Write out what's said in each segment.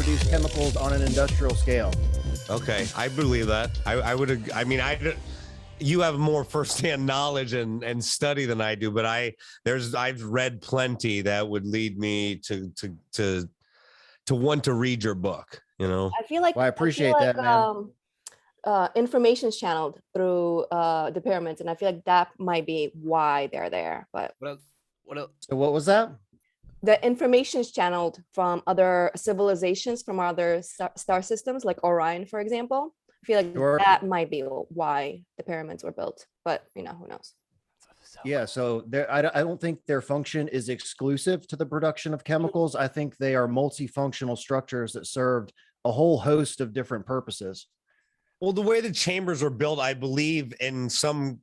produce chemicals on an industrial scale. Okay, I believe that. You have more firsthand knowledge and study than I do, but I've read plenty that would lead me to want to read your book. I feel like Well, I appreciate that, man. Information's channeled through the pyramids, and I feel like that might be why they're there. But what else? So what was that? the information's channeled from other civilizations, from other star systems, like Orion, for example. I feel like Sure. that might be why the pyramids were built, but who knows? Yeah, so I don't think their function is exclusive to the production of chemicals. I think they are multifunctional structures that served a whole host of different purposes. Well, the way the chambers are built, I believe in some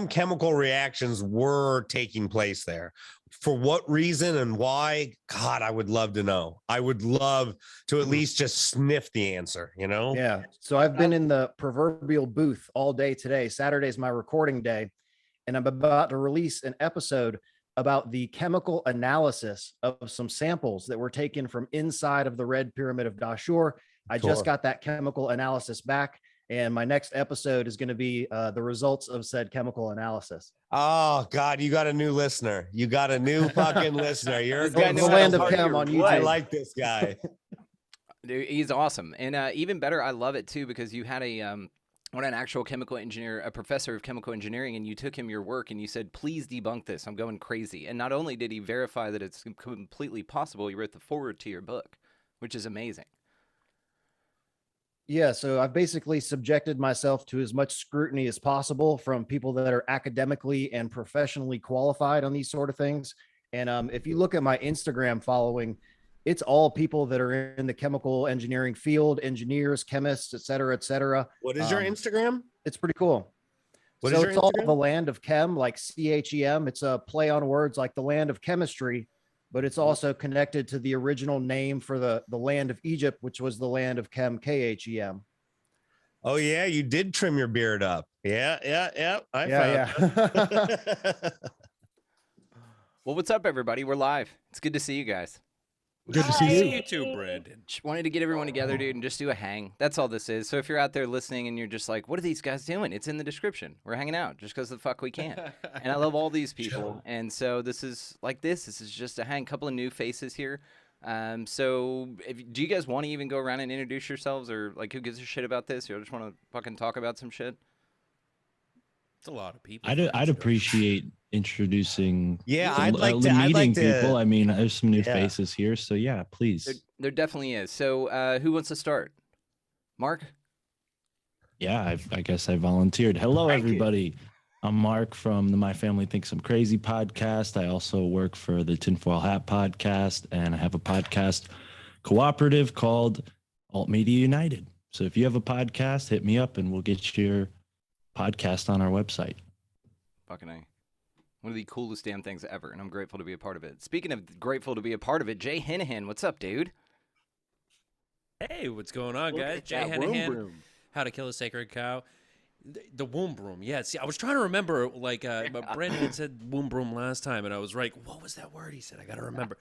chemical reactions were taking place there. For what reason and why? God, I would love to know. I would love to at least just sniff the answer, Yeah. So I've been in the proverbial booth all day today. Saturday's my recording day, and I'm about to release an episode about the chemical analysis of some samples that were taken from inside of the Red Pyramid of Dashur. I just got that chemical analysis back. And my next episode is going to be the results of said chemical analysis. Oh God, you got a new listener. You got a new fucking listener. You're the Land of Chem on YouTube. I like this guy. Dude, he's awesome. And even better, I love it too, because you had an actual chemical engineer, a professor of chemical engineering, and you took him your work and you said, please debunk this. I'm going crazy. And not only did he verify that it's completely possible, he wrote the foreword to your book, which is amazing. Yeah, so I've basically subjected myself to as much scrutiny as possible from people that are academically and professionally qualified on these sort of things. And if you look at my Instagram following, it's all people that are in the chemical engineering field, engineers, chemists, et cetera, et cetera. What is your Instagram? It's pretty cool. What so is your it's all Instagram? the Land of Chem, like CHEM. It's a play on words like the land of chemistry, but it's also connected to the original name for the land of Egypt, which was the Land of Chem, KHEM. Oh yeah, you did trim your beard up. Yeah. Yeah. Well, what's up, everybody? We're live. It's good to see you guys. Good to see you too, Brandon. Just wanted to get everyone together, dude, and just do a hang. That's all this is. So if you're out there listening and you're just like, what are these guys doing? It's in the description. We're hanging out just because the fuck we can. And I love all these people. And so this is just a hang. Couple of new faces here. So do you guys want to even go around and introduce yourselves, or like who gives a shit about this? You just want to fucking talk about some shit? It's a lot of people. I'd appreciate introducing. Yeah, I'd like meeting people. I mean, there's some new faces here, so yeah, please. There definitely is. So who wants to start? Mark? Yeah, I guess I volunteered. Hello, everybody. I'm Mark from the My Family Thinks I'm Crazy podcast. I also work for the Tinfoil Hat podcast, and I have a podcast cooperative called Alt Media United. So if you have a podcast, hit me up and we'll get your podcast on our website. Fucking A. One of the coolest damn things ever, and I'm grateful to be a part of it. Speaking of grateful to be a part of it, Jay Hinahan, what's up, dude? Hey, what's going on, guys? Jay Hinahan, How to Kill a Sacred Cow. The womb broom. Yeah, see, I was trying to remember, like, Brandon had said womb broom last time, and I was like, what was that word he said? I got to remember.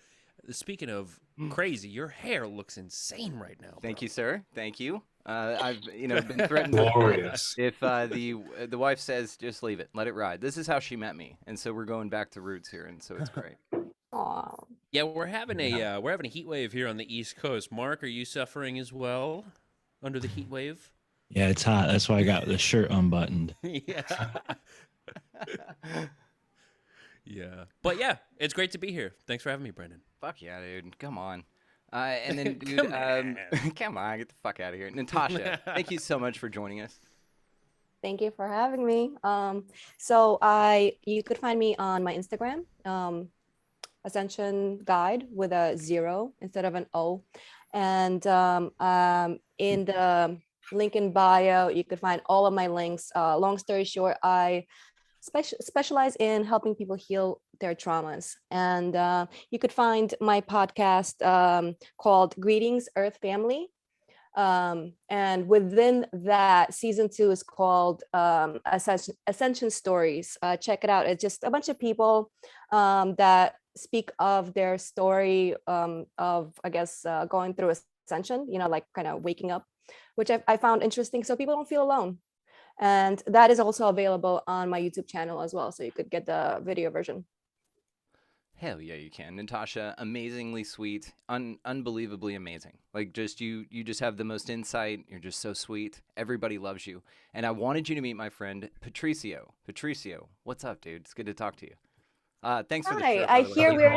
Speaking of crazy, your hair looks insane right now. Thank you, sir. Thank you. I've been threatened. Glorious. If the wife says just leave it, let it ride. This is how she met me, and so we're going back to roots here, and so it's great. Aww. Yeah, we're having a heat wave here on the East Coast. Mark, are you suffering as well under the heat wave? Yeah, it's hot. That's why I got the shirt unbuttoned. Yeah. Yeah. But yeah, it's great to be here. Thanks for having me, Brandon. Fuck yeah, dude. Come on. And then, dude, come on, get the fuck out of here. Natasha, thank you so much for joining us. Thank you for having me. So you could find me on my Instagram, Ascension Guide with a 0 instead of an O. And in the link in bio, you could find all of my links. Long story short, I specialize in helping people heal their traumas. And you could find my podcast called Greetings, Earth Family. And within that, season 2 is called Ascension Stories. Check it out. It's just a bunch of people that speak of their story of, I guess, going through ascension, you know, like kind of waking up, which I found interesting. So people don't feel alone. And that is also available on my YouTube channel as well. So you could get the video version. Hell yeah, you can. Natasha, amazingly sweet, unbelievably amazing. Like just you just have the most insight. You're just so sweet. Everybody loves you. And I wanted you to meet my friend Patricio. Patricio, what's up, dude? It's good to talk to you. Thanks for the shirt, I by the way. hear we're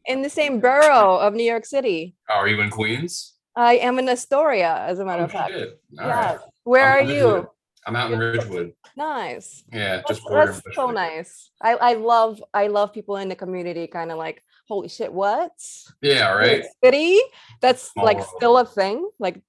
in the same borough of New York City. Oh, are you in Queens? I am in Astoria, as a matter of fact. Shit. All Yeah. right. Where I'm are in you? Ridgewood. I'm out in Ridgewood. Nice. Yeah, just That's so nice. I love people in the community kind of like, holy shit, what? Yeah, right. City? That's Small like world. still a thing. Like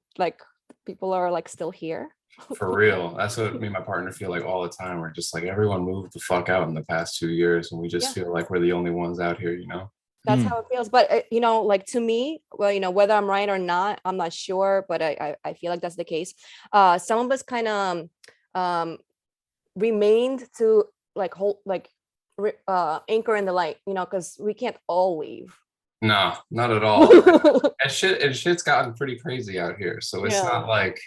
people are like still here. For real. That's what me and my partner feel like all the time. We're just like, everyone moved the fuck out in the past 2 years, and we just feel like we're the only ones out here, you know? That's how it feels. But you know, like to me, well, you know, whether I'm right or not, I'm not sure, but I feel like that's the case. Some of us kind of remained to like hold like anchor in the light, you know, because we can't all leave. No, not at all. and shit's gotten pretty crazy out here. So it's not like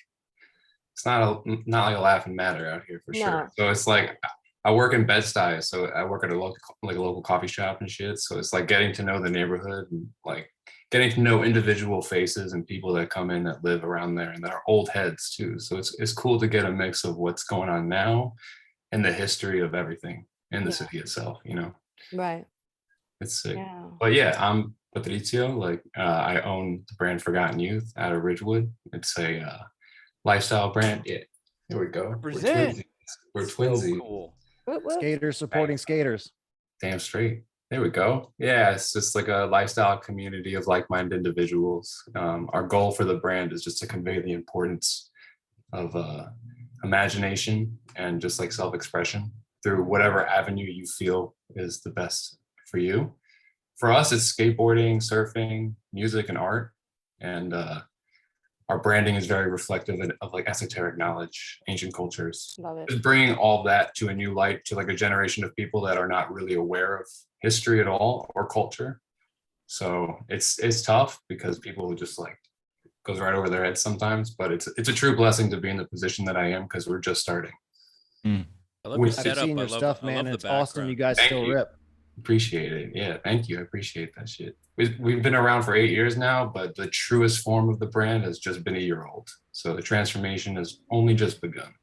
not like a laughing matter out here for sure. So it's like I work in Bed-Stuy, so I work at a local coffee shop and shit. So it's like getting to know the neighborhood and like getting to know individual faces and people that come in that live around there, and that are old heads too. So it's cool to get a mix of what's going on now and the history of everything in the city itself, you know? Right. It's sick. Yeah. But yeah, I'm Patricio. Like I own the brand Forgotten Youth out of Ridgewood. It's a lifestyle brand. Yeah, there we go. We're twinsies. Cool. Skaters supporting skaters. Damn straight. There we go. Yeah, it's just like a lifestyle community of like-minded individuals. Our goal for the brand is just to convey the importance of imagination and just like self-expression through whatever avenue you feel is the best for you. For us, it's skateboarding, surfing, music, and art. And our branding is very reflective of like esoteric knowledge, ancient cultures. Love it. Just bringing all that to a new light to like a generation of people that are not really aware of history at all or culture. So it's tough because people just like goes right over their heads sometimes, but it's a true blessing to be in the position that I am because we're just starting. I love your setup. I've seen your stuff, man. It's awesome. You guys still rip. Appreciate it. Yeah, thank you. I appreciate that shit. We've been around for 8 years now, but the truest form of the brand has just been a year old. So the transformation has only just begun.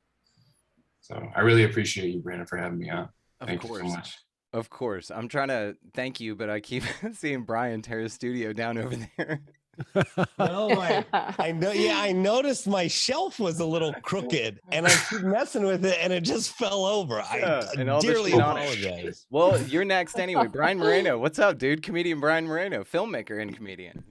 So I really appreciate you, Brandon, for having me on. Thank you so much. Of course. I'm trying to thank you, but I keep seeing Brian tear his studio down over there. No, I know. Yeah, I noticed my shelf was a little crooked, and I keep messing with it, and it just fell over. I dearly apologize. Well, you're next anyway. Brian Moreno, what's up, dude? Comedian Brian Moreno, filmmaker and comedian.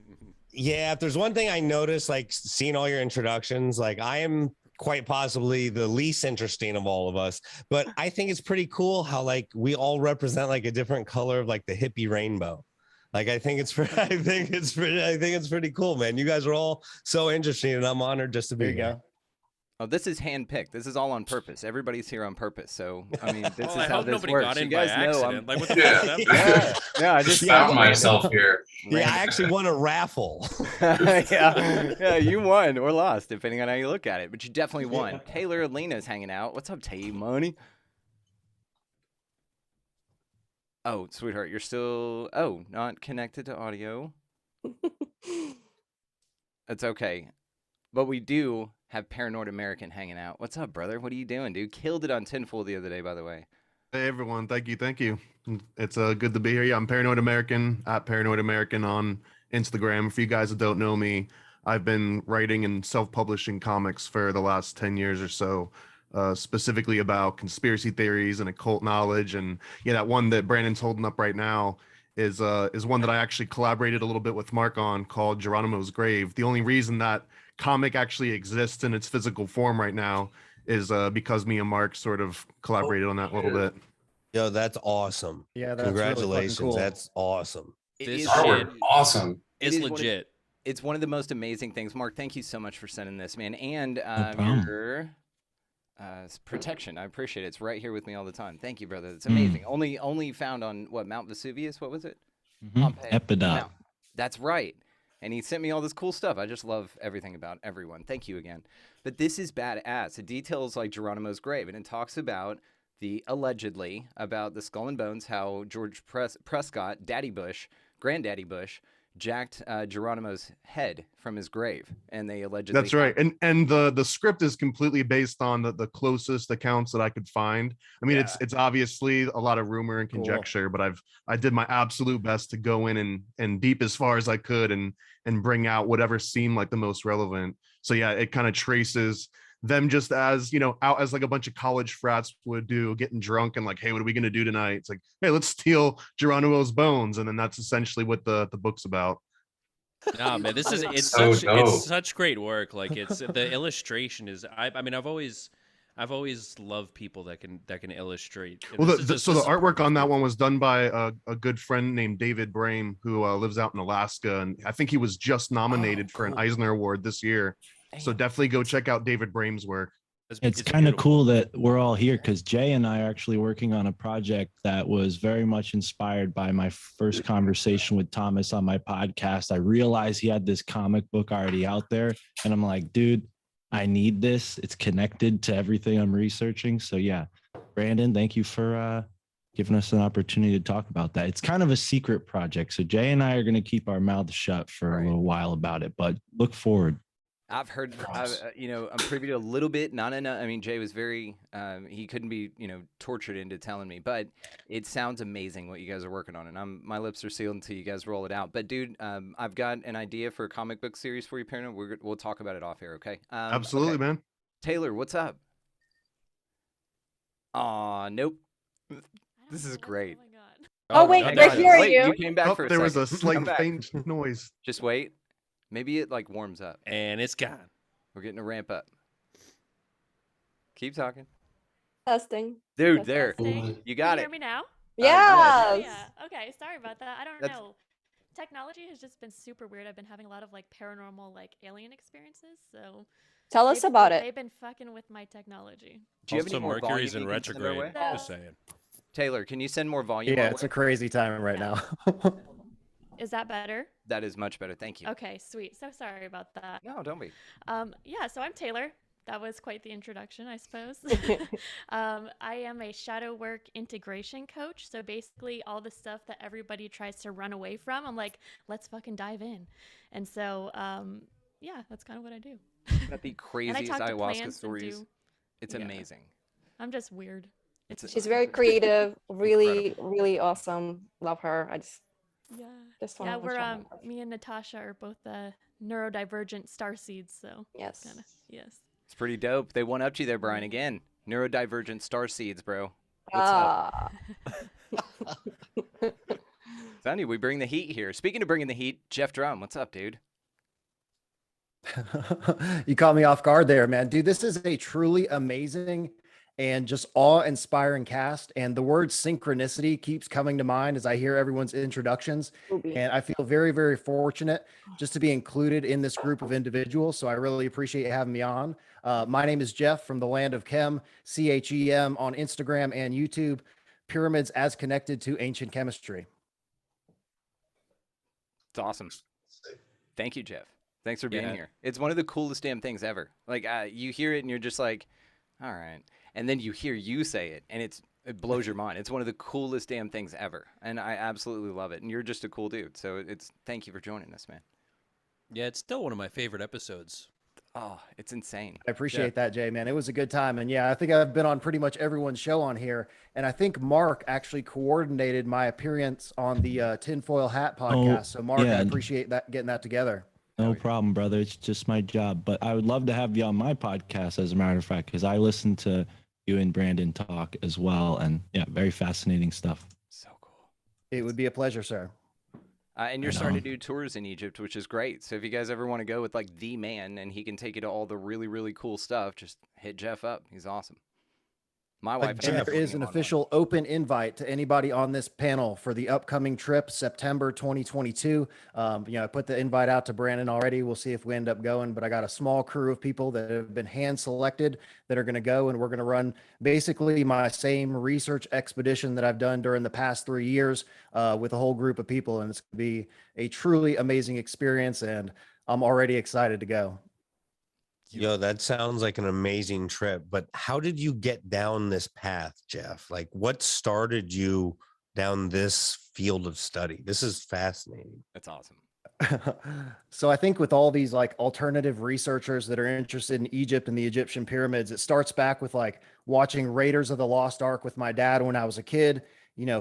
Yeah, if there's one thing I noticed, like seeing all your introductions, like I am quite possibly the least interesting of all of us, but I think it's pretty cool how like we all represent like a different color of like the hippie rainbow. Like I think it's pretty cool, man. You guys are all so interesting, and I'm honored just to be here. Oh, this is handpicked. This is all on purpose. Everybody's here on purpose. So I mean, this is how this works. You guys know I'm like, what the fuck is that? Yeah, I just found myself here. Yeah, I actually won a raffle. yeah, you won or lost, depending on how you look at it. But you definitely won. Taylor Alina's hanging out. What's up, Tay Money? Oh, sweetheart, you're still not connected to audio. That's okay. But we do have Paranord American hanging out. What's up, brother? What are you doing, dude? Killed it on Tinfoil the other day, by the way. Hey, everyone. Thank you. It's good to be here. Yeah, I'm Paranord American, at Paranord American on Instagram. For you guys that don't know me, I've been writing and self-publishing comics for the last 10 years or so. Specifically about conspiracy theories and occult knowledge, and yeah, that one that Brandon's holding up right now is one that I actually collaborated a little bit with Mark on, called Geronimo's Grave. The only reason that comic actually exists in its physical form right now is because me and Mark sort of collaborated on that a little bit. Yo, that's awesome. Yeah, that's congratulations. Really cool. That's awesome. This shit awesome. It's legit. It's one of the most amazing things. Mark, thank you so much for sending this, man. And your protection, I appreciate it. It's right here with me all the time. Thank you, brother. It's amazing. Only found on what, Mount Vesuvius? What was it? Epidot. That's right. And he sent me all this cool stuff. I just love everything about everyone. Thank you again. But this is badass. It details like Geronimo's grave, and it talks about allegedly about the skull and bones, how George Prescott, Daddy Bush, Granddaddy Bush, jacked Geronimo's head from his grave, and they allegedly. That's right, and the script is completely based on the closest accounts that I could find. I mean, it's obviously a lot of rumor and conjecture, but I did my absolute best to go in and deep as far as I could and bring out whatever seemed like the most relevant. So yeah, it kind of traces them just as, you know, out as like a bunch of college frats would do, getting drunk and like, hey, what are we gonna do tonight? It's like, hey, let's steal Geronimo's bones, and then that's essentially what the book's about. No, man, this is it's such great work. Like it's the illustration is. I mean, I've always loved people that can illustrate. Well, the artwork on that one was done by a good friend named David Brame, who lives out in Alaska, and I think he was just nominated for an Eisner Award this year. Damn. So definitely go check out David Brame's work. It's kind of cool that we're all here because Jay and I are actually working on a project that was very much inspired by my first conversation with Thomas on my podcast. I realized he had this comic book already out there, and I'm like, dude, I need this. It's connected to everything I'm researching. So yeah, Brandon, thank you for giving us an opportunity to talk about that. It's kind of a secret project, so Jay and I are going to keep our mouths shut for a little while about it, but look forward. I've heard, you know, I'm privy to a little bit, not enough. I mean, Jay was very, he couldn't be, you know, tortured into telling me, but it sounds amazing what you guys are working on. And my lips are sealed until you guys roll it out. But dude, I've got an idea for a comic book series for you, Paranord. We'll talk about it off air. Okay. Absolutely, okay. Man. Taylor, what's up? Aw, nope. This is great. Oh, wait, they're hearing you. You came back for a second. There was a slight faint noise. Just wait. Maybe it like warms up. And it's gone. We're getting a ramp up. Keep talking. Testing. Dude, Testing. You got Can you it. hear me now? Yes. Yeah. Okay. Sorry about that. I don't know. Technology has just been super weird. I've been having a lot of like paranormal, like alien experiences. So tell us about it. They've been fucking with my technology. Do you have any more Mercury's volume in retrograde. Just saying. Taylor, can you send more volume? Yeah, it's a crazy time right now. Is that better? That is much better. Thank you. Okay, sweet. So sorry about that. No, don't be. Yeah, so I'm Taylor. That was quite the introduction, I suppose. I am a shadow work integration coach. So basically all the stuff that everybody tries to run away from, I'm like, let's fucking dive in. And so, yeah, that's kind of what I do. Got the craziest ayahuasca stories. It's amazing. I'm just weird. She's very creative, really, really awesome. Love her. We're me and Natasha are both neurodivergent starseeds, so yes. It's pretty dope. They one upped you there, Brian, again. Neurodivergent starseeds, bro. What's up? Sonny, we bring the heat here. Speaking of bringing the heat, Jeff Drum, what's up, dude? You caught me off guard there, man. Dude, this is a truly amazing and just awe-inspiring cast. And the word synchronicity keeps coming to mind as I hear everyone's introductions. And I feel very, very fortunate just to be included in this group of individuals. So I really appreciate you having me on. My name is Jeff from the Land of Chem, CHEM on Instagram and YouTube, Pyramids as Connected to Ancient Chemistry. It's awesome. Thank you, Jeff. Thanks for being here. It's one of the coolest damn things ever. Like you hear it and you're just like, all right. And then you hear you say it and it blows your mind. It's one of the coolest damn things ever. And I absolutely love it. And you're just a cool dude. So thank you for joining us, man. Yeah, it's still one of my favorite episodes. Oh, it's insane. I appreciate that, Jay, man. It was a good time. And yeah, I think I've been on pretty much everyone's show on here. And I think Mark actually coordinated my appearance on the Tinfoil Hat podcast. So Mark, I appreciate that, getting that together. No problem, brother. It's just my job. But I would love to have you on my podcast, as a matter of fact, because I listen to you and Brandon talk as well. And yeah, very fascinating stuff. So cool. It would be a pleasure, sir. And you're starting to do tours in Egypt, which is great. So if you guys ever want to go with like the man and he can take you to all the really, really cool stuff, just hit Jeff up. He's awesome. My wife And there is an official open invite to anybody on this panel for the upcoming trip, September 2022. I put the invite out to Brandon already. We'll see if we end up going, but I got a small crew of people that have been hand selected that are going to go, and we're going to run basically my same research expedition that I've done during the past 3 years with a whole group of people. And it's going to be a truly amazing experience, and I'm already excited to go. Yo, that sounds like an amazing trip, but how did you get down this path, Jeff? Like, what started you down this field of study? This is fascinating. That's awesome. So I think with all these like alternative researchers that are interested in Egypt and the Egyptian pyramids, it starts back with like watching Raiders of the Lost Ark with my dad when I was a kid.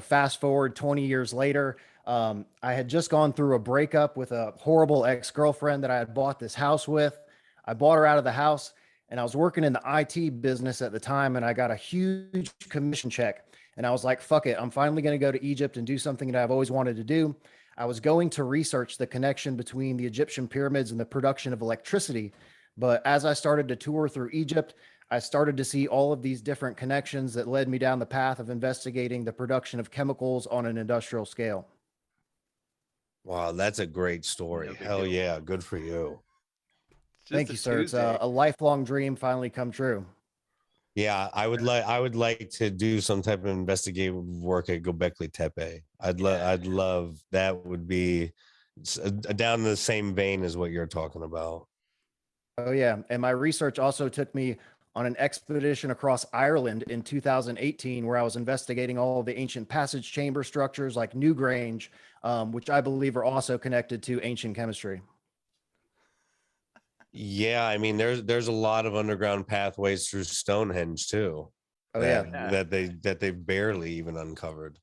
Fast forward 20 years later, I had just gone through a breakup with a horrible ex-girlfriend that I had bought this house with. I bought her out of the house, and I was working in the IT business at the time, and I got a huge commission check. And I was like, fuck it. I'm finally going to go to Egypt and do something that I've always wanted to do. I was going to research the connection between the Egyptian pyramids and the production of electricity. But as I started to tour through Egypt, I started to see all of these different connections that led me down the path of investigating the production of chemicals on an industrial scale. Wow, that's a great story. Hell yeah. Good for you. Thank you, sir. It's a lifelong dream finally come true. Yeah, I would like to do some type of investigative work at Göbekli Tepe. I'd love that. Would be down the same vein as what you're talking about. Oh yeah, and my research also took me on an expedition across Ireland in 2018, where I was investigating all of the ancient passage chamber structures like Newgrange, which I believe are also connected to ancient chemistry. Yeah, I mean, there's a lot of underground pathways through Stonehenge too. Oh that they barely even uncovered.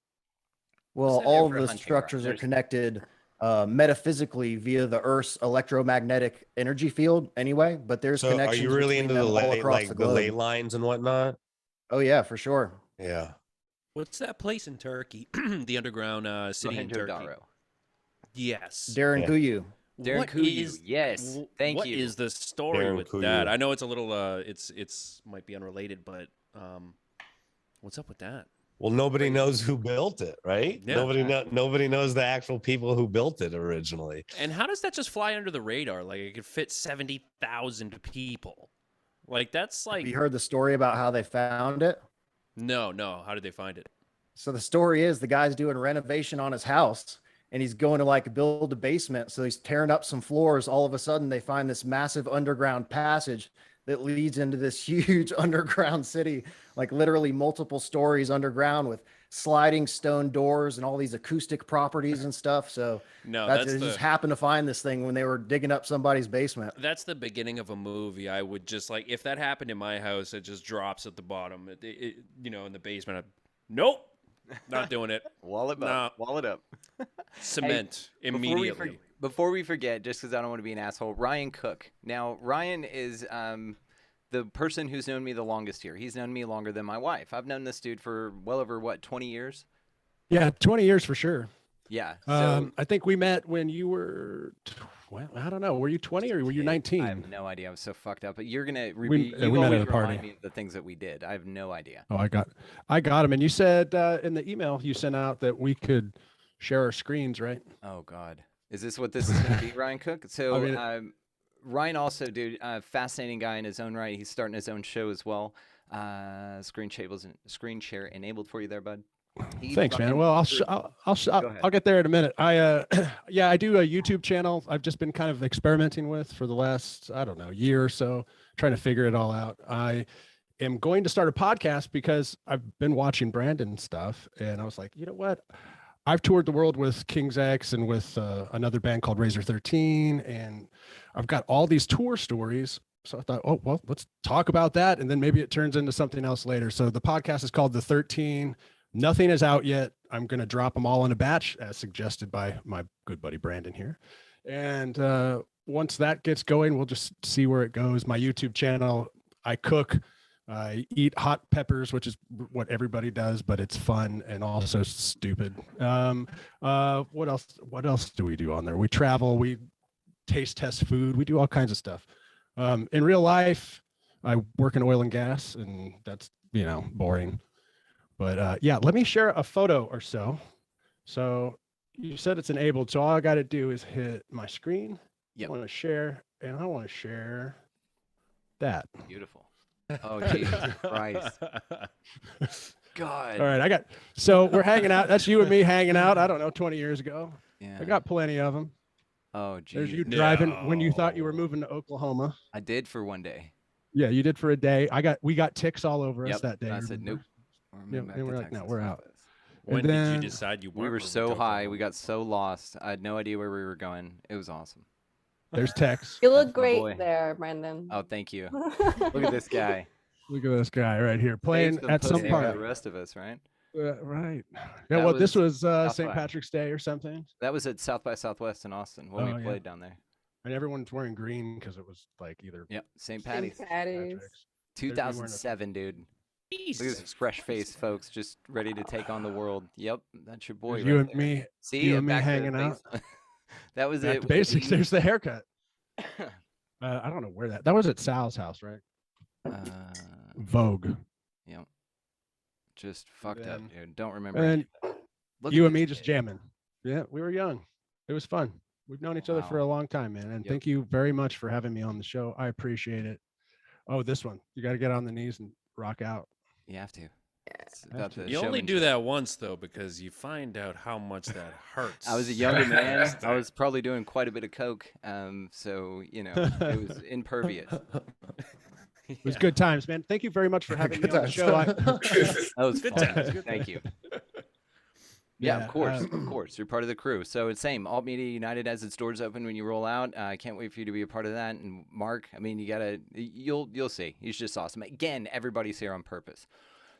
Well, all of the structures are connected metaphysically via the Earth's electromagnetic energy field anyway, but there's connections. Are you really into the ley lines and whatnot? Oh yeah, for sure. Yeah. What's that place in Turkey? The underground city in Turkey. Yes. Darren Kuyu. Darren Kuyu. Yes. Thank you. What is the story with that? I know it's a little it's might be unrelated, but what's up with that? Well, nobody knows who built it, right? Yeah. Nobody knows the actual people who built it originally. And how does that just fly under the radar? Like it could fit 70,000 people. Like that's like. You heard the story about how they found it? No. How did they find it? So the story is the guy's doing renovation on his house, and he's going to like build a basement. So he's tearing up some floors. All of a sudden they find this massive underground passage that leads into this huge underground city, like literally multiple stories underground with sliding stone doors and all these acoustic properties and stuff. So they just happened to find this thing when they were digging up somebody's basement. That's the beginning of a movie. I would just like, if that happened in my house, it just drops at the bottom, in the basement. Nope. Not doing it. Wall it up. Cement immediately. Before we forget, just because I don't want to be an asshole, Ryan Cook. Now, Ryan is the person who's known me the longest here. He's known me longer than my wife. I've known this dude for well over, 20 years? Yeah, 20 years for sure. Yeah. So, I think we met when you were, I don't know. Were you 20 or were you 19? I have no idea. I was so fucked up. But you're going to we met at a party. Me of the things that we did. I have no idea. Oh, I got him. And you said in the email you sent out that we could share our screens, right? Oh, God. Is this what this is going to be, Ryan Cook? So Ryan also, dude, fascinating guy in his own right. He's starting his own show as well. Screen share enabled for you there, bud. Thanks, man. Well, I'll get there in a minute. I do a YouTube channel. I've just been kind of experimenting with for the last, year or so, trying to figure it all out. I am going to start a podcast because I've been watching Brandon stuff, and I was like, you know what? I've toured the world with King's X and with another band called Razor 13, and I've got all these tour stories. So I thought, oh, well, let's talk about that, and then maybe it turns into something else later. So the podcast is called The 13. Nothing is out yet. I'm going to drop them all in a batch, as suggested by my good buddy Brandon here. And once that gets going, we'll just see where it goes. My YouTube channel, I cook. I eat hot peppers, which is what everybody does, but it's fun and also stupid. What else do we do on there? We travel, we taste test food, we do all kinds of stuff. In real life, I work in oil and gas, and that's boring. But yeah, let me share a photo or so. So you said it's enabled. So all I got to do is hit my screen. Yep. I want to share, and I want to share that. Beautiful. Oh, Jesus Christ. God. All right. So we're hanging out. That's you and me hanging out. I don't know, 20 years ago. Yeah. I got plenty of them. Oh, geez. There's you driving when you thought you were moving to Oklahoma. I did for one day. Yeah, you did for a day. We got ticks all over us that day. I said, nope. And we're like, no, we're out. When did you decide you weren't? We were so high. We got so lost. I had no idea where we were going. It was awesome. There's Tex. You look great there, Brandon. Oh, thank you. Look at this guy. Look at this guy right here playing at some park. The rest of us, right? Right. Yeah. Well, this was St. Patrick's Day or something. That was at South by Southwest in Austin when we played down there. And everyone's wearing green because it was like either. Yep. St. Patty's. 2007, dude. Jesus. Look at this fresh face, folks, just ready to take on the world. Yep, that's your boy. You right and there. me. See, you and me hanging out. That was back it. to basics. There's the haircut. I don't know where that was at Sal's house, right? Vogue. Yep. Just fucked up, dude. Don't remember. And you and me just jamming. Yeah, we were young. It was fun. We've known each other for a long time, man. And thank you very much for having me on the show. I appreciate it. Oh, this one. You got to get on the knees and rock out. You have to. You only do that once, though, because you find out how much that hurts. I was a younger man. I was probably doing quite a bit of coke. So, it was impervious. It was good times, man. Thank you very much for having me on the show. That was good fun. times. Thank you. Yeah, of course. Of course. You're part of the crew. So it's same. Alt Media United has its doors open when you roll out. I can't wait for you to be a part of that. And Mark, I mean, you'll see. He's just awesome. Again, everybody's here on purpose.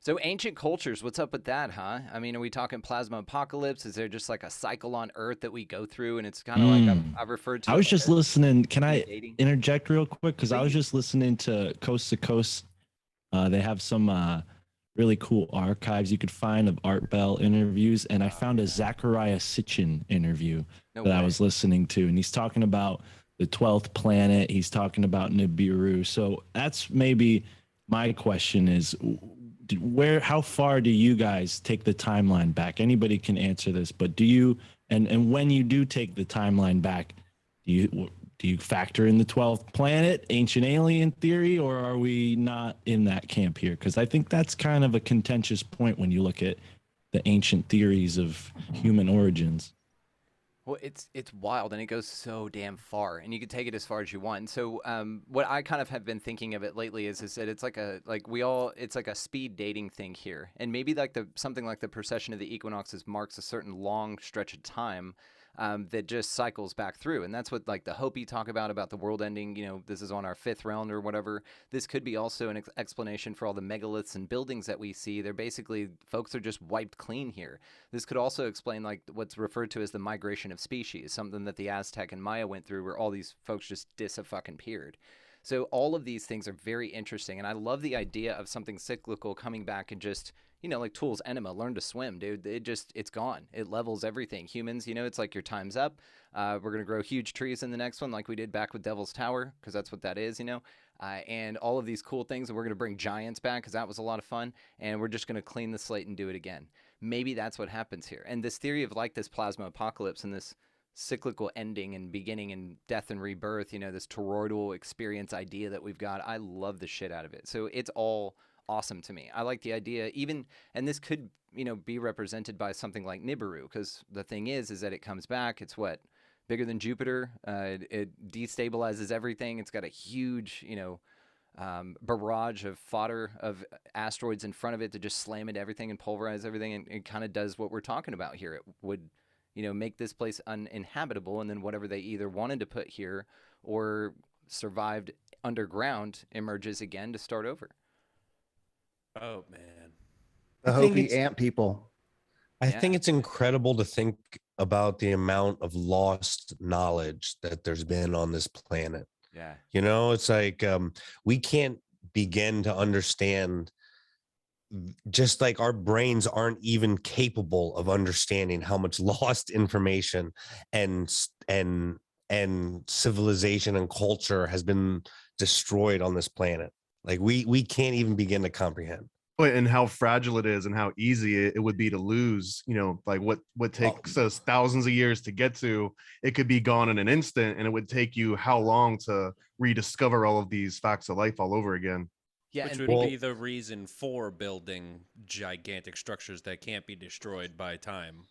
So ancient cultures, what's up with that, huh? I mean, are we talking plasma apocalypse? Is there just like a cycle on Earth that we go through? And it's kind of like I've referred to. I was just listening. Can I interject real quick? Because I was just listening to Coast to Coast. They have some really cool archives you could find of Art Bell interviews. And I found a Zachariah Sitchin interview I was listening to. And he's talking about the 12th planet. He's talking about Nibiru. So that's maybe my question is, how far do you guys take the timeline back? Anybody can answer this, but do you, and when you do take the timeline back, do you factor in the 12th planet, ancient alien theory, or are we not in that camp here? Because I think that's kind of a contentious point when you look at the ancient theories of human origins. Well, it's wild, and it goes so damn far, and you can take it as far as you want. And so, what I kind of have been thinking of it lately is that it's like it's like a speed dating thing here, and maybe like something like the precession of the equinoxes marks a certain long stretch of time that just cycles back through. And that's what like the Hopi talk about the world ending. This is on our 5th round or whatever. This could be also an explanation for all the megaliths and buildings that we see. They're basically, folks are just wiped clean here. This could also explain like what's referred to as the migration of species, something that the Aztec and Maya went through where all these folks just disappeared. So all of these things are very interesting. And I love the idea of something cyclical coming back and just, like Tool's enema, learn to swim, dude. It's gone. It levels everything. Humans, it's like your time's up. We're going to grow huge trees in the next one like we did back with Devil's Tower, because that's what that is, and all of these cool things. And we're going to bring giants back because that was a lot of fun. And we're just going to clean the slate and do it again. Maybe that's what happens here. And this theory of like this plasma apocalypse and this cyclical ending and beginning and death and rebirth, this toroidal experience idea that we've got, I love the shit out of it. So it's all awesome to me. I like the idea and this could, be represented by something like Nibiru, because the thing is that it comes back. It's bigger than Jupiter. It destabilizes everything. It's got a huge, barrage of fodder of asteroids in front of it to just slam into everything and pulverize everything. And it kind of does what we're talking about here. It would, make this place uninhabitable. And then whatever they either wanted to put here or survived underground emerges again to start over. Oh, man. The Hopi ant people. I think it's incredible to think about the amount of lost knowledge that there's been on this planet. Yeah. It's like we can't begin to understand, just like our brains aren't even capable of understanding how much lost information and civilization and culture has been destroyed on this planet. Like we can't even begin to comprehend. And how fragile it is and how easy it would be to lose, like what takes us thousands of years to get to, it could be gone in an instant, and it would take you how long to rediscover all of these facts of life all over again. Yeah, which and would be the reason for building gigantic structures that can't be destroyed by time,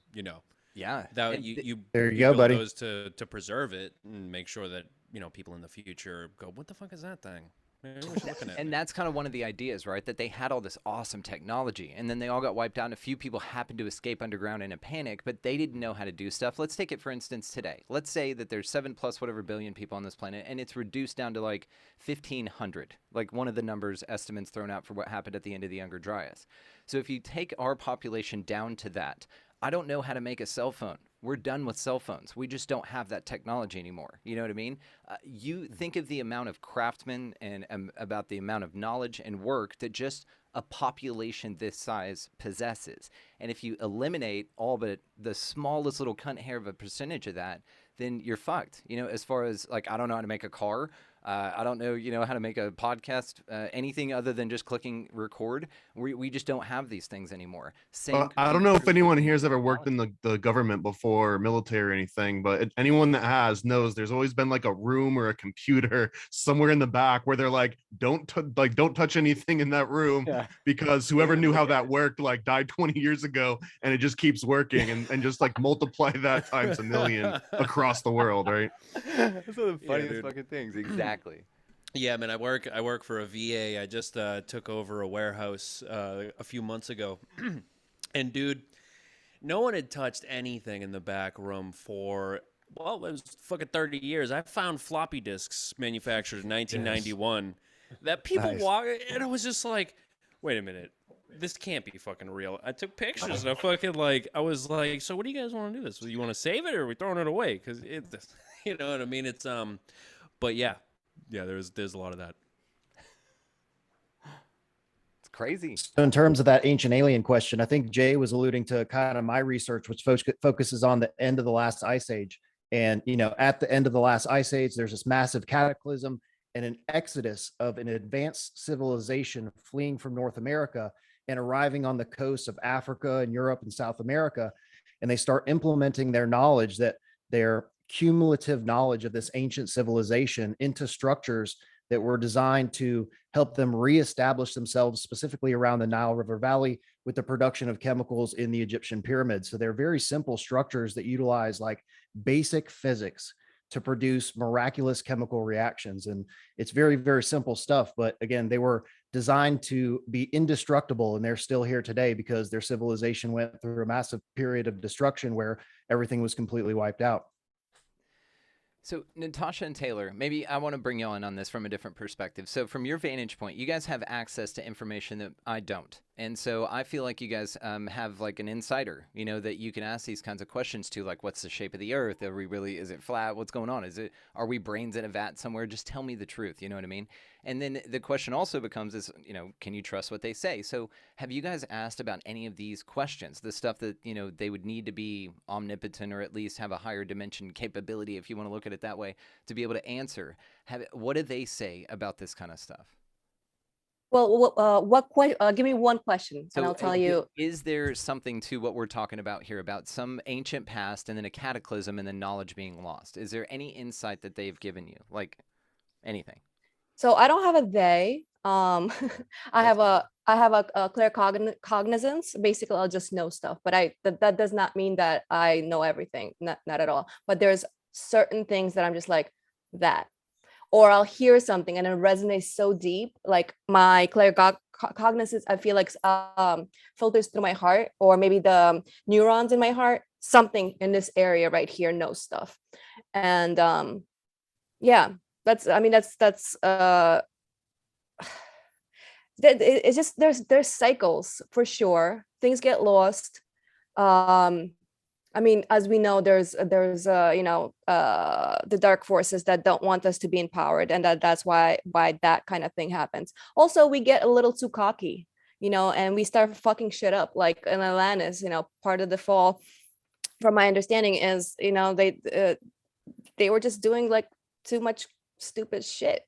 yeah, that and you There you you go, build buddy. those to preserve it and make sure that people in the future go, what the fuck is that thing? Maybe we should look at it. And that's kind of one of the ideas, right? That they had all this awesome technology, and then they all got wiped out, and a few people happened to escape underground in a panic, but they didn't know how to do stuff. Let's take it, for instance, today. Let's say that there's 7 plus whatever billion people on this planet, and it's reduced down to like 1,500, like one of the numbers estimates thrown out for what happened at the end of the Younger Dryas. So if you take our population down to that, I don't know how to make a cell phone. We're done with cell phones. We just don't have that technology anymore. You know what I mean? You think of the amount of craftsmen and about the amount of knowledge and work that just a population this size possesses. And if you eliminate all but the smallest little cunt hair of a percentage of that, then you're fucked. As far as like, I don't know how to make a car. I don't know, how to make a podcast, anything other than just clicking record. We just don't have these things anymore. I don't know if anyone here has ever worked in the government before, military or anything, but anyone that has knows there's always been like a room or a computer somewhere in the back where they're like, don't touch anything in that room, because whoever knew how that worked like died 20 years ago, and it just keeps working, and just like multiply that times a million across the world, right? That's one of the funniest fucking things. Exactly. Yeah, man, I work for a VA. I just took over a warehouse a few months ago. And dude, no one had touched anything in the back room for, well, it was fucking 30 years. I found floppy disks manufactured in 1991 that people walk, and I was just like, wait a minute. This can't be fucking real. I took pictures and I was like, so what do you guys want to do this? You want to save it, or are we throwing it away? Because you know what I mean? It's but yeah, there's a lot of that. It's crazy. So in terms of that ancient alien question, I think Jay was alluding to kind of my research, which focuses on the end of the last ice age. And, at the end of the last ice age, there's this massive cataclysm and an exodus of an advanced civilization fleeing from North America and arriving on the coasts of Africa and Europe and South America. And they start implementing their knowledge, that their cumulative knowledge of this ancient civilization, into structures that were designed to help them reestablish themselves, specifically around the Nile River Valley, with the production of chemicals in the Egyptian pyramids. So they're very simple structures that utilize like basic physics to produce miraculous chemical reactions. And it's very, very simple stuff. But again, they were designed to be indestructible, and they're still here today because their civilization went through a massive period of destruction where everything was completely wiped out. So Natasha and Taylor, maybe I want to bring y'all in on this from a different perspective. So from your vantage point, you guys have access to information that I don't. And so I feel like you guys have like an insider, that you can ask these kinds of questions to, like, what's the shape of the earth? Is it flat? What's going on? Are we brains in a vat somewhere? Just tell me the truth. You know what I mean? And then the question also becomes can you trust what they say? So have you guys asked about any of these questions, the stuff that, they would need to be omnipotent, or at least have a higher dimension capability, if you want to look at it that way, to be able to answer? What do they say about this kind of stuff? Well, give me one question, and I'll tell you. Is there something to what we're talking about here, about some ancient past and then a cataclysm and then knowledge being lost? Is there any insight that they've given you, like anything? So I don't have a they. I have a clear cognizance. Basically, I'll just know stuff, but that does not mean that I know everything. Not at all. But there's certain things that I'm just like that. Or I'll hear something and it resonates so deep, like my cognizance, I feel like filters through my heart, or maybe the neurons in my heart, something in this area right here knows stuff. And it's just there's cycles for sure. Things get lost. As we know, there's the dark forces that don't want us to be empowered, and that's why that kind of thing happens. Also, we get a little too cocky, and we start fucking shit up, like in Atlantis. Part of the fall, from my understanding, is they were just doing like too much stupid shit,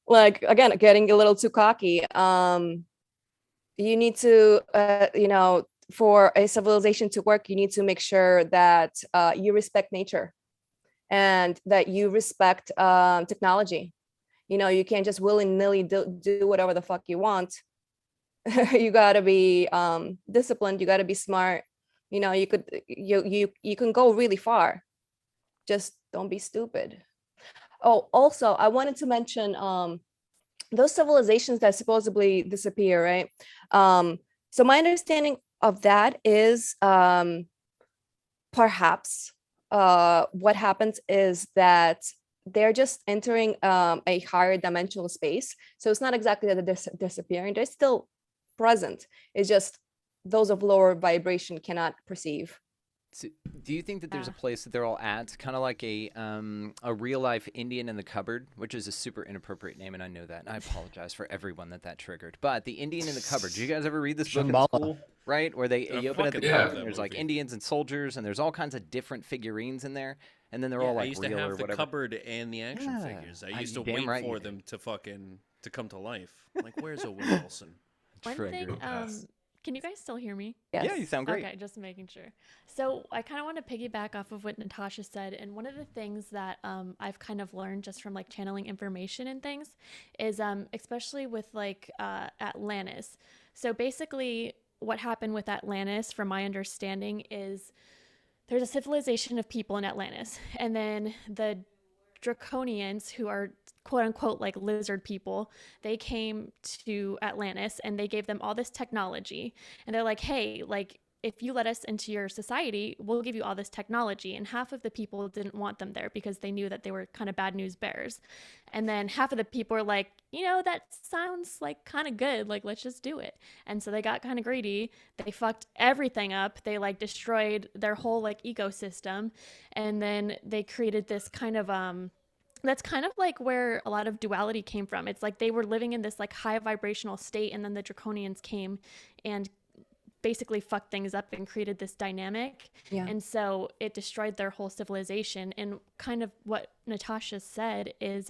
like again, getting a little too cocky. You need to, for a civilization to work, you need to make sure that you respect nature and that you respect technology. You can't just willy-nilly do whatever the fuck you want. You got to be disciplined. You got to be smart. You can go really far. Just don't be stupid. Oh, also, I wanted to mention those civilizations that supposedly disappear, right? So my understanding of that is perhaps what happens is that they're just entering a higher dimensional space. So it's not exactly that they're disappearing. They're still present. It's just those of lower vibration cannot perceive. So do you think that there's a place that they're all at, kind of like a real life Indian in the cupboard, which is a super inappropriate name, and I know that. And I apologize for everyone that triggered. But the Indian in the cupboard. Did you guys ever read this book in school? Right, where you open at the cupboard, and there's like Indians and soldiers, and there's all kinds of different figurines in there, and then they're all like real or whatever. I used to have the cupboard and the action figures. I used to wait for them to come to life. Like, where's Owen Wilson? One thing, can you guys still hear me? Yes. Yeah, you sound great. Okay, just making sure. So I kind of want to piggyback off of what Natasha said. And one of the things that I've kind of learned just from like channeling information and things is especially with like Atlantis. So basically what happened with Atlantis, from my understanding, is there's a civilization of people in Atlantis. And then the Draconians, who are quote unquote like lizard people, they came to Atlantis and they gave them all this technology, and they're like, hey, like, if you let us into your society, we'll give you all this technology. And half of the people didn't want them there because they knew that they were kind of bad news bears. And then half of the people were like, that sounds like kind of good, like, let's just do it. And so they got kind of greedy. They fucked everything up. They like destroyed their whole like ecosystem, and then they created this kind of that's kind of like where a lot of duality came from. It's like they were living in this like high vibrational state, and then the Draconians came and basically fucked things up and created this dynamic. Yeah. And so it destroyed their whole civilization. And kind of what Natasha said is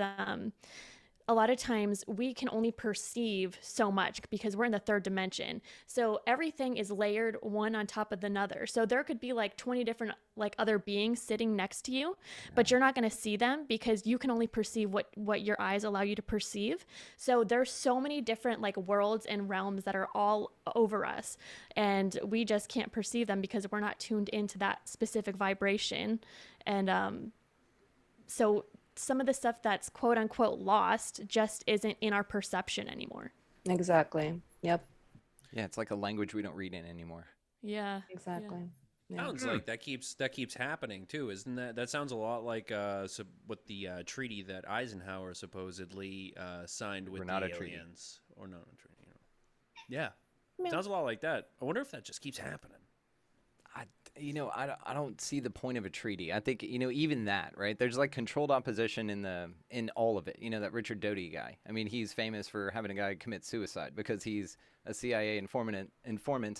a lot of times we can only perceive so much because we're in the third dimension. So everything is layered one on top of another. So there could be like 20 different like other beings sitting next to you, but you're not going to see them because you can only perceive what your eyes allow you to perceive. So there's so many different like worlds and realms that are all over us, and we just can't perceive them because we're not tuned into that specific vibration. And so some of the stuff that's quote unquote lost just isn't in our perception anymore. Exactly. Yep. Yeah, it's like a language we don't read in anymore. Yeah. Exactly. Yeah. Sounds like that keeps happening too, isn't that? That sounds a lot like what the treaty that Eisenhower supposedly signed with the aliens, or not a treaty. Yeah, sounds a lot like that. I wonder if that just keeps happening. I don't see the point of a treaty. I think, even that, right? There's like controlled opposition in all of it. That Richard Doty guy. I mean, he's famous for having a guy commit suicide because he's a CIA informant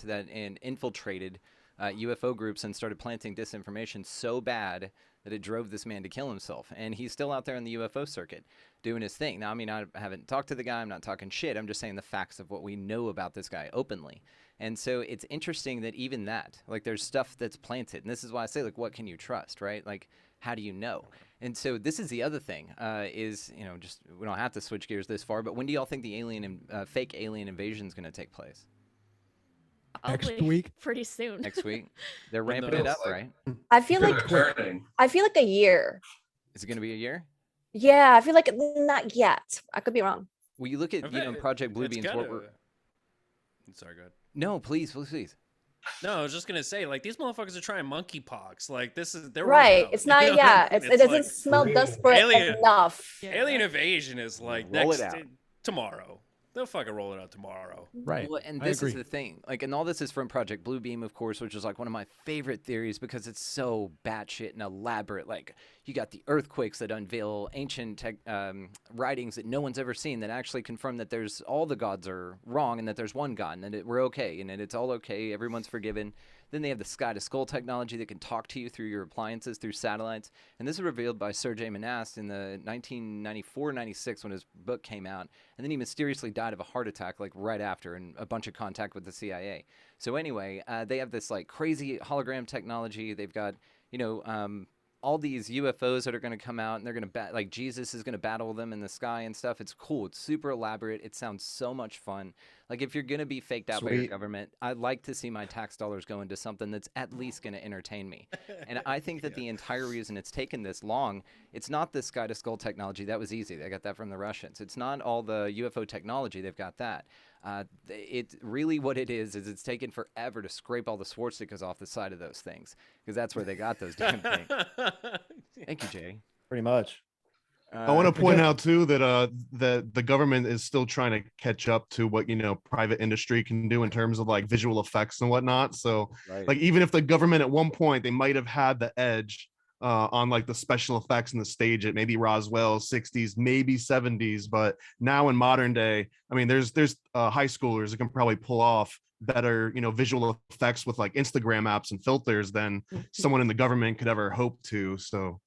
that infiltrated UFO groups and started planting disinformation so bad that it drove this man to kill himself. And he's still out there in the UFO circuit doing his thing. Now, I mean, I haven't talked to the guy. I'm not talking shit. I'm just saying the facts of what we know about this guy openly. And so it's interesting that even that, like, there's stuff that's planted. And this is why I say, like, what can you trust, right? Like, how do you know? And so this is the other thing is, just we don't have to switch gears this far, but when do y'all think the fake alien invasion is going to take place? Next week? Pretty soon. Next week? They're ramping it up, right? I feel like a year. Is it going to be a year? Yeah, I feel like not yet. I could be wrong. Well, you look at, Project Bluebeam. Sorry, go ahead. No, please. No, I was just gonna say, like, these motherfuckers are trying monkeypox. Like, they're right. It's not. Yeah, it doesn't like, smell desperate enough. Alien invasion is like tomorrow. They'll fucking roll it out tomorrow. Right. Well, and this is the thing. Like, and all this is from Project Bluebeam, of course, which is like one of my favorite theories because it's so batshit and elaborate. Like, you got the earthquakes that unveil ancient writings that no one's ever seen that actually confirm that all the gods are wrong and that there's one God and that we're okay and that it's all okay. Everyone's forgiven. Then they have the sky to skull technology that can talk to you through your appliances, through satellites. And this was revealed by Sergei Monast in the 1994-96 when his book came out. And then he mysteriously died of a heart attack like right after, and a bunch of contact with the CIA. So anyway, they have this like crazy hologram technology. They've got, all these UFOs that are going to come out, and they're going to like Jesus is going to battle them in the sky and stuff. It's cool. It's super elaborate. It sounds so much fun. Like if you're going to be faked out by your government, I'd like to see my tax dollars go into something that's at least going to entertain me. And I think that the entire reason it's taken this long, it's not the sky to skull technology. That was easy. They got that from the Russians. It's not all the UFO technology. They've got that. It's really what it is it's taken forever to scrape all the swastikas off the side of those things, because that's where they got those damn things. Thank you, Jay. Pretty much. I want to point out too that the government is still trying to catch up to what private industry can do in terms of like visual effects and whatnot. So like even if the government at one point they might have had the edge on like the special effects in the stage at maybe Roswell 60s, maybe 70s, but now in modern day, I mean, there's high schoolers that can probably pull off better visual effects with like Instagram apps and filters than someone in the government could ever hope to. So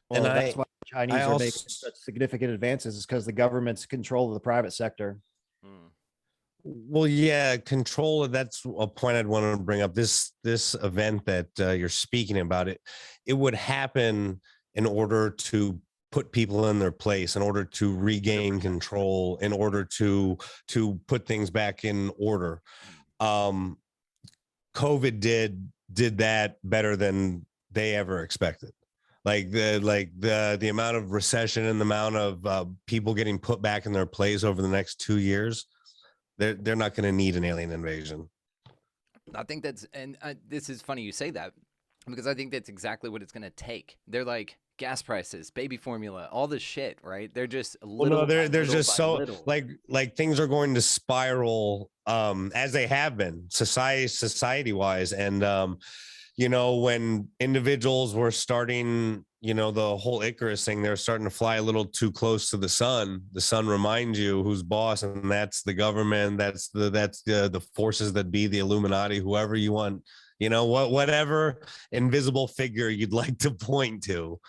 well, that's why Chinese are making such significant advances, is because the government's control of the private sector. Well, yeah, control. That's a point I'd want to bring up. This event that you're speaking about, it would happen in order to put people in their place, in order to regain control, in order to put things back in order. COVID did that better than they ever expected. Like the amount of recession and the amount of people getting put back in their place over the next 2 years. They're not going to need an alien invasion. I think this is funny you say that, because I think that's exactly what it's going to take. They're like gas prices, baby formula, all this shit, right? They're just little. Well, no, they're just so like things are going to spiral as they have been society wise, and when individuals were starting, the whole Icarus thing, they're starting to fly a little too close to the sun. The sun reminds you who's boss, and that's the government. That's the forces that be, the Illuminati, whoever you want, whatever invisible figure you'd like to point to.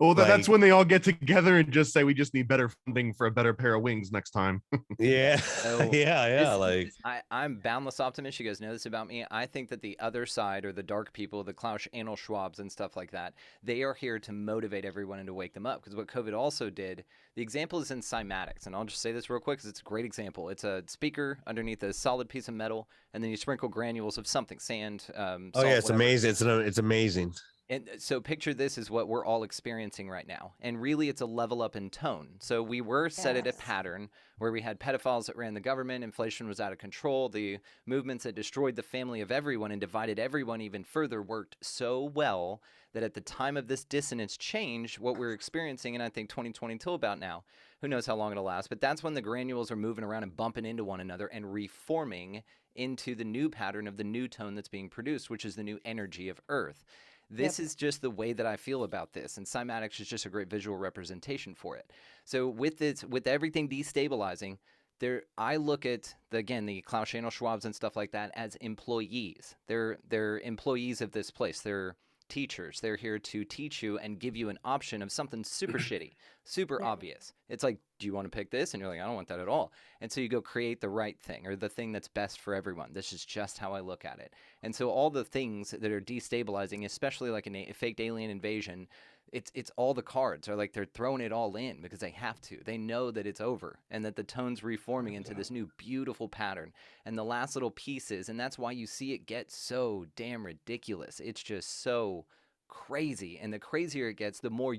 Well, that's when they all get together and just say, we just need better funding for a better pair of wings next time. Yeah. So yeah. I'm boundless optimist. You guys know this about me. I think that the other side, or the dark people, the Klaus Anal Schwabs and stuff like that, they are here to motivate everyone and to wake them up. Because what COVID also did, the example is in cymatics. And I'll just say this real quick because it's a great example. It's a speaker underneath a solid piece of metal, and then you sprinkle granules of something, sand, salt, it's whatever. amazing. It's amazing. And so picture this is what we're all experiencing right now. And really, it's a level up in tone. So we were set at a pattern where we had pedophiles that ran the government, inflation was out of control, the movements that destroyed the family of everyone and divided everyone even further worked so well that at the time of this dissonance change, what we're experiencing, and I think 2020 till about now, who knows how long it'll last, but that's when the granules are moving around and bumping into one another and reforming into the new pattern of the new tone that's being produced, which is the new energy of Earth. This is just the way that I feel about this, and cymatics is just a great visual representation for it. So with everything destabilizing, I look at the Klaus Anal Schwabs and stuff like that as employees. They're employees of this place. They're teachers. They're here to teach you and give you an option of something super shitty, super obvious. It's like, do you want to pick this? And you're like, I don't want that at all. And so you go create the right thing, or the thing that's best for everyone. This is just how I look at it. And so all the things that are destabilizing, especially like a faked alien invasion, it's all the cards are like they're throwing it all in because they have to. They know that it's over and that the tone's reforming into this new beautiful pattern. And the last little pieces, and that's why you see it get so damn ridiculous. It's just so crazy. And the crazier it gets, the more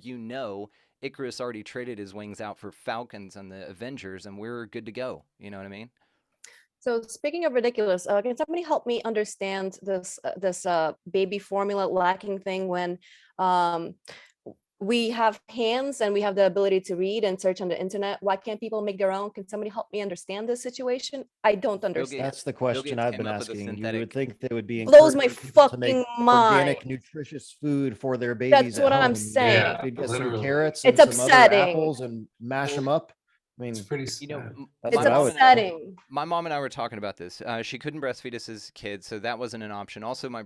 Icarus already traded his wings out for Falcons and the Avengers, and we're good to go. You know what I mean? So speaking of ridiculous, can somebody help me understand this baby formula lacking thing when we have hands and we have the ability to read and search on the internet? Why can't people make their own? Can somebody help me understand this situation? I don't understand. That's the question I've been asking. You would think they would be blows my people to make fucking mind. Organic, nutritious food for their babies. That's what I'm saying. Get some carrots it's and some other upsetting. apples and mash them up. I mean, It's pretty You know, sad. That's It's what I would say. upsetting. my mom and I were talking about this. She couldn't breastfeed us as kids, so that wasn't an option. Also, my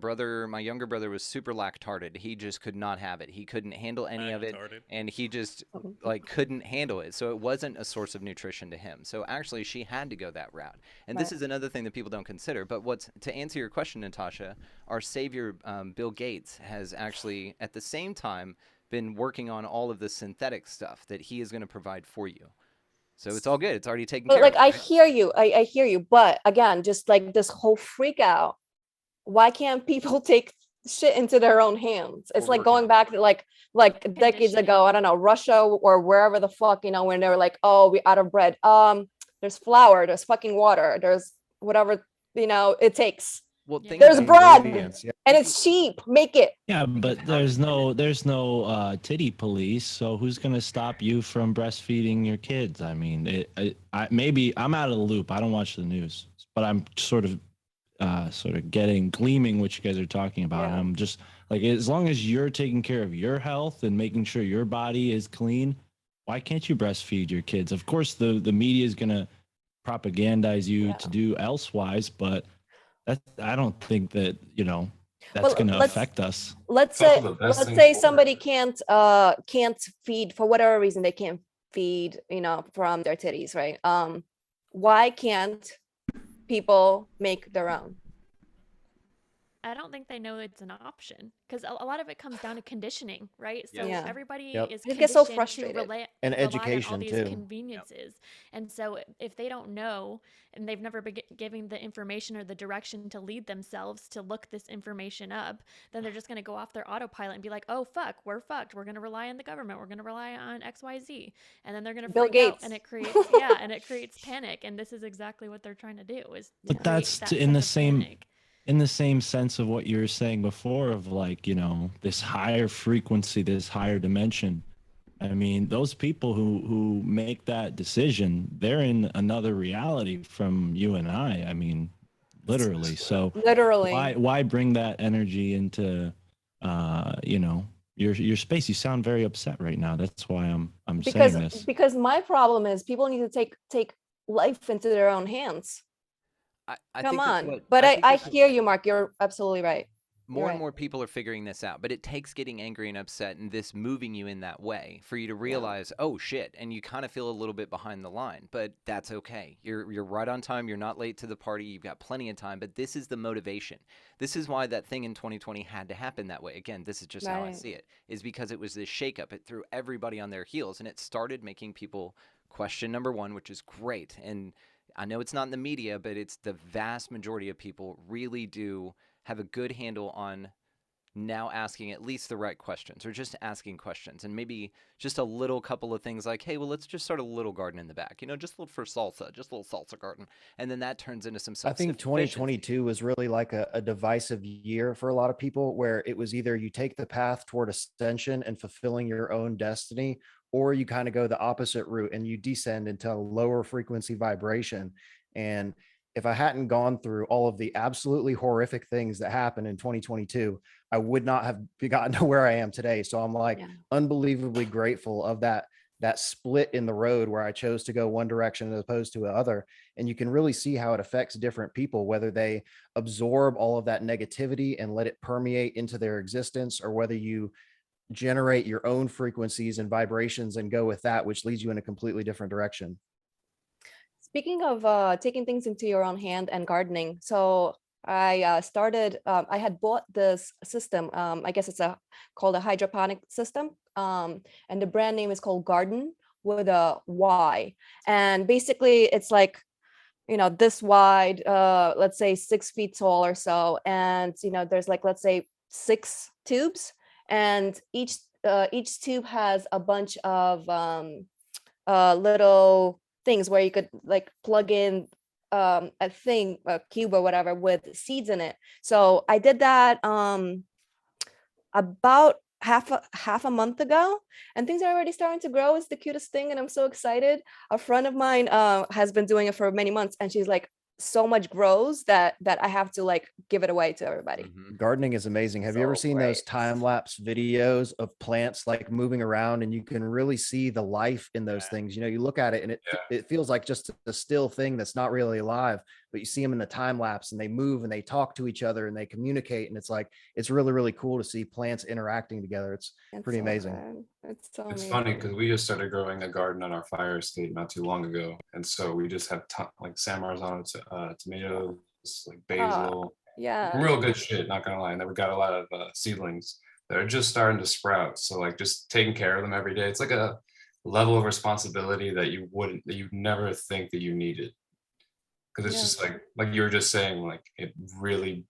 younger brother was super lactarded. He just could not have it. He couldn't handle any of it, Lactarded. and he just like couldn't handle it. So it wasn't a source of nutrition to him. So actually, she had to go that route. And this Right. is another thing that people don't consider. But what's to answer your question, Natasha, our savior Bill Gates has actually at the same time been working on all of the synthetic stuff that he is going to provide for you. So it's all good. It's already taken But care like of. I right? hear you. I hear you. But again, just like this whole freak out, why can't people take shit into their own hands? It's We're like going working back to like decades ago, I don't know, Russia or wherever the fuck, when they were like, oh, we out of bread. There's flour, there's fucking water, there's whatever, it takes. Well, Yeah. think There's about it. bread Ingredients, yeah. and it's cheap. Make it. Yeah, Think of but how there's dependent- no titty police. So who's gonna stop you from breastfeeding your kids? I mean, maybe I'm out of the loop. I don't watch the news, but I'm sort of gleaming what you guys are talking about. And Yeah. I'm just like, as long as you're taking care of your health and making sure your body is clean, why can't you breastfeed your kids? Of course, the media is gonna propagandize you Yeah. to do elsewise, but I don't think that that's Well, going to let's- affect us. Let's It's also say the best let's thing say for somebody it. can't feed for whatever reason, they can't feed, from their titties, right? Why can't people make their own? I don't think they know it's an option because a lot of it comes down to conditioning, right? So Yeah. everybody Yep. is I just get so conditioned frustrated. to rely And on all education, these too. conveniences. And so if they don't know and they've never been giving the information or the direction to lead themselves to look this information up, then they're just going to go off their autopilot and be like, oh, fuck, we're fucked. We're going to rely on the government. We're going to rely on XYZ. And then they're going to Bill freak out Gates. and it creates, and it creates panic. And this is exactly what they're trying to do is But create that's that in the sense of same panic. in the same sense of what you were saying before of like, this higher frequency, this higher dimension. I mean, those people who make that decision, they're in another reality from you and I. I mean, literally. So Literally. why bring that energy into your space? You sound very upset right now. That's why I'm saying this. Because my problem is people need to take life into their own hands. I Come think that's on. what- But think I that's what- hear you, Mark. You're absolutely right. more You're and more people are figuring this out, but it takes getting angry and upset and this moving you in that way for you to realize, oh shit, and you kind of feel a little bit behind the line, but that's okay. You're right on time. You're not late to the party. You've got plenty of time, but this is the motivation. This is why that thing in 2020 had to happen that way. Again, this is just how I Right. see it, is because it was this shakeup. It threw everybody on their heels, and it started making people question number one, which is great. And I know it's not in the media, but it's the vast majority of people really do have a good handle on now asking at least the right questions or just asking questions, and maybe just a little couple of things like, hey, well, let's just start a little garden in the back, just look for salsa, just a little salsa garden. And then that turns into some I think self-sufficiency. 2022 was really like a divisive year for a lot of people, where it was either you take the path toward ascension and fulfilling your own destiny, or you kind of go the opposite route and you descend into a lower frequency vibration. And if I hadn't gone through all of the absolutely horrific things that happened in 2022, I would not have gotten to where I am today. So I'm like Yeah. unbelievably grateful of that split in the road where I chose to go one direction as opposed to the other. And you can really see how it affects different people, whether they absorb all of that negativity and let it permeate into their existence, or whether you generate your own frequencies and vibrations and go with that, which leads you in a completely different direction. Speaking of taking things into your own hand and gardening, so I started. I had bought this system. I guess it's called a hydroponic system, and the brand name is called Garden with a Y. And basically, it's like this wide, let's say 6 feet tall or so, and there's like, let's say 6 tubes, and each tube has a bunch of little things where you could like plug in a cube or whatever with seeds in it. So I did that about half a month ago, and things are already starting to grow. It's the cutest thing, and I'm so excited. A friend of mine has been doing it for many months, and she's like, so much grows that I have to like give it away to everybody. Gardening is amazing. Have you ever seen those time-lapse videos of plants like moving around, and you can really see the life in those things? You know, you look at it and it feels like just a still thing that's not really alive, but you see them in the time lapse and they move and they talk to each other and they communicate, and it's like it's really, really cool to see plants interacting together. It's pretty amazing. It's so It's amazing. funny because we just started growing a garden on our fire estate not too long ago, and so we just have like San Marzano, tomatoes, like basil, real good shit. Not gonna lie, and then we got a lot of seedlings that are just starting to sprout. So like just taking care of them every day, it's like a level of responsibility that you'd never think that you needed, because it's just like you were just saying, like it really.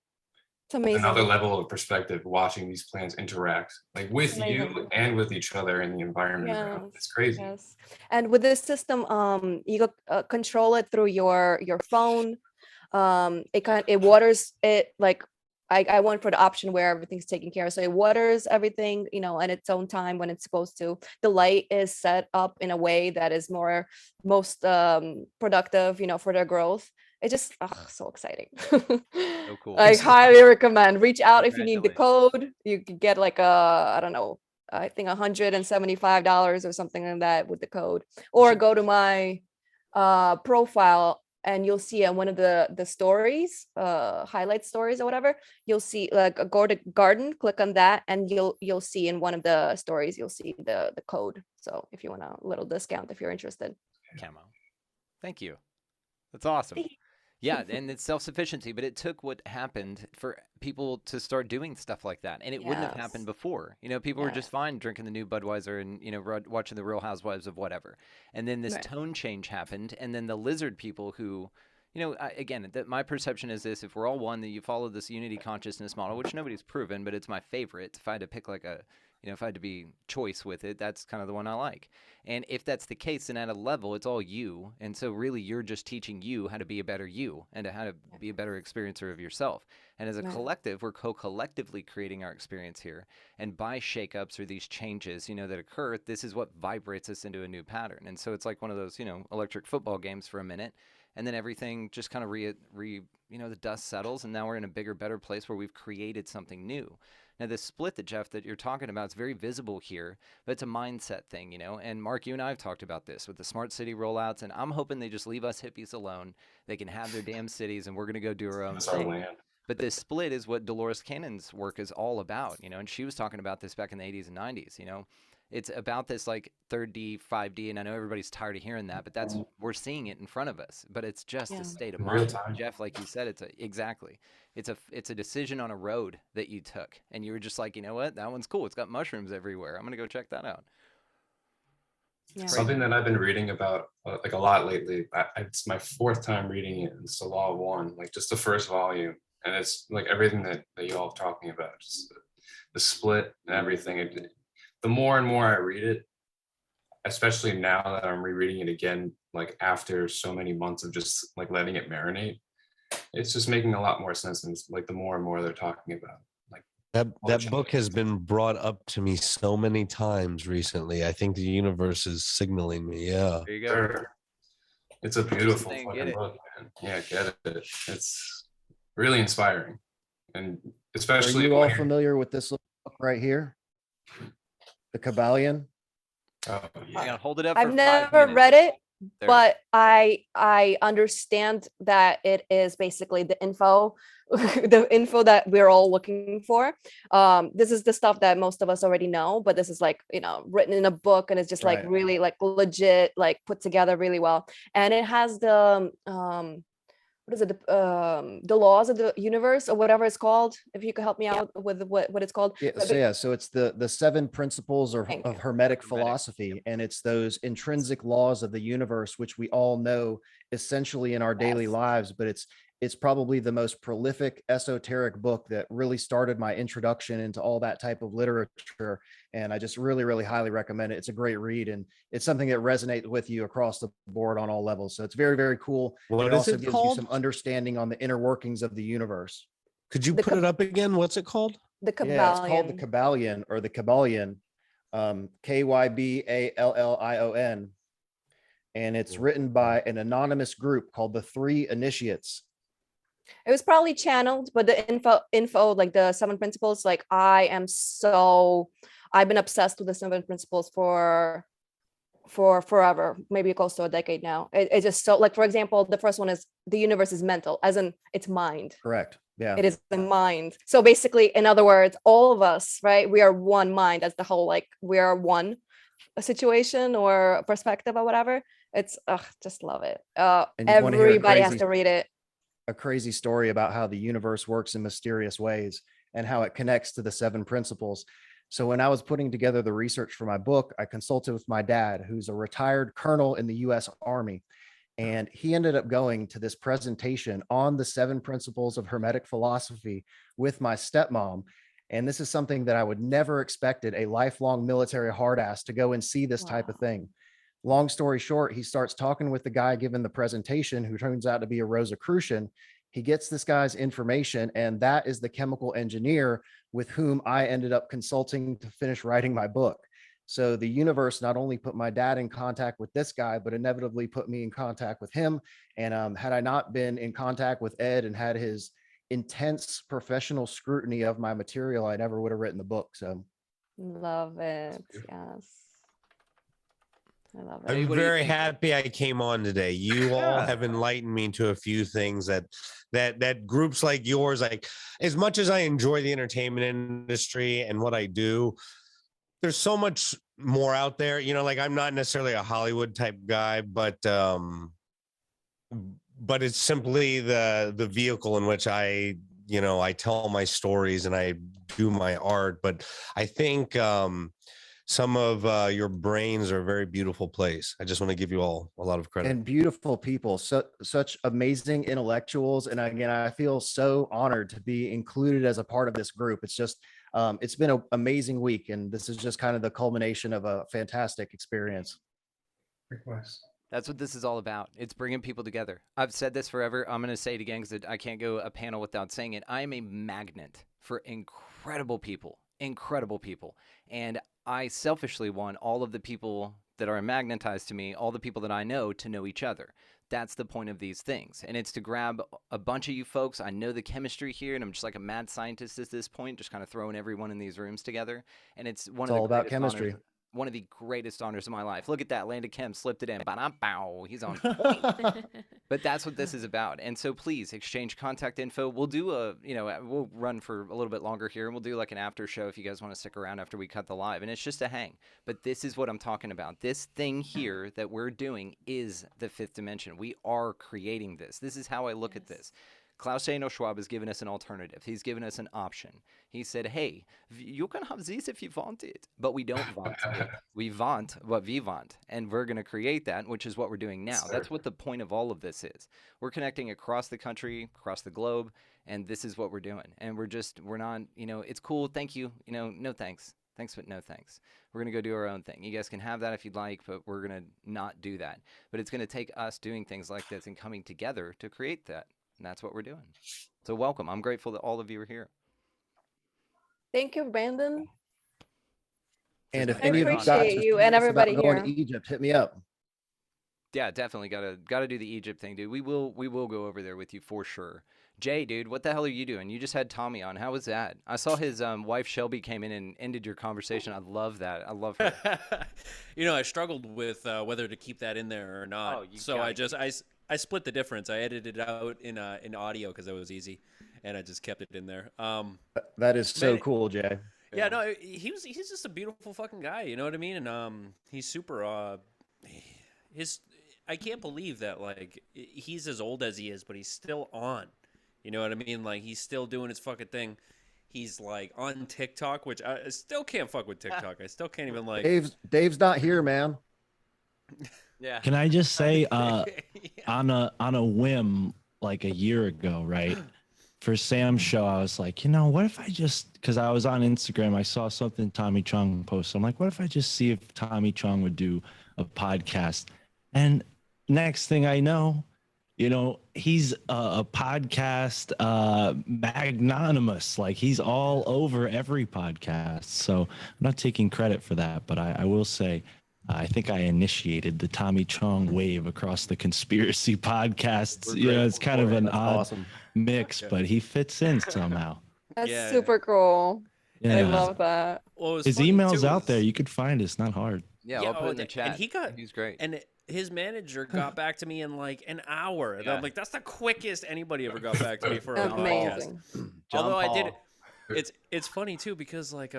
It's amazing. Another level of perspective watching these plants interact like with you and with each other in the environment around. It's crazy. Yes. And with this system, you control it through your phone. It waters it like I went for the option where everything's taken care of. So it waters everything, you know, at its own time when it's supposed to. The light is set up in a way that is most productive, you know, for their growth. It's just so exciting. So cool. I highly recommend. Reach out if you need the code. You could get like I don't know, I think $175 or something like that with the code. Or go to my profile and you'll see on one of the stories, highlight stories or whatever, you'll see like go to garden, click on that, and you'll see in one of the stories, you'll see the code. So if you want a little discount, if you're interested. Camo. Thank you. That's awesome. Yeah, and it's self-sufficiency, but it took what happened for people to start doing stuff like that, and it wouldn't have happened before. You know, people were just fine drinking the new Budweiser and, you know, watching the Real Housewives of whatever. And then this tone change happened, and then the lizard people who, you know, again, my perception is this: if we're all one, that you follow this unity consciousness model, which nobody's proven, but it's my favorite. If I had to pick like you know, if I had to be choice with it, that's kind of the one I like. And if that's the case, then at a level, it's all you. And so really, you're just teaching you how to be a better you and how to be a better experiencer of yourself. And as a collective, we're collectively creating our experience here. And by shakeups or these changes, you know, that occur, this is what vibrates us into a new pattern. And so it's like one of those, you know, electric football games for a minute. And then everything just kind of you know, the dust settles, and now we're in a bigger, better place where we've created something new. Now, this split that Jeff, that you're talking about, is very visible here, but it's a mindset thing, you know. And Mark, you and I have talked about this with the smart city rollouts, and I'm hoping they just leave us hippies alone. They can have their damn cities, and we're going to go do our own thing. But this split is what Dolores Cannon's work is all about, you know. And she was talking about this back in the 80s and 90s, you know. It's about this like 3D, 5D, and I know everybody's tired of hearing that, but we're seeing it in front of us. But it's just a state of mind. Jeff, like you said, it's a decision on a road that you took, and you were just like, you know what, that one's cool. It's got mushrooms everywhere. I'm gonna go check that out. Yeah. Something that I've been reading about like a lot lately. It's my fourth time reading it. It's the Law of One, like just the first volume, and it's like everything that you all are talking about, just the split and everything. The more and more I read it, especially now that I'm rereading it again, like after so many months of just like letting it marinate, it's just making a lot more sense. And it's like the more and more they're talking about, like that book has been brought up to me so many times recently. I think the universe is signaling me. Yeah, there you go. Sure. It's a beautiful fucking book, man. Yeah, get it. It's really inspiring, and especially. Are you all familiar with this book right here? The Kabbalion. Oh, yeah. Hold it up. I've never read it, but I understand that it is basically the info, the info that we're all looking for. This is the stuff that most of us already know, but this is like, you know, written in a book, and it's just like really like legit, like put together really well. And it has the what is it? The laws of the universe or whatever it's called. If you could help me out with what it's called. So it's the 7 principles of Hermetic philosophy, and it's those intrinsic laws of the universe, which we all know essentially in our daily lives. But it's probably the most prolific esoteric book that really started my introduction into all that type of literature. And I just really, really highly recommend it. It's a great read, and it's something that resonates with you across the board on all levels. So it's very, very cool. What it is also it gives called? you some understanding on the inner workings of the universe. Could you put it up again? What's it called? The Kabbalion. Yeah, it's called the Kabbalion, or the Kabbalion, Kyballion. and it's written by an anonymous group called the Three Initiates. It was probably channeled, but the info, like the 7 principles, like I've been obsessed with the 7 principles for forever, maybe close to a decade now. It's just so, like, for example, the first one is the universe is mental, as in it's mind. Correct. Yeah. It is the mind. So basically, in other words, all of us, right? We are one mind. That's the whole, like, we are one situation or perspective or whatever. It's just love it. And you wanna hear Everybody has to read it. a crazy story about how the universe works in mysterious ways and how it connects to the 7 principles. So when I was putting together the research for my book, I consulted with my dad, who's a retired colonel in the US Army. And he ended up going to this presentation on the 7 principles of Hermetic philosophy with my stepmom. And this is something that I would never expected a lifelong military hard ass to go and see this type of thing. Long story short, he starts talking with the guy giving the presentation, who turns out to be a Rosicrucian. He gets this guy's information, and that is the chemical engineer with whom I ended up consulting to finish writing my book. So the universe not only put my dad in contact with this guy, but inevitably put me in contact with him. And had I not been in contact with Ed and had his intense professional scrutiny of my material, I never would have written the book. So love it. Yes. I love it. I'm very happy I came on today. You all have enlightened me to a few things that groups like yours, like, as much as I enjoy the entertainment industry and what I do, there's so much more out there. You know, like, I'm not necessarily a Hollywood type guy, but it's simply the vehicle in which I tell my stories and I do my art. But I think some of your brains are a very beautiful place. I just want to give you all a lot of credit. And beautiful people, such amazing intellectuals. And again, I feel so honored to be included as a part of this group. It's just, it's been an amazing week. And this is just kind of the culmination of a fantastic experience. That's what this is all about. It's bringing people together. I've said this forever. I'm going to say it again because I can't go a panel without saying it. I am a magnet for incredible people. And I selfishly want all of the people that are magnetized to me, all the people that I know, to know each other. That's the point of these things. And it's to grab a bunch of you folks. I know the chemistry here, and I'm just like a mad scientist at this point, just kind of throwing everyone in these rooms together. And it's all about chemistry. Honors, one of the greatest honors of my life. Look at that. Land of Chem slipped it in. Ba-dum-bow. He's on. But that's what this is about. And so please exchange contact info. We'll do we'll run for a little bit longer here, and we'll do like an after show if you guys want to stick around after we cut the live. And it's just a hang. But this is what I'm talking about. This thing here that we're doing is the 5th dimension. We are creating this. This is how I look at this. Klaus Daniel Schwab has given us an alternative. He's given us an option. He said, hey, you can have this if you want it, but we don't want it. We want what we want, and we're going to create that, which is what we're doing now. That's what the point of all of this is. We're connecting across the country, across the globe, and this is what we're doing. And we're not, it's cool. Thank you. No thanks. Thanks, but no thanks. We're going to go do our own thing. You guys can have that if you'd like, but we're going to not do that. But it's going to take us doing things like this and coming together to create that. And that's what we're doing. So welcome. I'm grateful that all of you are here. Thank you, Brandon. And if I any of you appreciate you and everybody going here. to Egypt, hit me up. Yeah, definitely gotta do the Egypt thing, dude. We will go over there with you for sure. Jay, dude, what the hell are you doing? You just had Tommy on. How was that? I saw his wife Shelby came in and ended your conversation. I love that. I love her. I struggled with whether to keep that in there or not. I split the difference. I edited it out in audio because it was easy, and I just kept it in there. That is so cool, Jay. Yeah, no, he's just a beautiful fucking guy. You know what I mean? And he's super. I can't believe that he's as old as he is, but he's still on. You know what I mean? Like, he's still doing his fucking thing. He's like on TikTok, which I still can't fuck with TikTok. I still can't even like. Dave's not here, man. Yeah. Can I just say, on a whim, like a year ago, right? For Sam's show, I was like, what if I because I was on Instagram, I saw something Tommy Chung posted. I'm like, what if I just see if Tommy Chung would do a podcast? And next thing I know, he's a podcast magnanimous. Like, he's all over every podcast. So I'm not taking credit for that, but I will say, I think I initiated the Tommy Chong wave across the conspiracy podcasts. Yeah, it's kind of an odd mix, but he fits in somehow. That's super cool. Yeah. I love that. Well, his email's out there. You could find it. It's not hard. Yeah, I'll put it in the chat. And he's great. And his manager got back to me in like an hour. And I'm like, that's the quickest anybody ever got back to me for a podcast. Although I did, it's funny too because like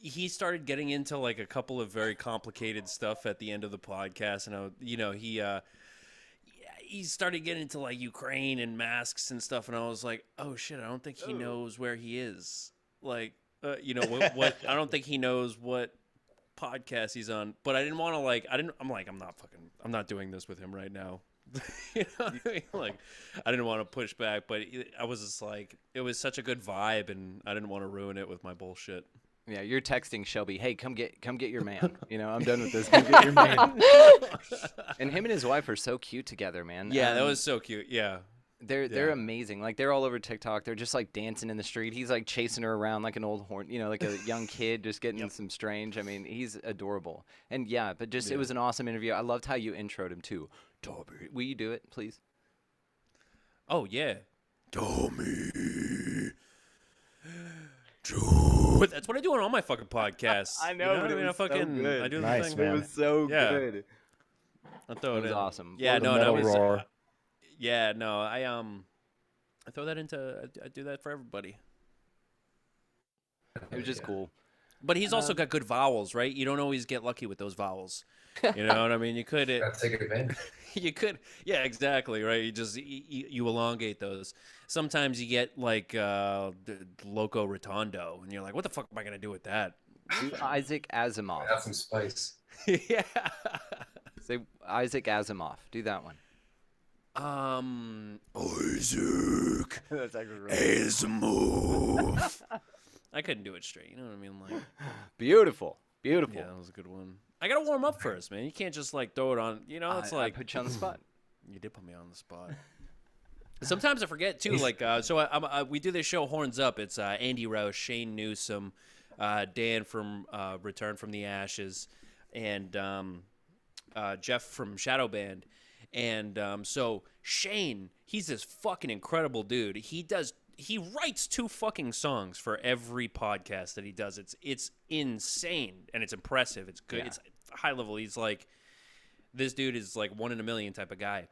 he started getting into like a couple of very complicated stuff at the end of the podcast, and he started getting into like Ukraine and masks and stuff, and I was like, oh shit, I don't think he knows where he is. Like, what I don't think he knows what podcast he's on. But I didn't want to I'm not doing this with him right now. You know what I mean? Like, I didn't want to push back, but I was just like, it was such a good vibe, and I didn't want to ruin it with my bullshit. Yeah, you're texting Shelby, hey, come get your man. I'm done with this. Come get your man. And him and his wife are so cute together, man. Yeah, that was so cute. Yeah. They're amazing. Like, they're all over TikTok. They're just like dancing in the street. He's like chasing her around like an old horn, like a young kid just getting some strange. I mean, he's adorable. And yeah, but just it was an awesome interview. I loved how you introed him too. Tommy, will you do it, please? Oh yeah, Tommy. That's what I do on all my fucking podcasts. I know, but I do nice, the thing. Man. It was so good. I throw it in. Awesome. Yeah, no, I throw that into. I do that for everybody. It was just cool. But he's also got good vowels, right? You don't always get lucky with those vowels. You know what I mean? You could take advantage. You could, yeah, exactly, right? You just you elongate those. Sometimes you get like loco rotondo, and you're like, what the fuck am I gonna do with that? Do Isaac Asimov. Have some spice. Yeah. Say Isaac Asimov. Do that one. Isaac Asimov. I couldn't do it straight. You know what I mean? Like, beautiful. Yeah, that was a good one. I gotta warm up first, man. You can't just like throw it on. It's like I put you on the spot. You did put me on the spot. Sometimes I forget too. Like, we do this show Horns Up. It's Andy Rowe, Shane Newsom, Dan from Return from the Ashes, and Jeff from Shadow Band. And so Shane, he's this fucking incredible dude. He writes 2 fucking songs for every podcast that he does. It's insane, and it's impressive. It's good. Yeah. It's high level. He's like, this dude is like 1 in a million type of guy.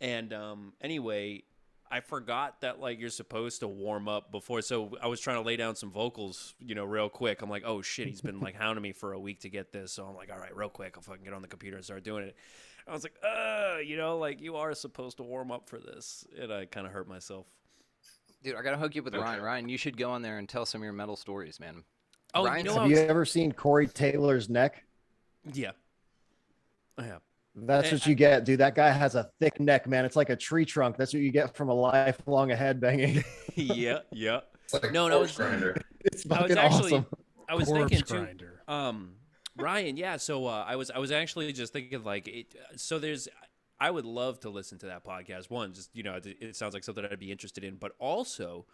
And anyway, I forgot that like you're supposed to warm up before. So I was trying to lay down some vocals, real quick. I'm like, oh shit, he's been like hounding me for a week to get this. So I'm like, all right, real quick, I'll fucking get on the computer and start doing it. I was like, like you are supposed to warm up for this. And I kind of hurt myself. Dude, I got to hook you up with Ryan. Ryan, you should go on there and tell some of your metal stories, man. Oh, Ryan, have you ever seen Corey Taylor's neck? Yeah. I have. That's what you get, dude. That guy has a thick neck, man. It's like a tree trunk. That's what you get from a lifelong headbanging. Yeah. It's like it's fucking awesome. I was thinking too. Ryan, yeah. So I was actually just thinking like, I would love to listen to that podcast. One, just it sounds like something I'd be interested in. But also,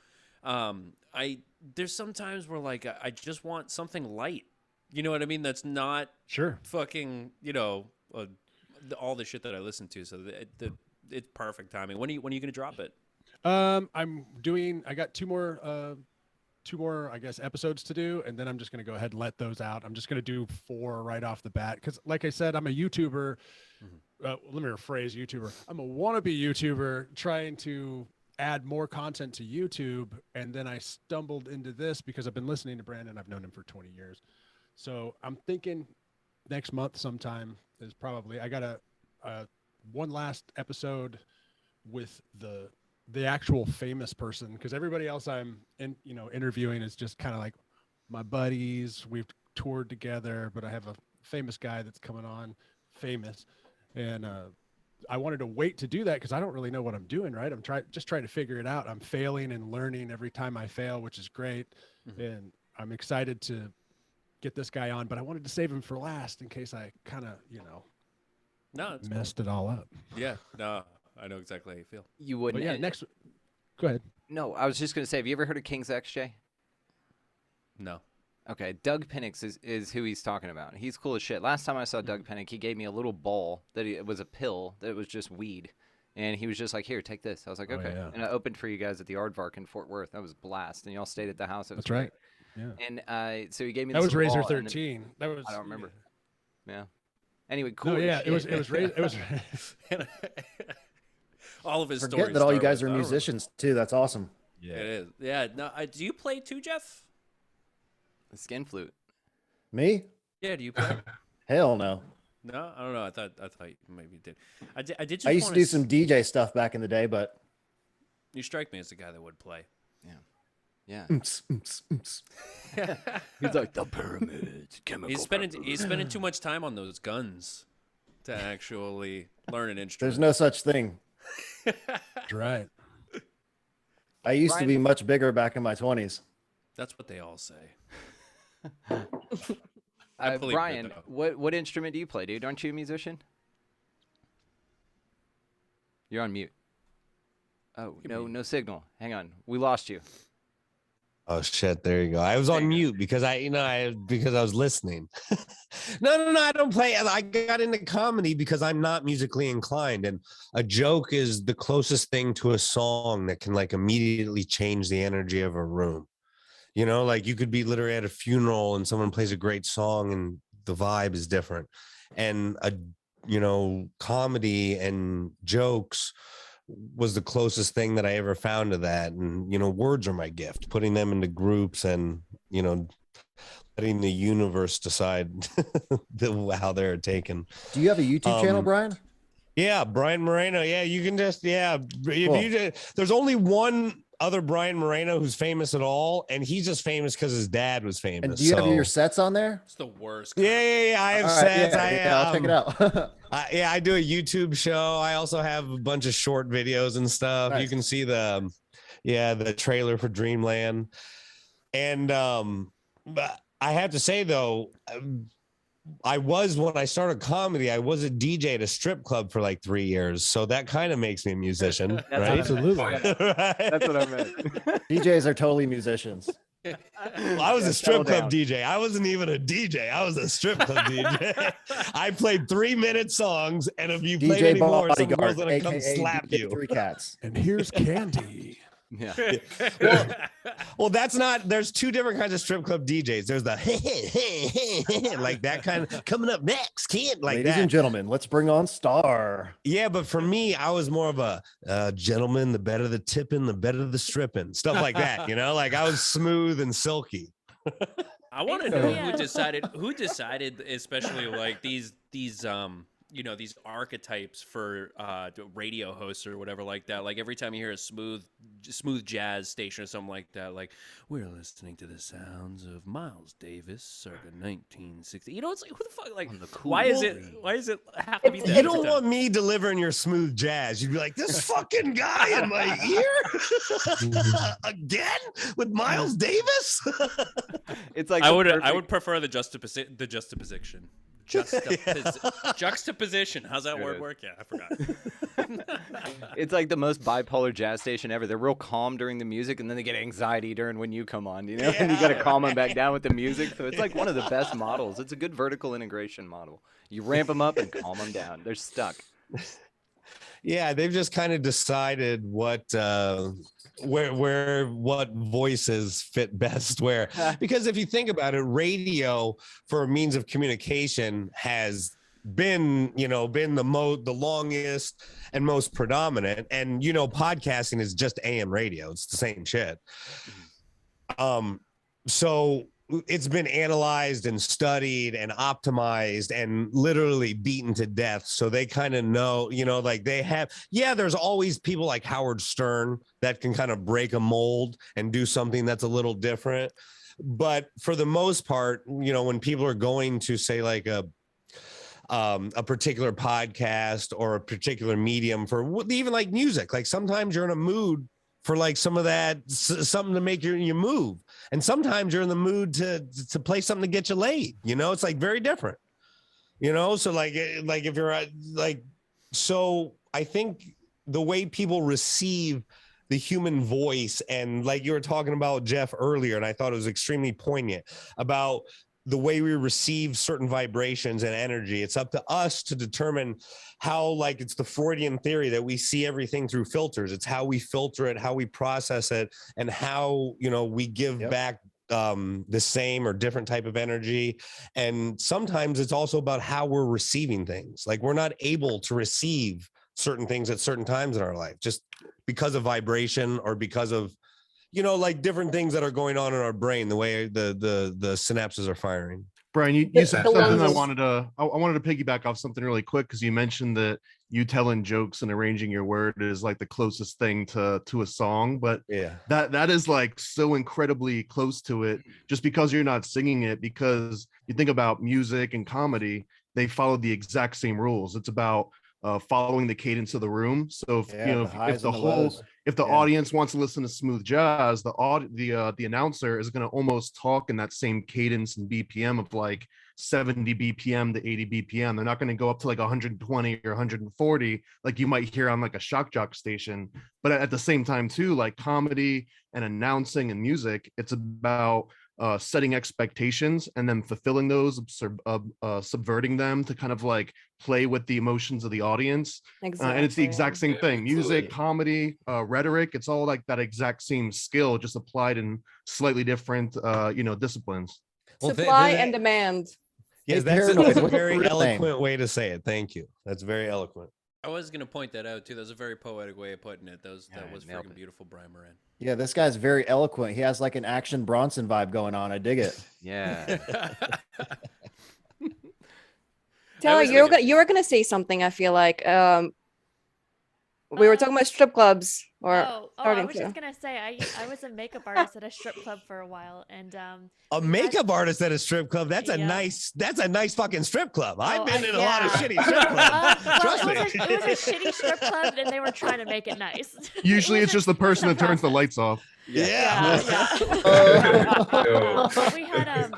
there's some times where like I just want something light. You know what I mean? That's not fucking all the shit that I listen to. So it's perfect timing. When are you gonna drop it? I got two more I guess episodes to do, and then I'm just gonna go ahead and let those out. I'm just gonna do 4 right off the bat because, like I said, I'm a YouTuber. Let me rephrase YouTuber. I'm a wannabe YouTuber trying to add more content to YouTube, and then I stumbled into this because I've been listening to Brandon. I've known him for 20 years, so I'm thinking next month sometime is probably I got a one last episode with the actual famous person, because everybody else I'm interviewing is just kind of like my buddies. We've toured together, but I have a famous guy that's coming on, and I wanted to wait to do that because I don't really know what I'm doing, right? I'm just trying to figure it out. I'm failing and learning every time I fail, which is great. And I'm excited to get this guy on, but I wanted to save him for last in case I kind of, messed it all up. Yeah, no, I know exactly how you feel. You wouldn't. But yeah, go ahead. No, I was just going to say, have you ever heard of King's XJ? No. Okay, Doug Penix is who he's talking about. He's cool as shit. Last time I saw Doug Penix, he gave me a little bowl it was a pill that was just weed. And he was just like, here, take this. I was like, okay. Yeah. And I opened for you guys at the Aardvark in Fort Worth. That was a blast. And y'all stayed at the house. It was That's right. great. Yeah. And so he gave me that this was little Razor ball, 13. That was I don't remember. Yeah. Anyway, cool. No, yeah, it was all of his Forget stories. that all you guys are musicians too. That's awesome. Yeah, it is. Yeah. No, do you play too, Jeff? The skin flute. Me? Yeah. Do you play? Hell no. No, I don't know. I thought you maybe did. I did. Just I used to do some DJ stuff back in the day, but you strike me as the guy that would play. Yeah. Yeah. He's like the pyramids, chemical. He's spending too much time on those guns to actually learn an instrument. there's no such thing. That's right. I used to be much bigger back in my 20s. That's what they all say. Brian, what instrument do you play, dude? Aren't you a musician? You're on mute. Oh, no signal. Hang on. We lost you. Oh shit! There you go. I was on mute because I was listening. No, I don't play. I got into comedy because I'm not musically inclined, and a joke is the closest thing to a song that can like immediately change the energy of a room. You know, like you could be literally at a funeral and someone plays a great song and the vibe is different. And comedy and jokes was the closest thing that I ever found to that. And, words are my gift, putting them into groups and, letting the universe decide how they're taken. Do you have a YouTube channel, Brian? Yeah, Brian Moreno. Yeah, you can just, Cool. There's only one other Brian Moreno who's famous at all, and he's just famous because his dad was famous. And do you have your sets on there? It's the worst. Yeah. I have All right, sets. I'll check it out. I do a YouTube show. I also have a bunch of short videos and stuff. Nice. You can see the trailer for Dreamland. And but I have to say though, when I started comedy, I was a DJ at a strip club for like 3 years. So that kind of makes me a musician, right? Absolutely. Right? That's what I meant. DJs are totally musicians. Well, I was a strip club DJ. I wasn't even a DJ. I was a strip club DJ. I played 3-minute songs, and if you played any more, some girl's gonna come slap you. Three cats. And here's candy. Yeah. Well, that's not. There's two different kinds of strip club DJs. There's the like that kind of coming up next, kid. Like Ladies that. and gentlemen, let's bring on Star. Yeah, but for me, I was more of a gentleman. The better the tipping, the better the stripping. Stuff like that. Like I was smooth and silky. I want to know who decided, especially like these these archetypes for radio hosts or whatever like that. Like every time you hear a smooth jazz station or something like that, like we're listening to the sounds of Miles Davis circa 1960. It's like, who the fuck? Like, why is it have to be that? You don't want me delivering your smooth jazz. You'd be like, this fucking guy in my ear again with Miles Davis. It's like I would prefer the juxtaposition. Juxtaposition. How's that word work? Yeah, I forgot. It's like the most bipolar jazz station ever. They're real calm during the music, and then they get anxiety during when you come on. And you got to calm them back down with the music. So it's like one of the best models. It's a good vertical integration model. You ramp them up and calm them down. They're stuck. Yeah, they've just kind of decided what voices fit best where, because if you think about it, radio for a means of communication has been the longest and most predominant, and podcasting is just AM radio. It's the same shit. So it's been analyzed and studied and optimized and literally beaten to death. So they kind of know, like they have, there's always people like Howard Stern that can kind of break a mold and do something that's a little different. But for the most part, when people are going to say like a particular podcast or a particular medium for even like music, like sometimes you're in a mood for like some of that, something to make you move. And sometimes you're in the mood to play something to get you laid. It's like very different, so like if you're like, so I think the way people receive the human voice. And like you were talking about, Jeff, earlier, and I thought it was extremely poignant about the way we receive certain vibrations and energy. It's up to us to determine how, like, it's the Freudian theory that we see everything through filters. It's how we filter it, how we process it, and how, you know, we give back the same or different type of energy. And sometimes it's also about how we're receiving things. Like, we're not able to receive certain things at certain times in our life just because of vibration, or because of, you know, like different things that are going on in our brain, the way the synapses are firing. Brian, you said something I wanted to piggyback off something really quick, because you mentioned that you telling jokes and arranging your word is like the closest thing to a song, but that is like so incredibly close to it, just because you're not singing it. Because you think about music and comedy, they follow the exact same rules. It's about following the cadence of the room. So if if the audience wants to listen to smooth jazz, the announcer is going to almost talk in that same cadence and BPM of like 70 BPM to 80 BPM. They're not going to go up to like 120 or 140 like you might hear on like a shock jock station. But at the same time too, like comedy and announcing and music, it's about setting expectations and then fulfilling those, subverting them to kind of like play with the emotions of the audience. And it's the exact same thing. Music, comedy, rhetoric, it's all like that exact same skill, just applied in slightly different disciplines. Supply and demand. Yes, that's a very eloquent way to say it. Thank you. That's very eloquent. I was going to point that out too. That was a very poetic way of putting it. That was freaking beautiful, Brian Moran. Yeah, this guy's very eloquent. He has like an Action Bronson vibe going on. I dig it. Yeah. Taylor, you were gonna say something. I feel like we were talking about strip clubs. I was just gonna say I was a makeup artist at a strip club for a while, and a makeup artist at a strip club. That's a nice fucking strip club. I've been in a lot of shitty strip clubs. Trust me. It was a shitty strip club, and they were trying to make it nice. Usually, it's just the person that turns the lights off. Yeah.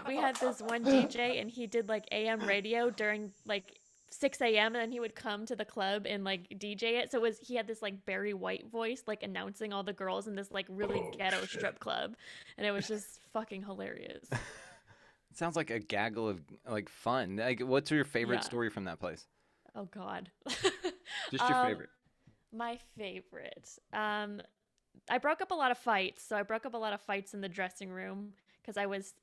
We had this one DJ, and he did like AM radio during like 6 a.m. and then he would come to the club and like DJ it. So he had this like Barry White voice, like announcing all the girls in this like really ghetto strip club, and it was just fucking hilarious. It sounds like a gaggle of like fun. Like, what's your favorite story from that place? Oh God. Just your favorite. My favorite. I broke up a lot of fights. So I broke up a lot of fights in the dressing room because I was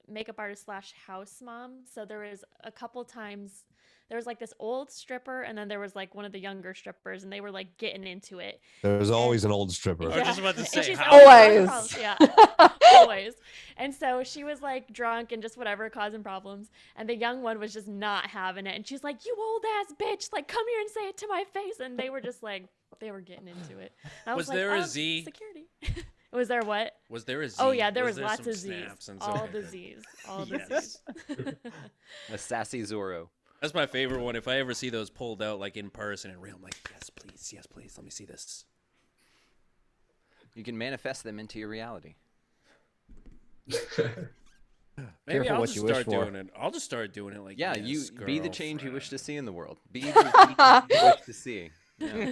makeup artist / house mom. So there was a couple times. There was like this old stripper, and then there was like one of the younger strippers, and they were like getting into it. There's always an old stripper. I was just about to say, always. Yeah, always. And so she was like drunk and just whatever, causing problems. And the young one was just not having it. And she's like, "You old ass bitch, like come here and say it to my face." And they were just like, they were getting into it. And I was like, there a Z? Security. Was there what? Was there a Z? Oh yeah, there was there lots some of Z's. snaps and All some- the Z's. All the Z's. A sassy Zorro. That's my favorite one. If I ever see those pulled out like in person in real, I'm like, yes, please, let me see this. You can manifest them into your reality. Maybe Careful I'll what just you wish start for. doing it. I'll just start doing it like, Yeah, yes, you be the change you wish to see in the world. Be the change you wish to see. Yeah.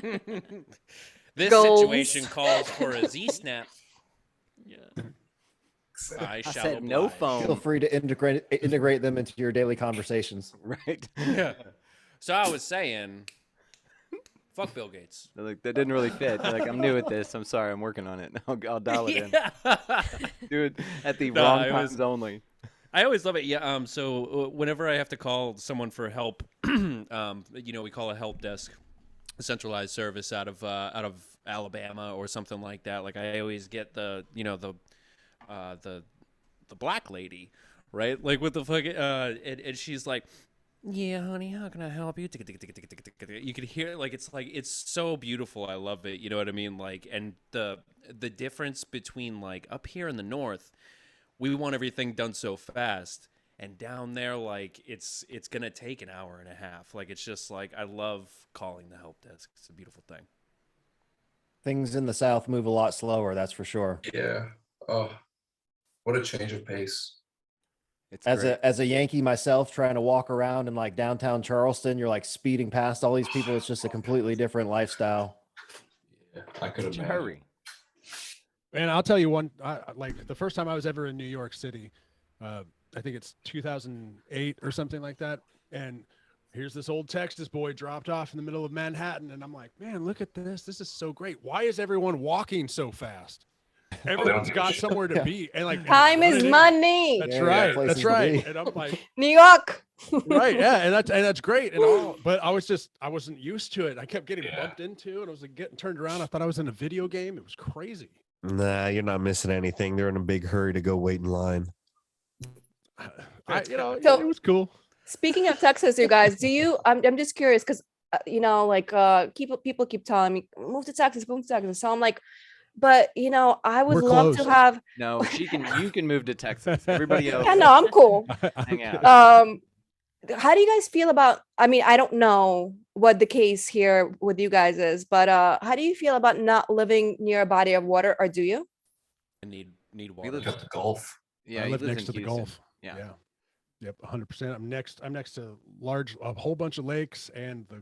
This Goals. situation calls for a Z snap. Yeah. I shall said no oblige. phone. Feel free to integrate them into your daily conversations. Right. Yeah. So I was saying, fuck Bill Gates. They're like, that didn't really fit. They're like, I'm new at this. I'm sorry. I'm working on it. I'll dial it in. Do it at the wrong times only. I always love it. Yeah. So whenever I have to call someone for help, we call a help desk, a centralized service out of Alabama or something like that. Like I always get the black lady, right? Like with the fucking and she's like, "Yeah, honey, how can I help you?" You could hear it, like it's so beautiful. I love it. You know what I mean? Like, and the difference between like up here in the north, we want everything done so fast, and down there, like it's gonna take an hour and a half. Like it's just like I love calling the help desk. It's a beautiful thing. Things in the South move a lot slower, that's for sure. Yeah. Oh, what a change of pace. It's As a Yankee myself, trying to walk around in like downtown Charleston, you're like speeding past all these people. It's just a completely different lifestyle. Yeah, I could Such a imagine. hurry. And I'll tell you one, like the first time I was ever in New York City, I think it's 2008 or something like that. And here's this old Texas boy dropped off in the middle of Manhattan. And I'm like, man, look at this. This is so great. Why is everyone walking so fast? Everyone's got somewhere to be. And like time is money. That's right. That's right. And I'm like, New York. Right. Yeah. And that's great and all. But I wasn't used to it. I kept getting bumped into it. I was like getting turned around. I thought I was in a video game. It was crazy. Nah, you're not missing anything. They're in a big hurry to go wait in line. It was cool. Speaking of Texas, you guys, I'm just curious because like people keep telling me move to Texas. So I'm like, but I would love to have. No, you can move to Texas. Everybody else. Yeah, no, I'm cool. Hang out. How do you guys feel about? I mean, I don't know what the case here with you guys is, but how do you feel about not living near a body of water, or do you? I need water. We live at the Gulf. Yeah, I live next to the Houston. Gulf. Yeah. Yep, 100%. I'm next to a whole bunch of lakes and the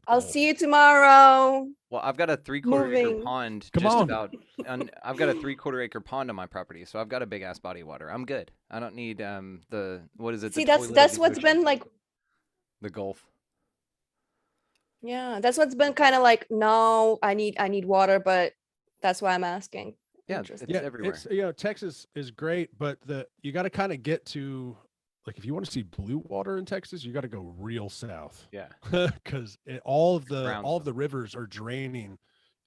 I'll see you tomorrow. Well, I've got a 3/4 acre pond. I've got a 3/4 acre pond on my property, so I've got a big ass body of water. I'm good. I don't need what is it? See, that's what's been like the Gulf. Yeah, that's what's been kind of like. No, I need water, but that's why I'm asking. Yeah, it's everywhere. Texas is great, but you got to kind of get to. Like if you want to see blue water in Texas, you got to go real south. Yeah, because all of the rivers are draining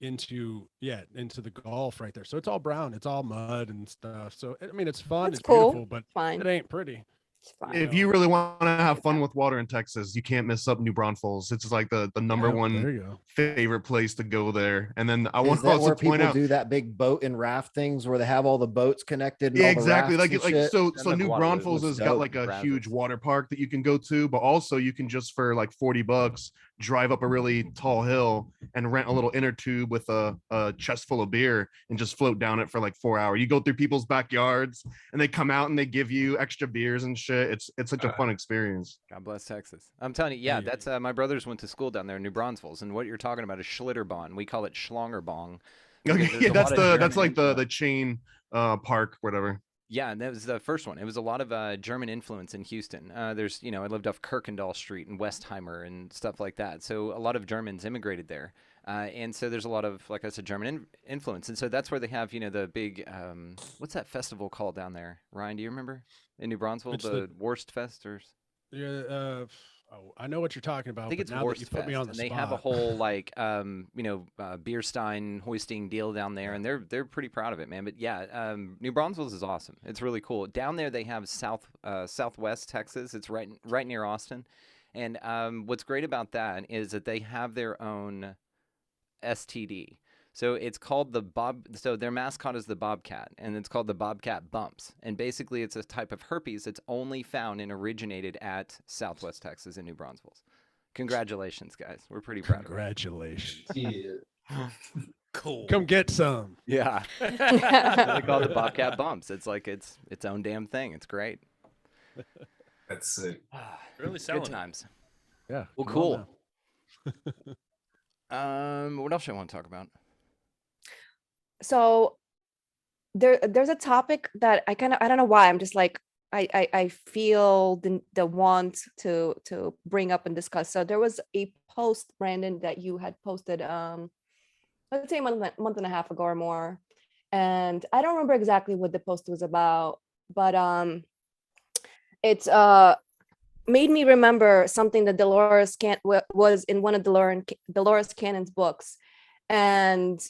into the Gulf right there. So it's all brown, it's all mud and stuff. So I mean, it's fun, it's cool. beautiful, but fine. It ain't pretty. It's fine. If you really want to have fun with water in Texas, you can't miss up New Braunfels. It's like the number one favorite place to go there. And then I want to also point out, do that big boat and raft things where they have all the boats connected. And yeah, all the exactly. rafts New Braunfels has got like a huge water park that you can go to, but also you can just for like $40 drive up a really tall hill and rent a little inner tube with a chest full of beer and just float down it for like 4 hours. You go through people's backyards and they come out and they give you extra beers and shit. It's such a fun experience. God bless Texas. I'm telling you, that's my brothers went to school down there in New Braunfels, and what you're talking about is Schlitterbahn. We call it Schlongerbong. Okay, yeah, that's like the chain park, whatever. Yeah, and that was the first one. It was a lot of German influence in Houston. There's, I lived off Kirkendall Street and Westheimer and stuff like that. So a lot of Germans immigrated there. And so there's a lot of, like I said, German influence. And so that's where they have, the big, what's that festival called down there? Ryan, do you remember? In New Braunfels, the Wurst Fest or? Yeah, I know what you're talking about. I think it's now that you put me on the spot. They have a whole beer stein hoisting deal down there, and they're pretty proud of it, man. But yeah, New Braunfels is awesome. It's really cool. Down there they have Southwest Texas. It's right near Austin, and what's great about that is that they have their own STD. So it's called so their mascot is the bobcat, and it's called the bobcat bumps. And basically it's a type of herpes that's only found and originated at Southwest Texas in New Braunfels. Congratulations, guys. We're pretty proud of it. Congratulations. Yeah. Cool. Come get some. Yeah. They call it the bobcat bumps. It's like its own damn thing. It's great. That's sick. Really selling Good times. Yeah. Well, cool. What else do I want to talk about? So there's a topic that I don't know why I'm just like I feel the want to bring up and discuss. So there was a post, Brandon, that you had posted let's say a month and a half ago or more, and I don't remember exactly what the post was about, but it's made me remember something that Dolores was in one of Dolores Cannon's books, and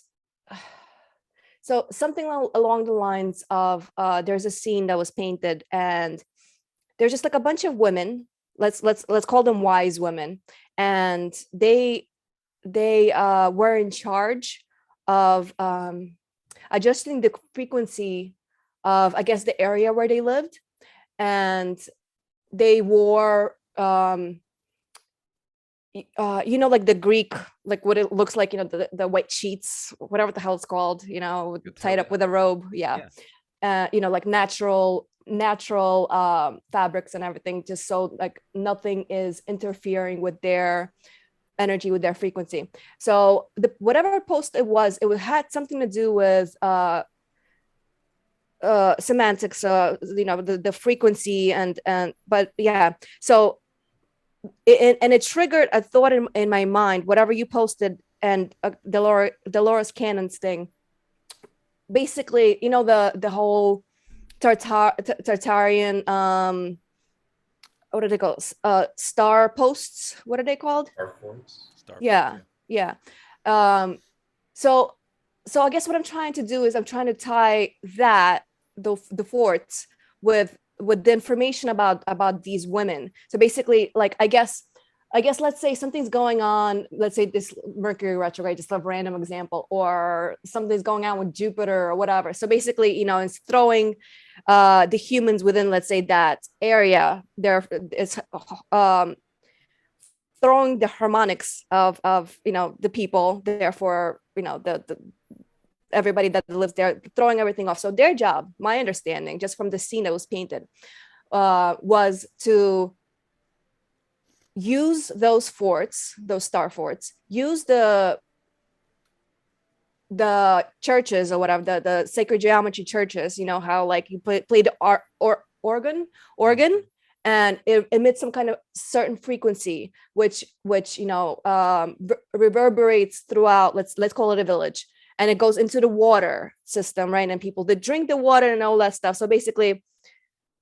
so something along the lines of there's a scene that was painted, and there's just like a bunch of women. Let's call them wise women, and they were in charge of adjusting the frequency of, I guess, the area where they lived, and they wore like the Greek, like what it looks like, the white sheets, whatever the hell it's called, tied up with a robe. Yeah. Like natural fabrics and everything, just so like nothing is interfering with their energy, with their frequency. So whatever post it had something to do with semantics, the frequency but yeah. So it triggered a thought in my mind, whatever you posted, and Dolores Cannon's thing. Basically, the whole Tartarian, what are they called? Star posts. What are they called? Star forts. Yeah. So I guess what I'm trying to do is I'm trying to tie the forts with the information about these women. So basically, like, I guess let's say something's going on, let's say this Mercury retrograde, just a random example, or something's going on with Jupiter or whatever. So basically, it's throwing the humans within, let's say, that area, it's throwing the harmonics of the people, therefore, the everybody that lives there, throwing everything off. So their job, my understanding, just from the scene that was painted, was to use those forts, those star forts, use the churches or whatever, the sacred geometry churches, how like you play the organ, and it emits some kind of certain frequency, which reverberates throughout, let's call it a village, and it goes into the water system, right? And people that drink the water and all that stuff. So basically,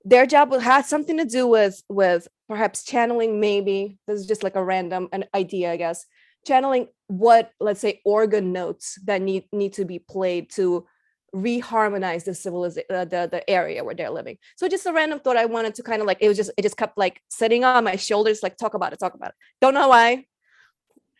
their job had something to do with perhaps channeling, maybe this is just like a random idea, I guess, channeling what, let's say, organ notes that need to be played to reharmonize the civilization, the area where they're living. So just a random thought I wanted to kind of like, it just kept like sitting on my shoulders, like talk about it. Don't know why.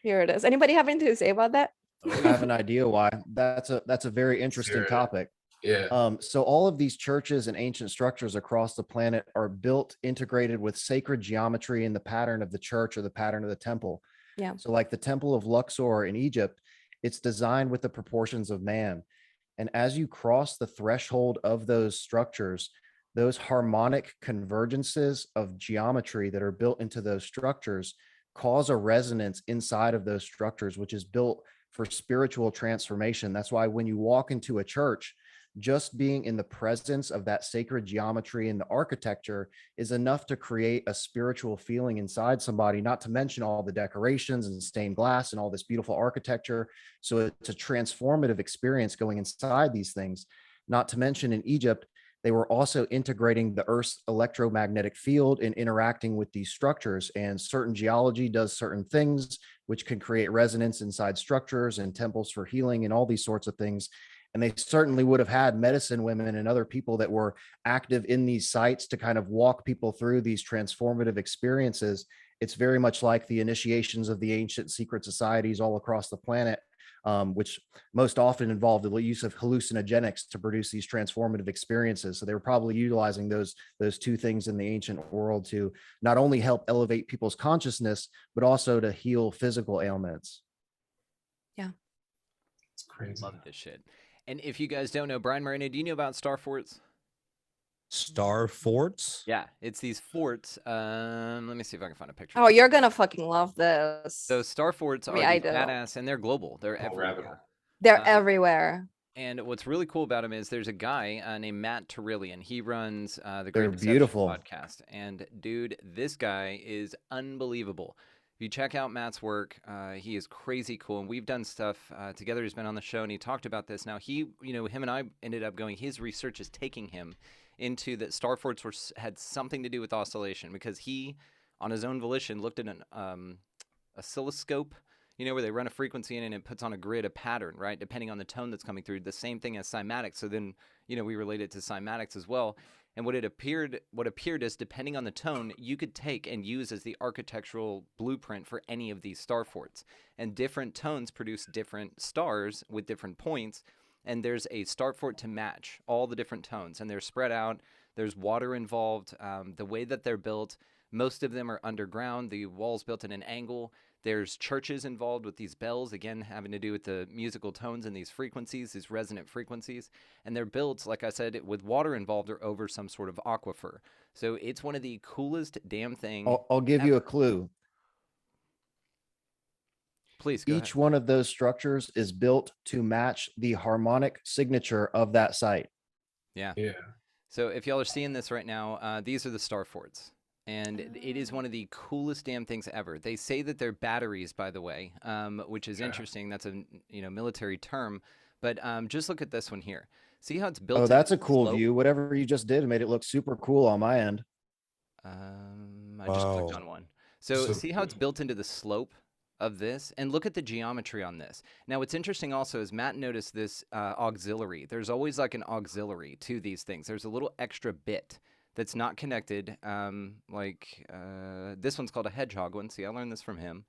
Here it is. Anybody have anything to say about that? I have an idea why. That's a very interesting topic. Yeah. So all of these churches and ancient structures across the planet are built integrated with sacred geometry in the pattern of the church or the pattern of the temple. Yeah. So like the Temple of Luxor in Egypt, it's designed with the proportions of man. And as you cross the threshold of those structures, those harmonic convergences of geometry that are built into those structures cause a resonance inside of those structures, which is built for spiritual transformation. That's why when you walk into a church, just being in the presence of that sacred geometry and the architecture is enough to create a spiritual feeling inside somebody, not to mention all the decorations and stained glass and all this beautiful architecture. So it's a transformative experience going inside these things. Not to mention in Egypt, they were also integrating the Earth's electromagnetic field and interacting with these structures, and certain geology does certain things which can create resonance inside structures and temples for healing and all these sorts of things. And they certainly would have had medicine women and other people that were active in these sites to kind of walk people through these transformative experiences. It's very much like the initiations of the ancient secret societies all across the planet, which most often involved the use of hallucinogenics to produce these transformative experiences. So they were probably utilizing those two things in the ancient world to not only help elevate people's consciousness, but also to heal physical ailments. Yeah. It's crazy. Love this shit. And if you guys don't know, Brian Moreno, do you know about star forts? Star forts? Yeah, it's these forts. Let me see if I can find a picture. Oh, you're gonna fucking love this. So star forts are badass, and they're global. They're everywhere. They're everywhere. And what's really cool about them is there's a guy named Matt Turillian. He runs the They're Great beautiful podcast. And dude, this guy is unbelievable. If you check out Matt's work, he is crazy cool. And we've done stuff together. He's been on the show and he talked about this. Now him and I ended up going, his research is taking him into that star forts had something to do with oscillation, because he, on his own volition, looked at an oscilloscope, where they run a frequency in and it puts on a grid, a pattern, right? Depending on the tone that's coming through, the same thing as cymatics. So then, we relate it to cymatics as well. And what appeared is, depending on the tone, you could take and use as the architectural blueprint for any of these star forts. And different tones produce different stars with different points. And there's a star fort to match all the different tones. And they're spread out. There's water involved. The way that they're built, most of them are underground. The wall's built at an angle. There's churches involved with these bells, again, having to do with the musical tones and these frequencies, these resonant frequencies. And they're built, like I said, with water involved or over some sort of aquifer. So it's one of the coolest damn things. I'll give you a clue. Please go Each ahead. one of those structures is built to match the harmonic signature of that site. Yeah. Yeah. So if y'all are seeing this right now, these are the star forts. And it is one of the coolest damn things ever. They say that they're batteries, by the way, which is interesting. That's a military term. But just look at this one here. See how it's built? Oh, that's a cool slope? view. Whatever you just did made it look super cool on my end. I just clicked on one. So see how it's built into the slope of this? And look at the geometry on this. Now, what's interesting also is Matt noticed this auxiliary. There's always like an auxiliary to these things. There's a little extra bit that's not connected. This one's called a hedgehog one. See, I learned this from him.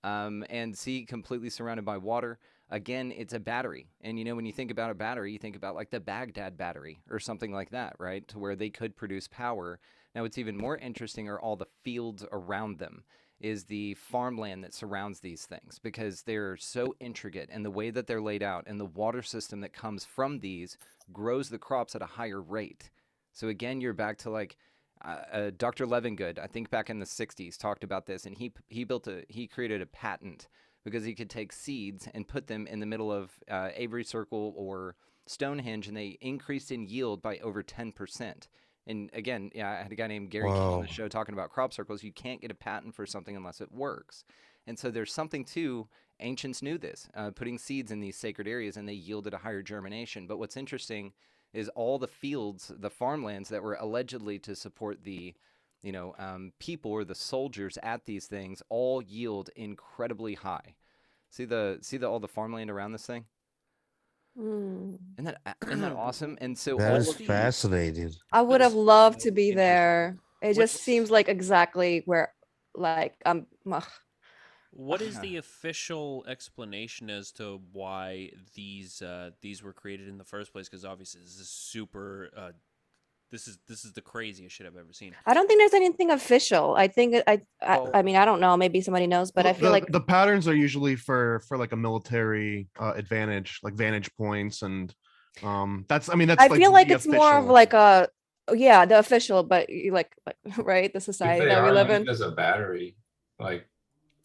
And see, completely surrounded by water. Again, it's a battery. And when you think about a battery, you think about like the Baghdad battery or something like that, right? To where they could produce power. Now, what's even more interesting are all the fields around them, is the farmland that surrounds these things, because they're so intricate, and the way that they're laid out and the water system that comes from these grows the crops at a higher rate. So again, you're back to like Dr. Levengood, I think back in the 60s, talked about this, and he created a patent because he could take seeds and put them in the middle of Avery Circle or Stonehenge, and they increased in yield by over 10%. And again, I had a guy named Gary King on the show talking about crop circles. You can't get a patent for something unless it works. And so there's something to, ancients knew this, putting seeds in these sacred areas, and they yielded a higher germination. But what's interesting is all the fields, the farmlands that were allegedly to support the people or the soldiers at these things, all yield incredibly high. See all the farmland around this thing? Isn't that awesome? And so that is fascinating. I would have loved to be there. It just seems like exactly where, like, What is the official explanation as to why these were created in the first place? Because obviously this is super. This is the craziest shit I've ever seen. I don't think there's anything official. I think I mean, I don't know. Maybe somebody knows, but I feel like the patterns are usually for like a military advantage, like vantage points, and that's. I mean, that's. I like feel like the it's more of like the official, but like right, the society that we live in. As a battery, like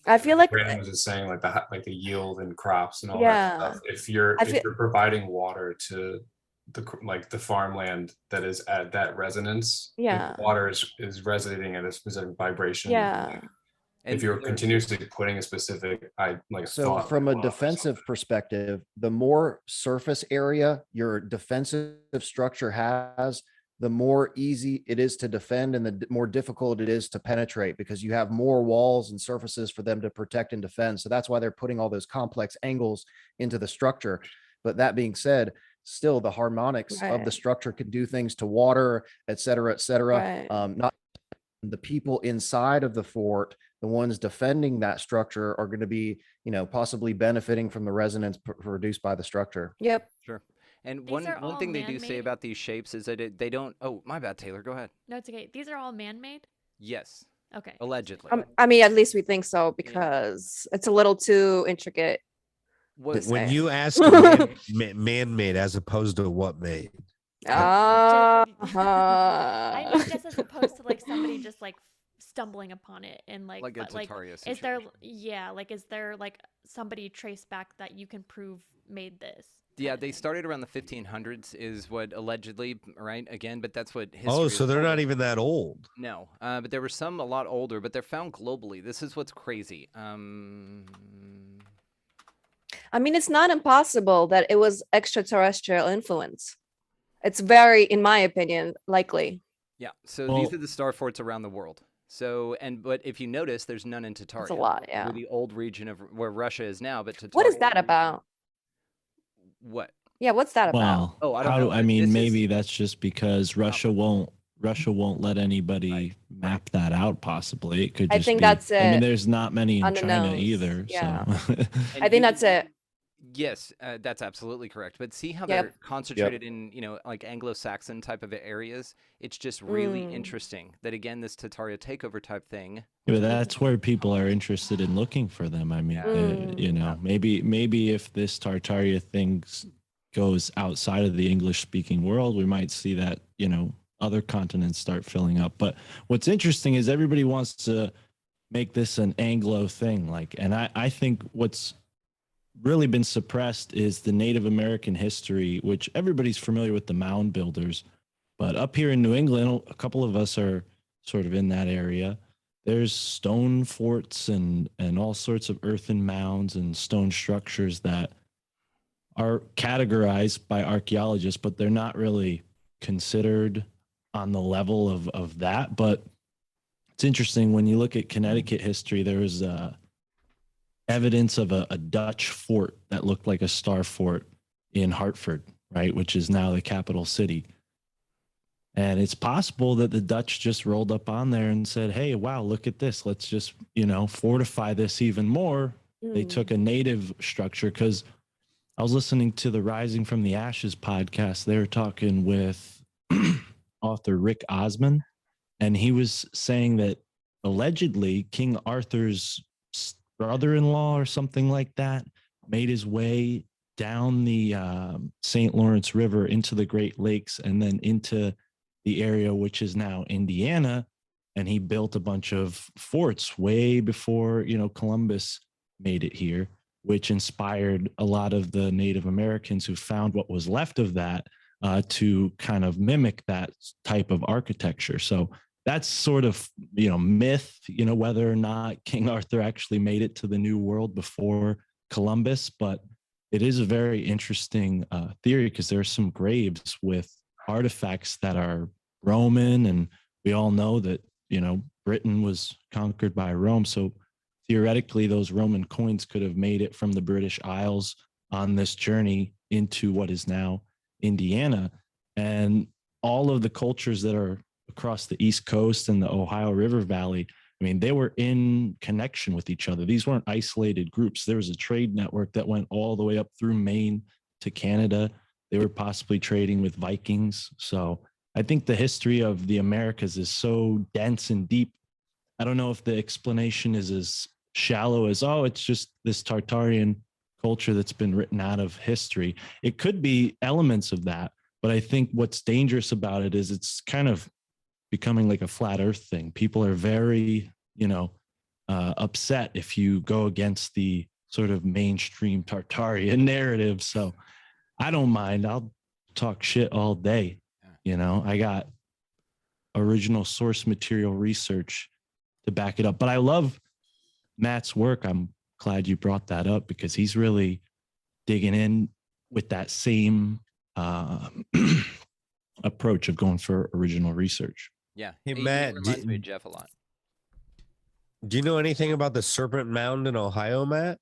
I feel like Brandon was just saying, like the yield and crops and all that stuff. If you're providing water to the farmland that is at that resonance, the water is resonating at a specific vibration. And if you're continuously putting a specific from a defensive perspective, the more surface area your defensive structure has, the more easy it is to defend and the more difficult it is to penetrate, because you have more walls and surfaces for them to protect and defend. So that's why they're putting all those complex angles into the structure. But that being said, still the harmonics of the structure can do things to water, et cetera, et cetera. Not the people inside of the fort, the ones defending that structure, are going to be, possibly benefiting from the resonance produced by the structure. Yep. Sure. And one thing they do say about these shapes is that they don't. Oh, my bad, Taylor. Go ahead. No, it's okay. These are all man-made? Yes. Okay. Allegedly. I mean, at least we think so, because it's a little too intricate. When you ask man-made as opposed to what made? I mean, just as opposed to like somebody just like stumbling upon it and like a Tataria situation. Is there like somebody traced back that you can prove made this? Yeah, they started around the 1500s is what allegedly, right? Again, but that's what history. Oh, so they're not even that old. No, but there were some a lot older, but they're found globally. This is what's crazy. I mean, it's not impossible that it was extraterrestrial influence. It's very, in my opinion, likely. Yeah. So these are the star forts around the world. So, but if you notice, there's none in Tataria. It's a lot, yeah. The old region of where Russia is now, but Tataria. What is that about? What? Yeah, what's that about? Well, I don't know. I mean, maybe that's just because Russia won't let anybody map that out. Possibly, it could. Just I think be, that's it. I mean, there's not many in China either. Yeah. So. I think that's it. Yes, that's absolutely correct. But see how they're concentrated in, like Anglo-Saxon type of areas? It's just really interesting that, again, this Tataria takeover type thing. Yeah, but that's where people are interested in looking for them. I mean, maybe if this Tartaria thing goes outside of the English-speaking world, we might see that, other continents start filling up. But what's interesting is everybody wants to make this an Anglo thing. Like, and I think what's really been suppressed is the Native American history, which everybody's familiar with the mound builders. But up here in New England, a couple of us are sort of in that area. There's stone forts and all sorts of earthen mounds and stone structures that are categorized by archaeologists, but they're not really considered on the level of that. But it's interesting when you look at Connecticut history, there was evidence of a Dutch fort that looked like a star fort in Hartford, right, which is now the capital city. And it's possible that the Dutch just rolled up on there and said, hey, wow, look at this. Let's just, fortify this even more. They took a native structure, because I was listening to the Rising from the Ashes podcast. They were talking with author Rick Osman, and he was saying that allegedly King Arthur's brother-in-law or something like that made his way down the St. Lawrence River into the Great Lakes and then into the area which is now Indiana, and he built a bunch of forts way before Columbus made it here, which inspired a lot of the Native Americans who found what was left of that to kind of mimic that type of architecture. So that's sort of myth, whether or not King Arthur actually made it to the New World before Columbus, but it is a very interesting theory, because there are some graves with artifacts that are Roman, and we all know that Britain was conquered by Rome, so theoretically those Roman coins could have made it from the British Isles on this journey into what is now Indiana. And all of the cultures that are across the East Coast and the Ohio River Valley, I mean, they were in connection with each other. These weren't isolated groups. There was a trade network that went all the way up through Maine to Canada. They were possibly trading with Vikings. So I think the history of the Americas is so dense and deep. I don't know if the explanation is as shallow as, oh, it's just this Tartarian culture that's been written out of history. It could be elements of that, but I think what's dangerous about it is it's kind of becoming like a flat earth thing. People are very, upset if you go against the sort of mainstream Tartarian narrative. So I don't mind. I'll talk shit all day. I got original source material research to back it up. But I love Matt's work. I'm glad you brought that up, because he's really digging in with that same approach of going for original research. Yeah. Hey, He Matt, reminds me of Jeff a lot. Do you know anything about the Serpent Mound in Ohio, Matt?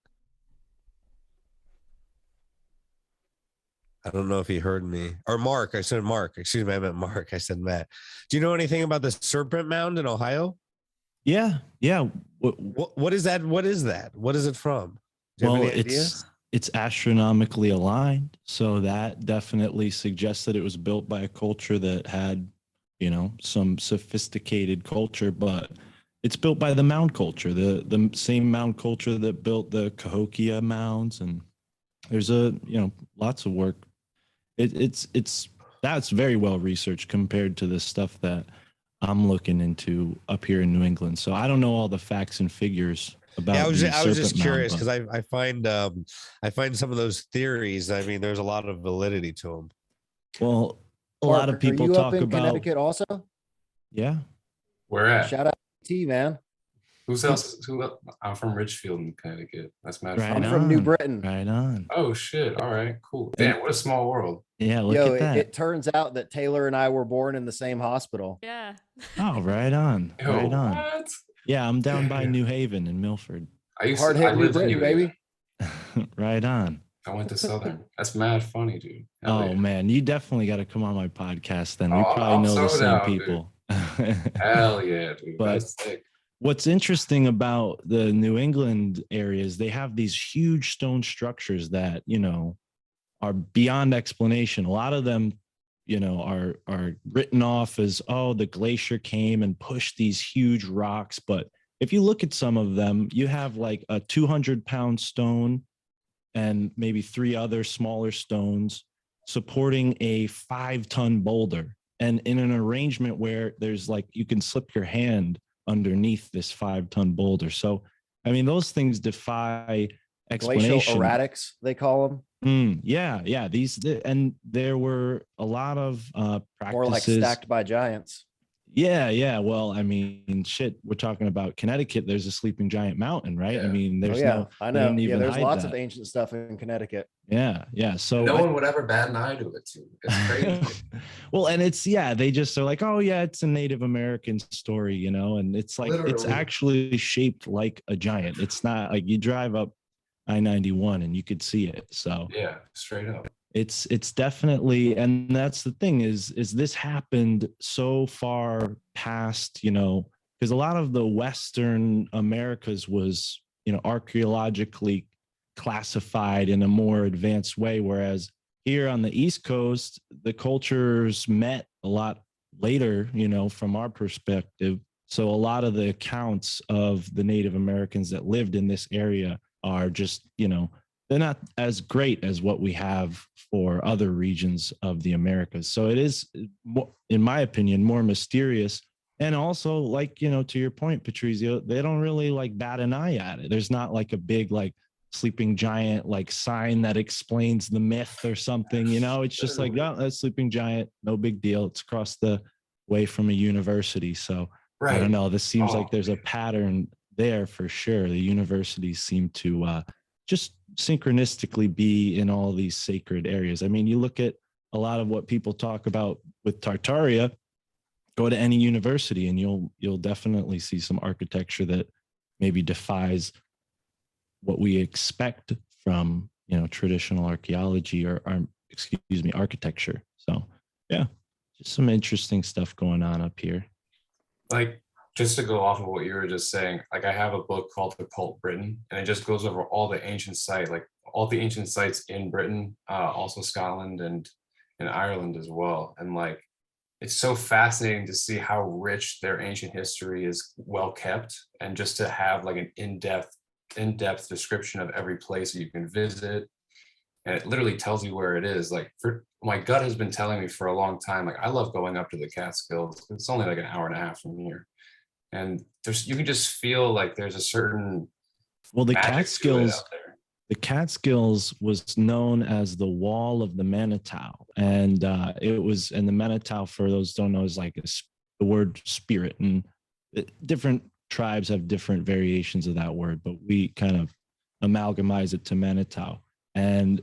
I don't know if he heard me. Or Mark. I said Mark. Excuse me, I meant Mark. I said Matt. Do you know anything about the Serpent Mound in Ohio? Yeah. What is that? What is that? What is it from? Do you have any idea? It's astronomically aligned. So that definitely suggests that it was built by a culture that had, some sophisticated culture, but it's built by the mound culture, the same mound culture that built the Cahokia mounds. And there's lots of work. That's very well researched compared to the stuff that I'm looking into up here in New England. So I don't know all the facts and figures about. Yeah, I was just curious, because I find some of those theories. I mean, there's a lot of validity to them. Well, a Mark, lot of people are you talk up in about Connecticut also. Yeah. Where at? Shout out to T, man. Who's else? I'm from Richfield, in Connecticut. That's mad Right fun. I'm from New Britain. Right on. Oh shit! All right, cool. Damn, what a small world. Yeah, look Yo, at that. it turns out that Taylor and I were born in the same hospital. Yeah. Oh, right on. Yo, Right on. what? Yeah, I'm down by New Haven in Milford. Hard hit New Britain, baby. Right on. I went to Southern. That's mad funny, dude. Hell man, you definitely got to come on my podcast. Then we probably I'm know the so same down, people. Hell yeah, dude. But that's sick. What's interesting about the New England areas, they have these huge stone structures that are beyond explanation. A lot of them, are written off as, oh, the glacier came and pushed these huge rocks. But if you look at some of them, you have like a 200-pound stone and maybe 3 other smaller stones supporting a 5-ton boulder, and in an arrangement where there's like, you can slip your hand underneath this 5-ton boulder. So, I mean, those things defy explanation. Glacial erratics, they call them. Yeah. And there were a lot of practices. More like stacked by giants. Yeah. Well, I mean, shit, we're talking about Connecticut. There's a sleeping giant mountain, right? I mean, there's I know. Yeah, there's lots that. of ancient stuff in Connecticut. Yeah. So no one would ever bat an eye to it too. It's crazy. Well, and it's they just are like, oh yeah, it's a Native American story, you know, and it's like it's actually shaped like a giant. It's not like you drive up I-91 and you could see it. So yeah, straight up. It's definitely, and that's the thing is this happened so far past, you know, because a lot of the Western Americas was, you know, archaeologically classified in a more advanced way, whereas here on the East Coast, the cultures met a lot later, you know, from our perspective. So a lot of the accounts of the Native Americans that lived in this area are just, you know, they're not as great as what we have for other regions of the Americas. So it is, in my opinion, more mysterious. And also, like, you know, to your point, Patrizio, they don't really like bat an eye at it. There's not like a big, like, sleeping giant, like, sign that explains the myth or something, you know. It's just like, no, that's sleeping giant, no big deal. It's across the way from a university. So I don't know. This seems like there's a pattern there for sure. The universities seem to just synchronistically be in all these sacred areas. I mean, you look at a lot of what people talk about with Tartaria, go to any university and you'll definitely see some architecture that maybe defies what we expect from, you know, traditional archaeology or architecture. So yeah, just some interesting stuff going on up here. Like, just to go off of what you were just saying, like, I have a book called The Cult Britain, and it just goes over all the ancient sites, like all the ancient sites in Britain, also Scotland and Ireland as well. And like, it's so fascinating to see how rich their ancient history is, well kept, and just to have like an in-depth description of every place that you can visit. And it literally tells you where it is. Like, my gut has been telling me for a long time, like, I love going up to the Catskills. It's only like an hour and a half from here. And you can just feel like there's a certain the Catskills was known as the Wall of the Manitou, and the Manitou, for those who don't know, is like the word spirit, and different tribes have different variations of that word, but we kind of amalgamize it to Manitou. And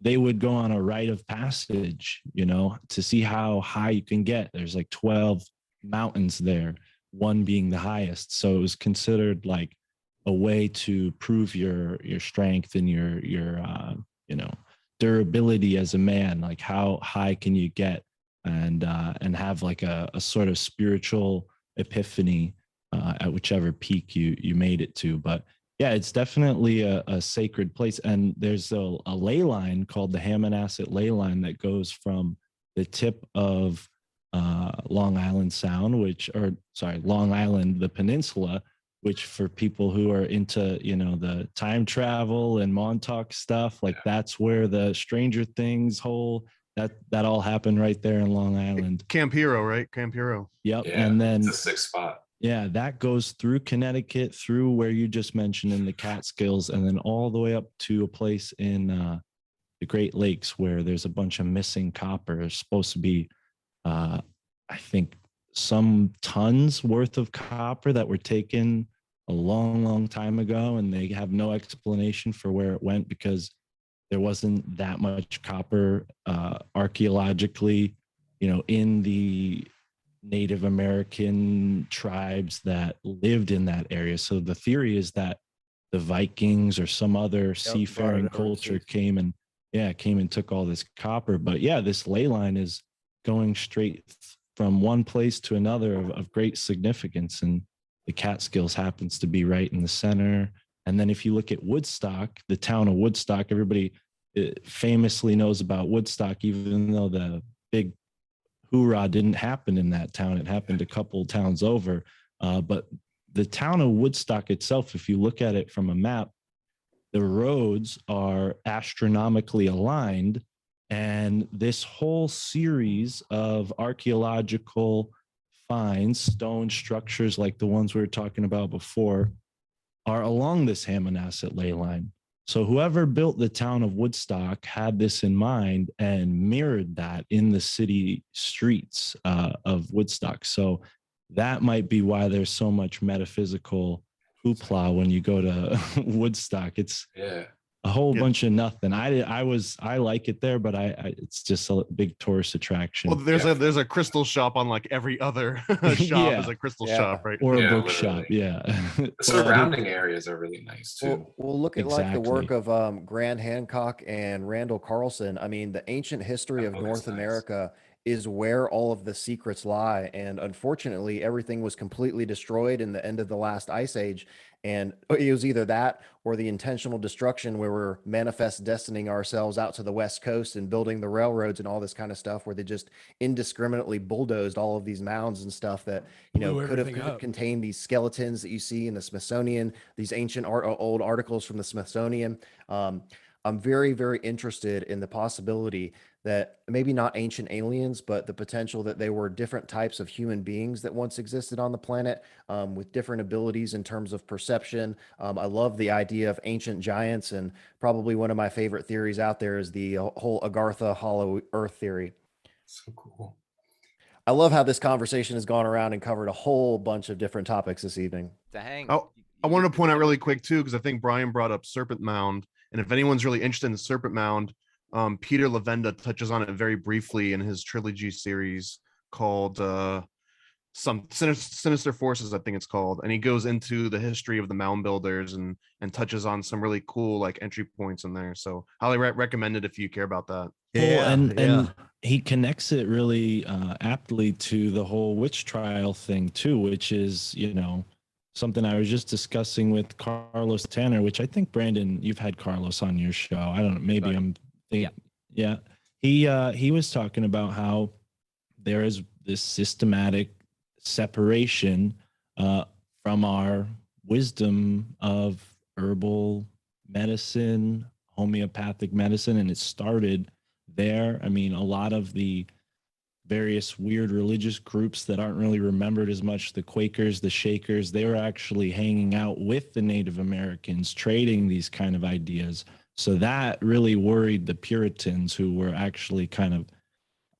they would go on a rite of passage, you know, to see how high you can get. There's like 12 mountains there, one being the highest. So it was considered like a way to prove your strength and your you know, durability as a man. Like, how high can you get, and have like a sort of spiritual epiphany at whichever peak you made it to. But yeah, it's definitely a sacred place. And there's a ley line called the Hammonasset ley line that goes from the tip of Long Island Sound, Long Island, the peninsula, which for people who are into, you know, the time travel and Montauk stuff, like that's where the Stranger Things that all happened right there in Long Island. Camp Hero, right? Camp Hero. Yep. Yeah, and then it's a sick spot. Yeah, that goes through Connecticut, through where you just mentioned in the Catskills, and then all the way up to a place in the Great Lakes where there's a bunch of missing copper. There's supposed to be, I think, some tons worth of copper that were taken a long, long time ago, and they have no explanation for where it went because there wasn't that much copper archaeologically, you know, in the Native American tribes that lived in that area. So the theory is that the Vikings or some other seafaring culture came and took all this copper. But yeah, this ley line is going straight from one place to another of great significance, and the Catskills happens to be right in the center. And then if you look at Woodstock, the town of Woodstock, everybody famously knows about Woodstock, even though the big hoorah didn't happen in that town. It happened a couple towns over. But the town of Woodstock itself, if you look at it from a map, the roads are astronomically aligned. And this whole series of archaeological finds, stone structures like the ones we were talking about before, are along this Hammonasset ley line. So whoever built the town of Woodstock had this in mind and mirrored that in the city streets of Woodstock. So that might be why there's so much metaphysical hoopla when you go to Woodstock. It's a whole bunch of nothing. I like it there, but it's just a big tourist attraction. Well, there's a crystal shop on like every other shop is a crystal shop, right? Or a bookshop. Yeah. The surrounding areas are really nice too. Well, look at like the work of Grant Hancock and Randall Carlson. I mean, the ancient history of North America is where all of the secrets lie. And unfortunately, everything was completely destroyed in the end of the last ice age. And it was either that or the intentional destruction where we're manifest destining ourselves out to the West Coast and building the railroads and all this kind of stuff, where they just indiscriminately bulldozed all of these mounds and stuff that, you know, could have contained these skeletons that you see in the Smithsonian, these ancient old articles from the Smithsonian. I'm very, very interested in the possibility that maybe not ancient aliens, but the potential that they were different types of human beings that once existed on the planet, with different abilities in terms of perception. I love the idea of ancient giants, and probably one of my favorite theories out there is the whole Agartha hollow earth theory. So cool. I love how this conversation has gone around and covered a whole bunch of different topics this evening. Oh, I wanted to point out really quick too, because I think Brian brought up Serpent Mound. And if anyone's really interested in the Serpent Mound, Peter Levenda touches on it very briefly in his trilogy series called some Sinister Forces, I think it's called. And he goes into the history of the mound builders and touches on some really cool like entry points in there. So highly recommend it if you care about that. And he connects it really aptly to the whole witch trial thing too, which is, you know, something I was just discussing with Carlos Tanner, which I think, Brandon, you've had Carlos on your show. I don't know, maybe I'm thinking, he was talking about how there is this systematic separation from our wisdom of herbal medicine, homeopathic medicine, and it started there. I mean, a lot of the various weird religious groups that aren't really remembered as much, the Quakers, the Shakers, they were actually hanging out with the Native Americans, trading these kind of ideas. So that really worried the Puritans, who were actually kind of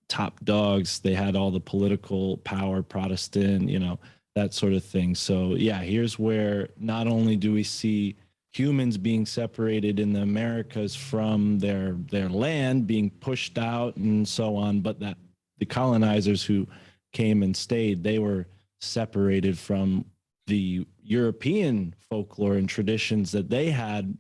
top dogs. They had all the political power, Protestant, you know, that sort of thing. So yeah, here's where not only do we see humans being separated in the Americas from their land, being pushed out and so on, but that the colonizers who came and stayed, they were separated from the European folklore and traditions that they had.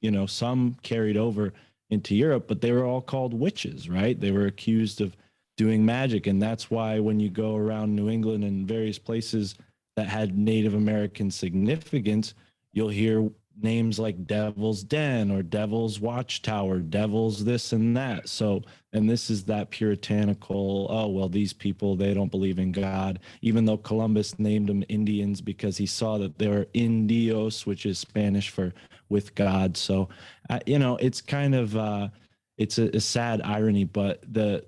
You know, some carried over into Europe, but they were all called witches, right? They were accused of doing magic. And that's why when you go around New England and various places that had Native American significance, you'll hear names like Devil's Den or Devil's Watchtower, Devil's this and that. So, and this is that puritanical, oh, well, these people, they don't believe in God, even though Columbus named them Indians because he saw that they were Indios, which is Spanish for with God. So, you know, it's kind of, it's a sad irony, but the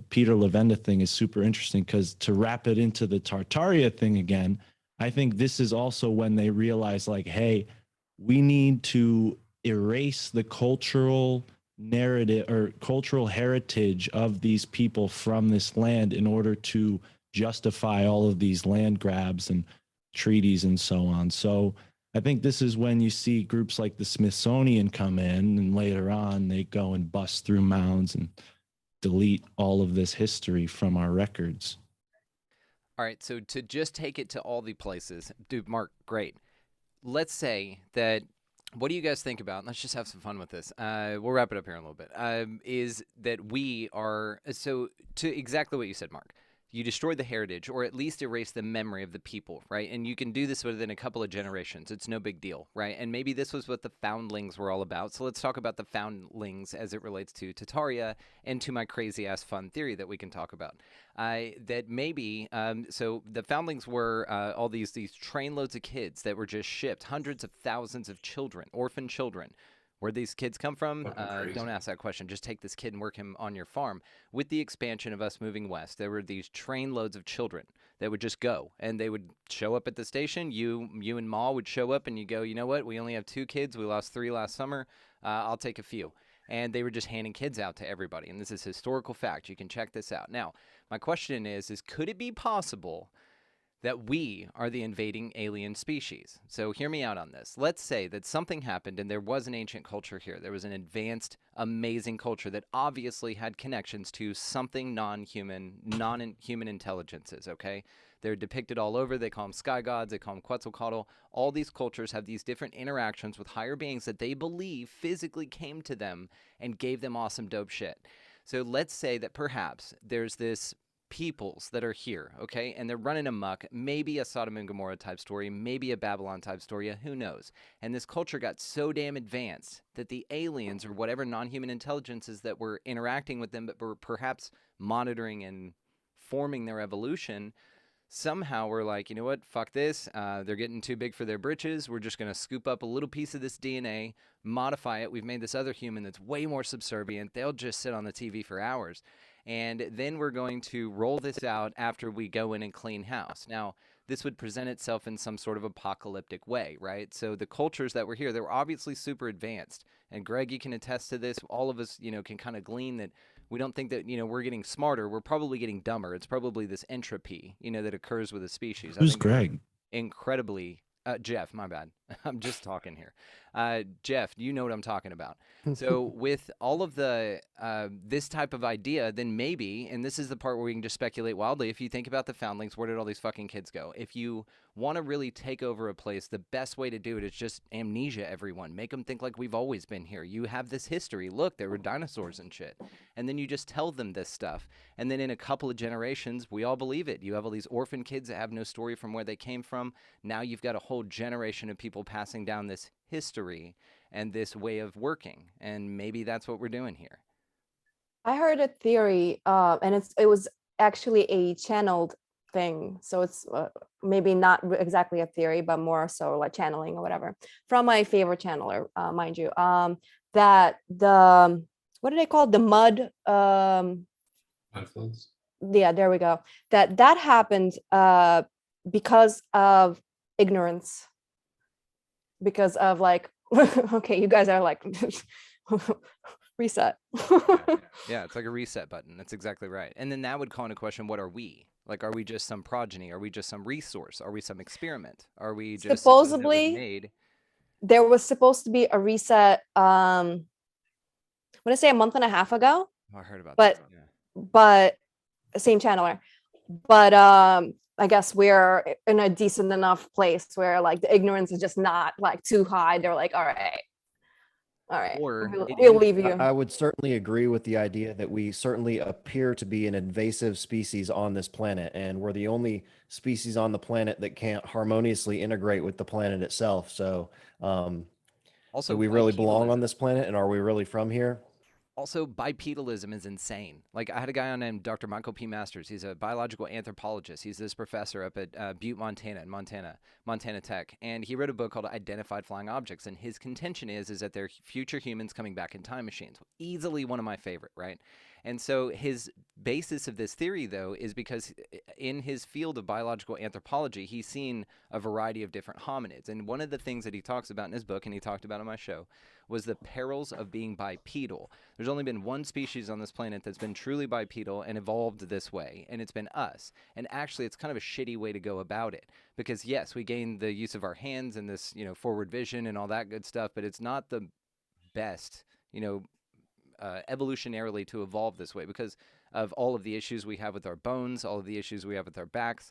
Peter Levenda thing is super interesting because to wrap it into the Tartaria thing again, I think this is also when they realize like, hey, we need to erase the cultural narrative or cultural heritage of these people from this land in order to justify all of these land grabs and treaties and so on. So I think this is when you see groups like the Smithsonian come in, and later on they go and bust through mounds and delete all of this history from our records. All right, so to just take it to all the places, dude, Mark, great. Let's say that, what do you guys think about, let's just have some fun with this, we'll wrap it up here in a little bit, is that we are, so to exactly what you said, Mark, you destroy the heritage or at least erase the memory of the people, right? And you can do this within a couple of generations. It's no big deal, right? And maybe this was what the foundlings were all about. So let's talk about the foundlings as it relates to Tartaria and to my crazy-ass fun theory that we can talk about. That maybe, so the foundlings were all these trainloads of kids that were just shipped, hundreds of thousands of children, orphan children, Where'd these kids come from? Don't ask that question. Just take this kid and work him on your farm. With the expansion of us moving west, there were these trainloads of children that would just go, and they would show up at the station. You and Ma would show up, and you go, you know what? We only have 2 kids. We lost 3 last summer. I'll take a few. And they were just handing kids out to everybody. And this is historical fact. You can check this out. Now, my question is could it be possible that we are the invading alien species? So hear me out on this. Let's say that something happened and there was an ancient culture here. There was an advanced, amazing culture that obviously had connections to something non-human intelligences, okay? They're depicted all over. They call them sky gods. They call them Quetzalcoatl. All these cultures have these different interactions with higher beings that they believe physically came to them and gave them awesome, dope shit. So let's say that perhaps there's this peoples that are here, okay, and they're running amok, maybe a Sodom and Gomorrah type story, maybe a Babylon type story, who knows? And this culture got so damn advanced that the aliens or whatever non-human intelligences that were interacting with them but were perhaps monitoring and forming their evolution somehow were like, you know what, fuck this, they're getting too big for their britches, we're just going to scoop up a little piece of this DNA, modify it, we've made this other human that's way more subservient, they'll just sit on the TV for hours. And then we're going to roll this out after we go in and clean house. Now, this would present itself in some sort of apocalyptic way, right? So the cultures that were here, they were obviously super advanced. And Greg, you can attest to this. All of us, can kind of glean that we don't think that, we're getting smarter. We're probably getting dumber. It's probably this entropy, that occurs with a species. Who's Greg? Incredibly, Jeff, my bad. I'm just talking here. Jeff, you know what I'm talking about. So with all of the this type of idea, then maybe, and this is the part where we can just speculate wildly, if you think about the foundlings, where did all these fucking kids go? If you want to really take over a place, the best way to do it is just amnesia everyone. Make them think like we've always been here. You have this history. Look, there were dinosaurs and shit. And then you just tell them this stuff. And then in a couple of generations, we all believe it. You have all these orphan kids that have no story from where they came from. Now you've got a whole generation of people passing down this history and this way of working, and maybe that's what we're doing here. I heard a theory, and it was actually a channeled thing, so it's maybe not exactly a theory, but more so like channeling or whatever, from my favorite channeler, mind you, that the what do they call it? The mud floods. Yeah, there we go. That happened because of ignorance, because of like okay, you guys are like reset. Yeah, it's like a reset button. That's exactly right. And then that would call into question, what are we? Like, are we just some progeny? Are we just some resource? Are we some experiment? Are we just supposedly there was supposed to be a reset I want to say a month and a half ago. I heard about that. But same channeler. But I guess we're in a decent enough place where like the ignorance is just not like too high. They're like, all right, Or we'll leave you. I would certainly agree with the idea that we certainly appear to be an invasive species on this planet, and we're the only species on the planet that can't harmoniously integrate with the planet itself. So, also, do we really belong on this planet, and are we really from here? Also, bipedalism is insane. Like, I had a guy on named Dr. Michael P. Masters. He's a biological anthropologist. He's this professor up at Butte, Montana, in Montana Tech. And he wrote a book called Identified Flying Objects. And his contention is that they're future humans coming back in time machines. Easily one of my favorite, right? And so his basis of this theory, though, is because in his field of biological anthropology, he's seen a variety of different hominids. And one of the things that he talks about in his book, and he talked about on my show, was the perils of being bipedal. There's only been one species on this planet that's been truly bipedal and evolved this way, and it's been us. And actually, it's kind of a shitty way to go about it, because yes, we gain the use of our hands and this, forward vision and all that good stuff, but it's not the best, evolutionarily to evolve this way, because of all of the issues we have with our bones, all of the issues we have with our backs.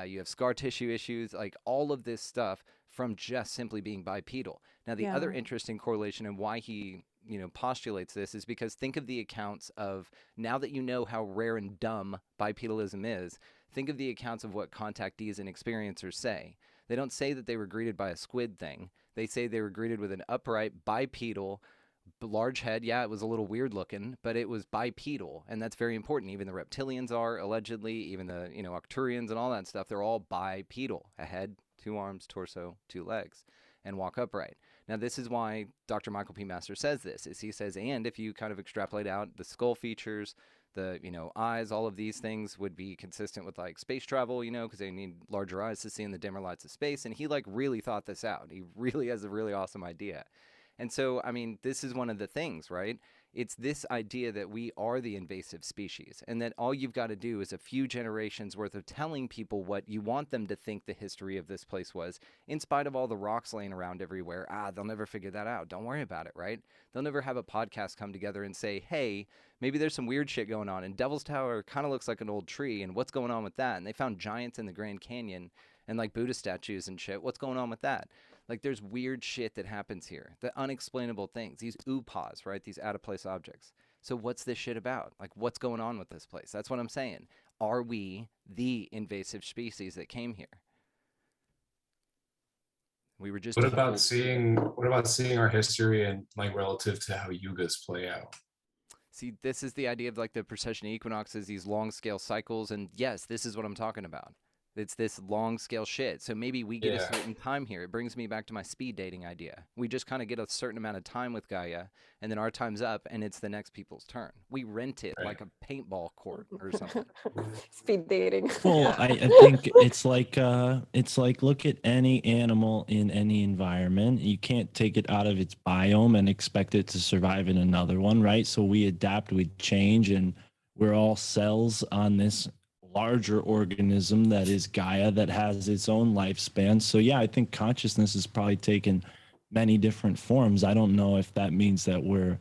You have scar tissue issues, like all of this stuff from just simply being bipedal. Now, the other interesting correlation and why he, postulates this is because think of the accounts of, now that you know how rare and dumb bipedalism is, think of the accounts of what contactees and experiencers say. They don't say that they were greeted by a squid thing. They say they were greeted with an upright, bipedal, large head. Yeah, it was a little weird looking, but it was bipedal, and that's very important. Even the reptilians are, allegedly, even the Arcturians and all that stuff, they're all bipedal. A head, 2 arms, torso, 2 legs, and walk upright. Now, this is why Dr. Michael P. Master says this, is he says, and if you kind of extrapolate out the skull features, the, eyes, all of these things would be consistent with like space travel, because they need larger eyes to see in the dimmer lights of space. And he like really thought this out. He really has a really awesome idea. And so, I mean, this is one of the things, right? It's this idea that we are the invasive species, and that all you've got to do is a few generations worth of telling people what you want them to think the history of this place was, in spite of all the rocks laying around everywhere. They'll never figure that out. Don't worry about it, right? They'll never have a podcast come together and say, hey, maybe there's some weird shit going on, and Devil's Tower kind of looks like an old tree, and what's going on with that? And they found giants in the Grand Canyon and like Buddha statues and shit. What's going on with that? Like, there's weird shit that happens here, the unexplainable things, these oopas, right? These out-of-place objects. So what's this shit about? Like, what's going on with this place? That's what I'm saying. Are we the invasive species that came here? We were just. What about seeing our history and like relative to how yugas play out? See, this is the idea of like the precession equinoxes, these long-scale cycles, and yes, this is what I'm talking about. It's this long scale shit. So maybe we get a certain time here. It brings me back to my speed dating idea. We just kind of get a certain amount of time with Gaia, and then our time's up, and it's the next people's turn. We rent it like a paintball court or something. Speed dating. Well, I think it's like look at any animal in any environment. You can't take it out of its biome and expect it to survive in another one, right? So we adapt, we change, and we're all cells on this larger organism that is Gaia that has its own lifespan. So yeah, I think consciousness has probably taken many different forms. I don't know if that means that we're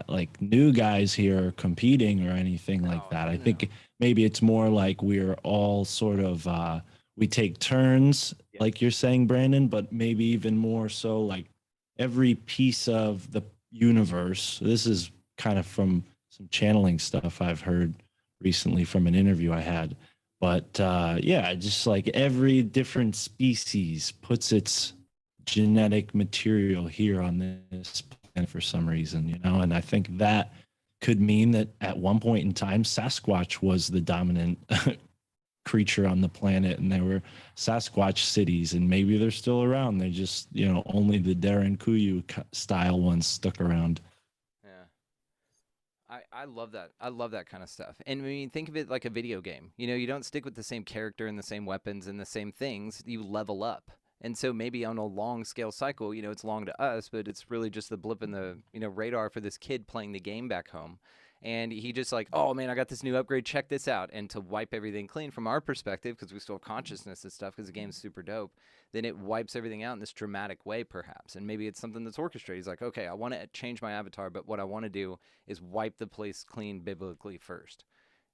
like new guys here competing or anything like that. I think maybe it's more like we're all sort of we take turns, like you're saying, Brandon, but maybe even more so like every piece of the universe. This is kind of from some channeling stuff I've heard recently from an interview I had, but yeah, just like every different species puts its genetic material here on this planet for some reason, and I think that could mean that at one point in time Sasquatch was the dominant creature on the planet, and there were Sasquatch cities, and maybe they're still around. They just only the Darren Kuyu style ones stuck around. I love that. I love that kind of stuff. And I mean, think of it like a video game. You don't stick with the same character and the same weapons and the same things. You level up. And so maybe on a long scale cycle, it's long to us, but it's really just the blip in the, radar for this kid playing the game back home. And he just like, oh man, I got this new upgrade. Check this out. And to wipe everything clean from our perspective, because we still have consciousness and stuff, because the game's super dope, then it wipes everything out in this dramatic way, perhaps. And maybe it's something that's orchestrated. He's like, okay, I want to change my avatar, but what I want to do is wipe the place clean biblically first.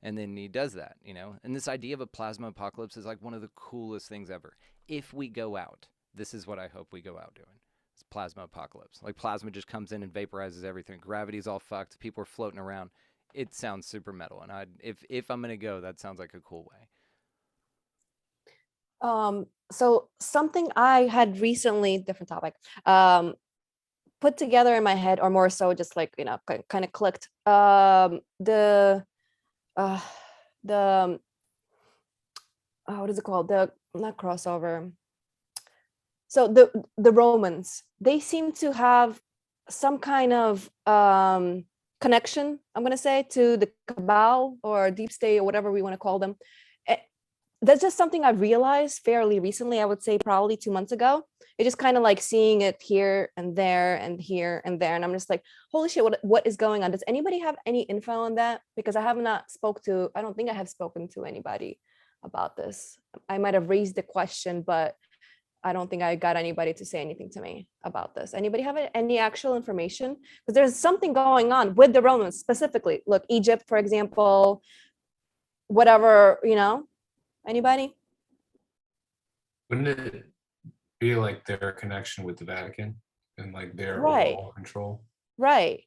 And then he does that, And this idea of a plasma apocalypse is like one of the coolest things ever. If we go out, this is what I hope we go out doing. It's plasma apocalypse. Like plasma just comes in and vaporizes everything. Gravity's all fucked. People are floating around. It sounds super metal. And if I'm going to go, that sounds like a cool way. So something I had recently, different topic, put together in my head, or more so just like, kind of clicked, what is it called? Not crossover. So the Romans, they seem to have some kind of connection, I'm going to say, to the cabal or deep state or whatever we want to call them. That's just something I realized fairly recently. I would say probably 2 months ago. It's just kind of like seeing it here and there and here and there. And I'm just like, holy shit, what is going on? Does anybody have any info on that? Because I don't think I have spoken to anybody about this. I might have raised the question, but I don't think I got anybody to say anything to me about this. Anybody have any actual information? Because there's something going on with the Romans specifically. Look, Egypt, for example, whatever, anybody? Wouldn't it be like their connection with the Vatican and like their overall control? Right.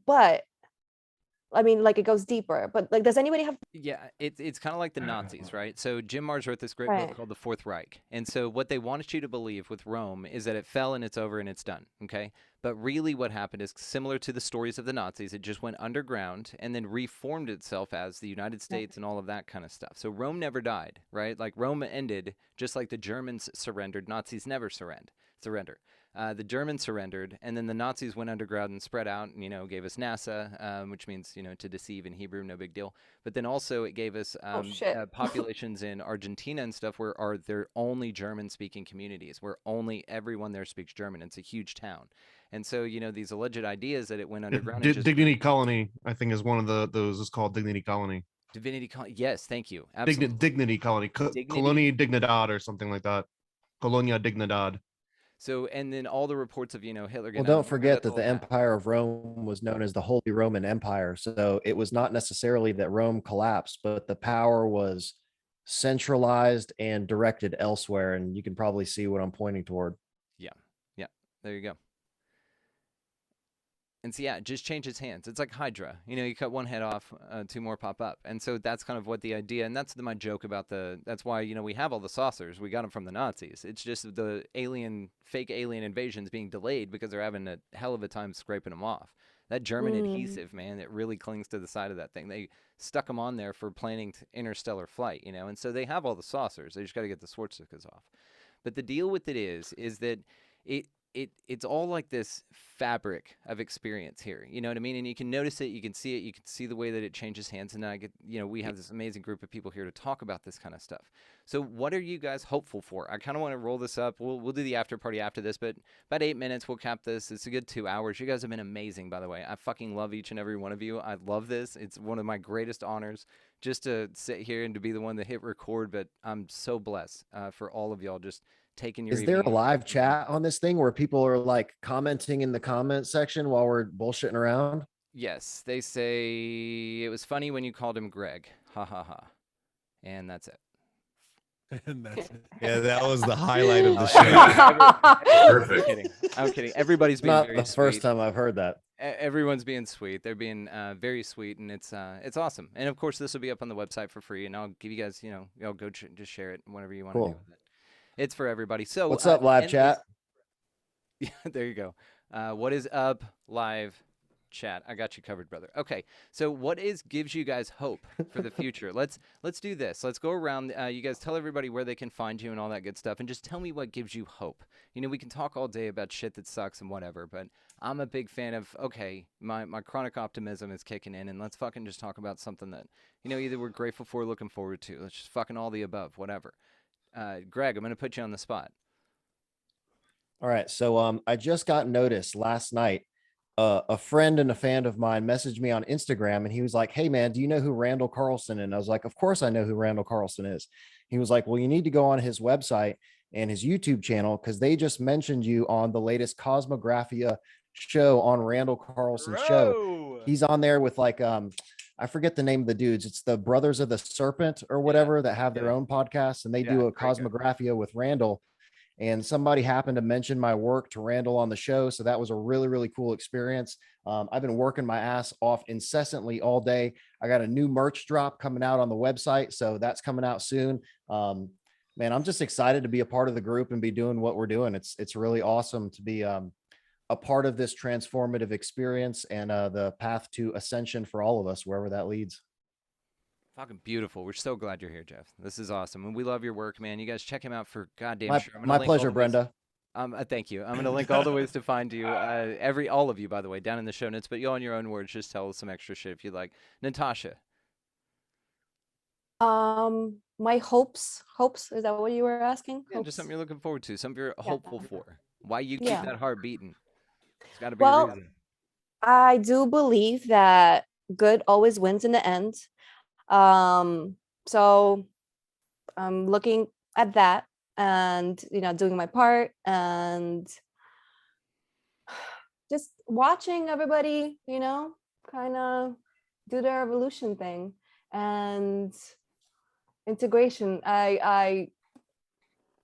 But I mean, like it goes deeper, but like, does anybody have? Yeah, it's kind of like the Nazis, right? So Jim Marrs wrote this great book called The Fourth Reich. And so what they wanted you to believe with Rome is that it fell and it's over and it's done, okay? But really what happened is similar to the stories of the Nazis. It just went underground and then reformed itself as the United States and all of that kind of stuff. So Rome never died, right? Like Rome ended just like the Germans surrendered. Nazis never surrendered. surrender. The Germans surrendered, and then the Nazis went underground and spread out and, gave us NASA, which means, to deceive in Hebrew, no big deal. But then also it gave us populations in Argentina and stuff where they're only German-speaking communities, where everyone there speaks German. It's a huge town. And so, these alleged ideas that it went underground. Dignity Colony, I think, is one of those is called Dignity Colony. Divinity Colony. Yes, thank you. Absolutely. Dignity Colony. Colonia Dignidad or something like that. Colonia Dignidad. So, and then all the reports of, Hitler. Well, don't forget that the Empire of Rome was known as the Holy Roman Empire. So it was not necessarily that Rome collapsed, but the power was centralized and directed elsewhere. And you can probably see what I'm pointing toward. Yeah. Yeah. There you go. And so, yeah, it just changes hands. It's like Hydra. You cut one head off, two more pop up. And so that's kind of what the idea, and that's my joke about that's why, we have all the saucers. We got them from the Nazis. It's just the fake alien invasions being delayed because they're having a hell of a time scraping them off. That German adhesive, man, it really clings to the side of that thing. They stuck them on there for planning interstellar flight, and so they have all the saucers. They just got to get the swastikas off. But the deal with it is that it's all like this fabric of experience here. You know what I mean? And you can notice it, you can see it, you can see the way that it changes hands. And then we have this amazing group of people here to talk about this kind of stuff. So what are you guys hopeful for? I kind of want to roll this up. We'll do the after party after this, but about 8 minutes, we'll cap this. It's a good 2 hours. You guys have been amazing, by the way. I fucking love each and every one of you. I love this. It's one of my greatest honors just to sit here and to be the one to hit record, but I'm so blessed for all of y'all just taking your. Is there a live chat on this thing where people are like commenting in the comment section while we're bullshitting around? Yes, they say it was funny when you called him Greg. Ha ha ha. And that's it. And that's it. Yeah, that was the highlight of the show. Perfect. I'm kidding. Everybody's being Not very the sweet. first time I've heard that. Everyone's being sweet. They're being very sweet, and it's awesome. And of course, this will be up on the website for free, and I'll give you guys, y'all go just share it whenever you want to do with it. It's for everybody. So what's up, live chat? Yeah, there you go. What is up, live chat? I got you covered, brother. Okay, so what gives you guys hope for the future? Let's do this. Let's go around. You guys tell everybody where they can find you and all that good stuff, and just tell me what gives you hope. We can talk all day about shit that sucks and whatever, but I'm a big fan of, okay, my chronic optimism is kicking in, and let's fucking just talk about something that, either we're grateful for or looking forward to. Let's just fucking all the above, whatever. Greg, I'm going to put you on the spot. All right. So I just got notice last night. A friend and a fan of mine messaged me on Instagram, and he was like, "Hey man, do you know who Randall Carlson is?" And I was like, "Of course I know who Randall Carlson is." He was like, "Well, you need to go on his website and his YouTube channel because they just mentioned you on the latest Cosmographia show on Randall Carlson's show. He's on there with like I forget the name of the dudes. It's the Brothers of the Serpent or whatever that have their own podcast, and they do a Cosmographia with Randall. And somebody happened to mention my work to Randall on the show. So that was a really, really cool experience. I've been working my ass off incessantly all day. I got a new merch drop coming out on the website. So that's coming out soon. Man, I'm just excited to be a part of the group and be doing what we're doing. It's really awesome to be a part of this transformative experience and the path to ascension for all of us, wherever that leads. Fucking beautiful. We're so glad you're here, Jeff. This is awesome. And we love your work, man. You guys check him out for goddamn sure. My pleasure, Brenda. Thank you. I'm going to link all the ways to find you. All of you, by the way, down in the show notes. But you all in your own words, just tell us some extra shit if you'd like. Natasha. My hopes. Is that what you were asking? Yeah, just something you're looking forward to. Something you're hopeful for. Why you keep that heart beating. It's got to be a reason. I do believe that good always wins in the end. So I'm looking at that and, doing my part and just watching everybody, kind of do their evolution thing and integration.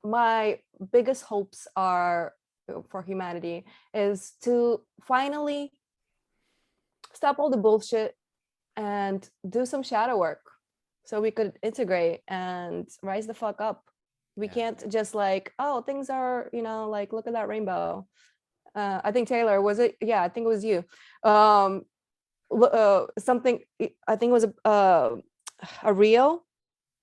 My biggest hopes are for humanity is to finally stop all the bullshit and do some shadow work so we could integrate and rise the fuck up. We can't just like, oh, things are, like, look at that rainbow. I think Taylor, was it? Yeah, I think it was you. Something, I think it was a Rio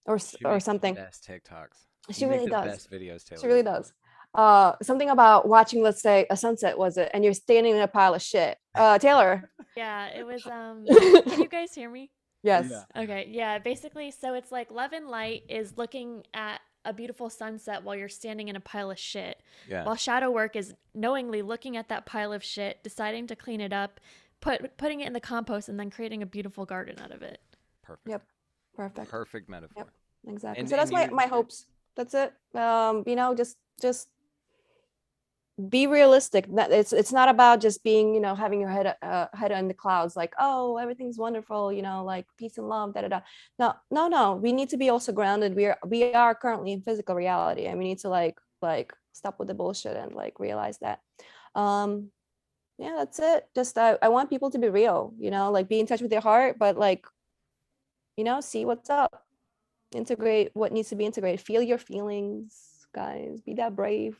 or something. Best TikToks. She really does. Best videos, Taylor. She really does. something about watching, let's say, a sunset, was it? And you're standing in a pile of shit. Taylor. Yeah, it was. Can you guys hear me? Yes. Yeah. Okay. Yeah. Basically, so it's like love and light is looking at a beautiful sunset while you're standing in a pile of shit. Yeah. While shadow work is knowingly looking at that pile of shit, deciding to clean it up, putting it in the compost, and then creating a beautiful garden out of it. Perfect. Yep. Perfect. Perfect metaphor. Yep. Exactly. And- So that's and my hopes. That's it. You know, just be realistic. That it's not about just being, you know, having your head in the clouds, like, oh, everything's wonderful, you know, like peace and love, da da da. No. We need to be also grounded. We are currently in physical reality, and we need to like stop with the bullshit and like realize that. Yeah, that's it. Just I want people to be real, you know, like be in touch with their heart, but like, you know, see what's up. Integrate what needs to be integrated. Feel your feelings, guys. Be that brave.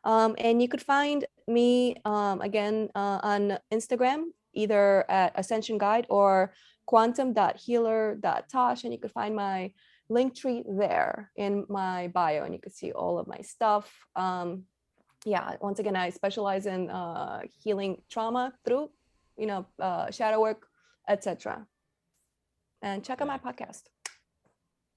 And you could find me again on Instagram, either at Ascension Guide or quantum.healer.tosh, and you could find my link tree there in my bio, and you could see all of my stuff. Yeah, once again, I specialize in healing trauma through, you know, shadow work, etc. And check out my podcast.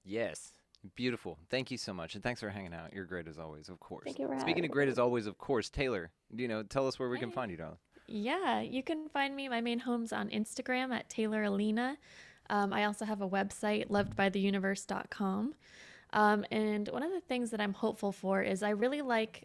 Yes. Beautiful. Thank you so much. And thanks for hanging out. You're great as always, of course. Thank you for Speaking having of great as always, of course, Taylor, you know, tell us where we can find you, darling. Yeah, you can find me. My main home's on Instagram at Taylor Alina. I also have a website, lovedbytheuniverse.com. And one of the things that I'm hopeful for is I really like,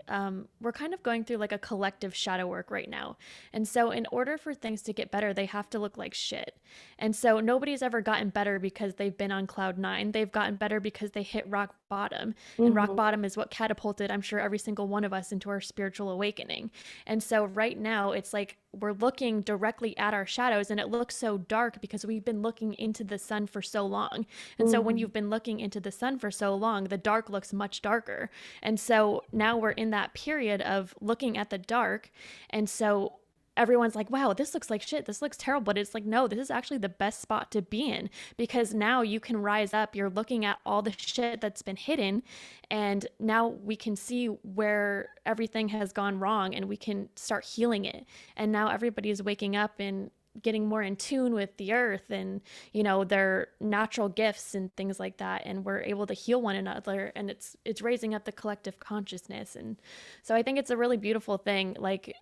we're kind of going through like a collective shadow work right now. And so in order for things to get better, they have to look like shit. And so nobody's ever gotten better because they've been on cloud 9. They've gotten better because they hit rock bottom. And rock bottom is what catapulted, I'm sure, every single one of us into our spiritual awakening. And so right now it's like we're looking directly at our shadows, and it looks so dark because we've been looking into the sun for so long. And so when you've been looking into the sun for so long, the dark looks much darker. And so now we're in that period of looking at the dark. And so everyone's like, wow, this looks like shit. This looks terrible. But it's like, no, this is actually the best spot to be in, because now you can rise up. You're looking at all the shit that's been hidden. And now we can see where everything has gone wrong, and we can start healing it. And now everybody's waking up and getting more in tune with the earth and, you know, their natural gifts and things like that. And we're able to heal one another, and it's raising up the collective consciousness. And so I think it's a really beautiful thing. Like,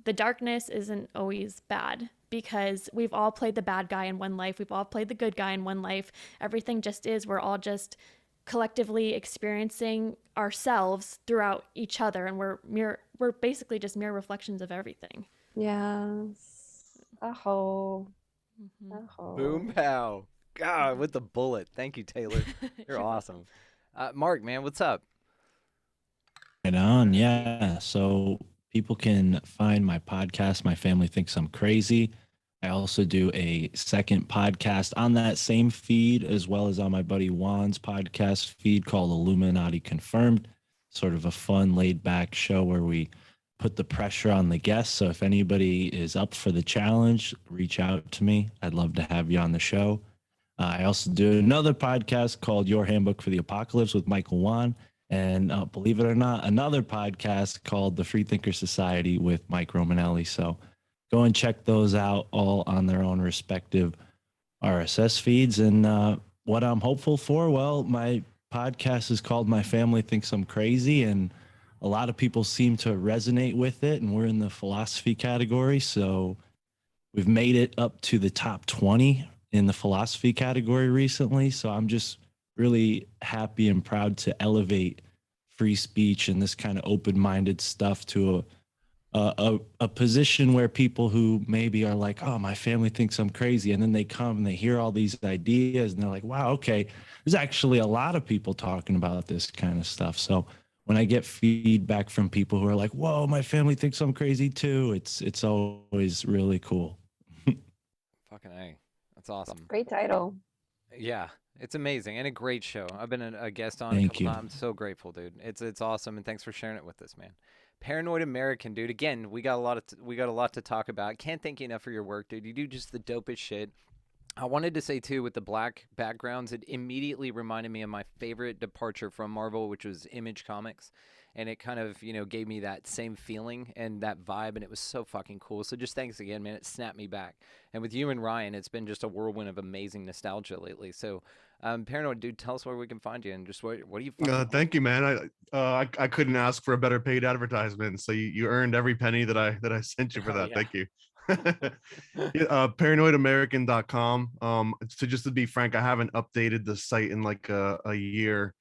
the darkness isn't always bad, because we've all played the bad guy in one life. We've all played the good guy in one life. Everything just is. We're all just collectively experiencing ourselves throughout each other, and we're basically just mere reflections of everything. Yes. Aho. Aho. Boom pow. God, with the bullet. Thank you, Taylor. You're awesome. Mark, man, what's up? Right on. Yeah. So people can find my podcast, My Family Thinks I'm Crazy. I also do a second podcast on that same feed, as well as on my buddy Juan's podcast feed called Illuminati Confirmed. Sort of a fun, laid-back show where we put the pressure on the guests. So if anybody is up for the challenge, reach out to me. I'd love to have you on the show. I also do another podcast called Your Handbook for the Apocalypse with Michael Wan. And believe it or not, another podcast called The Freethinker Society with Mike Romanelli. So go and check those out, all on their own respective RSS feeds. And what I'm hopeful for, well, my podcast is called My Family Thinks I'm Crazy, and a lot of people seem to resonate with it, and we're in the philosophy category. So we've made it up to the top 20 in the philosophy category recently. So I'm just really happy and proud to elevate free speech and this kind of open-minded stuff to a position where people who maybe are like, oh, my family thinks I'm crazy, and then they come and they hear all these ideas and they're like, wow, okay, there's actually a lot of people talking about this kind of stuff. So when I get feedback from people who are like, whoa, my family thinks I'm crazy too, it's always really cool. Fucking A. That's awesome. Great title. Yeah, it's amazing and a great show. I've been a guest on Thank a couple you. times. So grateful, dude. It's awesome, and thanks for sharing it with us, man. Paranord American, dude. Again, we got a lot to talk about. Can't thank you enough for your work, dude. You do just the dopest shit. I wanted to say too, with the black backgrounds, it immediately reminded me of my favorite departure from Marvel, which was Image Comics. And it kind of, gave me that same feeling and that vibe, and it was so fucking cool. So just thanks again, man. It snapped me back. And with you and Ryan, it's been just a whirlwind of amazing nostalgia lately. So, Paranord, dude, tell us where we can find you and just what do you Thank you, man. I couldn't ask for a better paid advertisement. So you earned every penny that I sent you for that. Yeah. Thank you. ParanoidAmerican.com. To be frank, I haven't updated the site in like a year.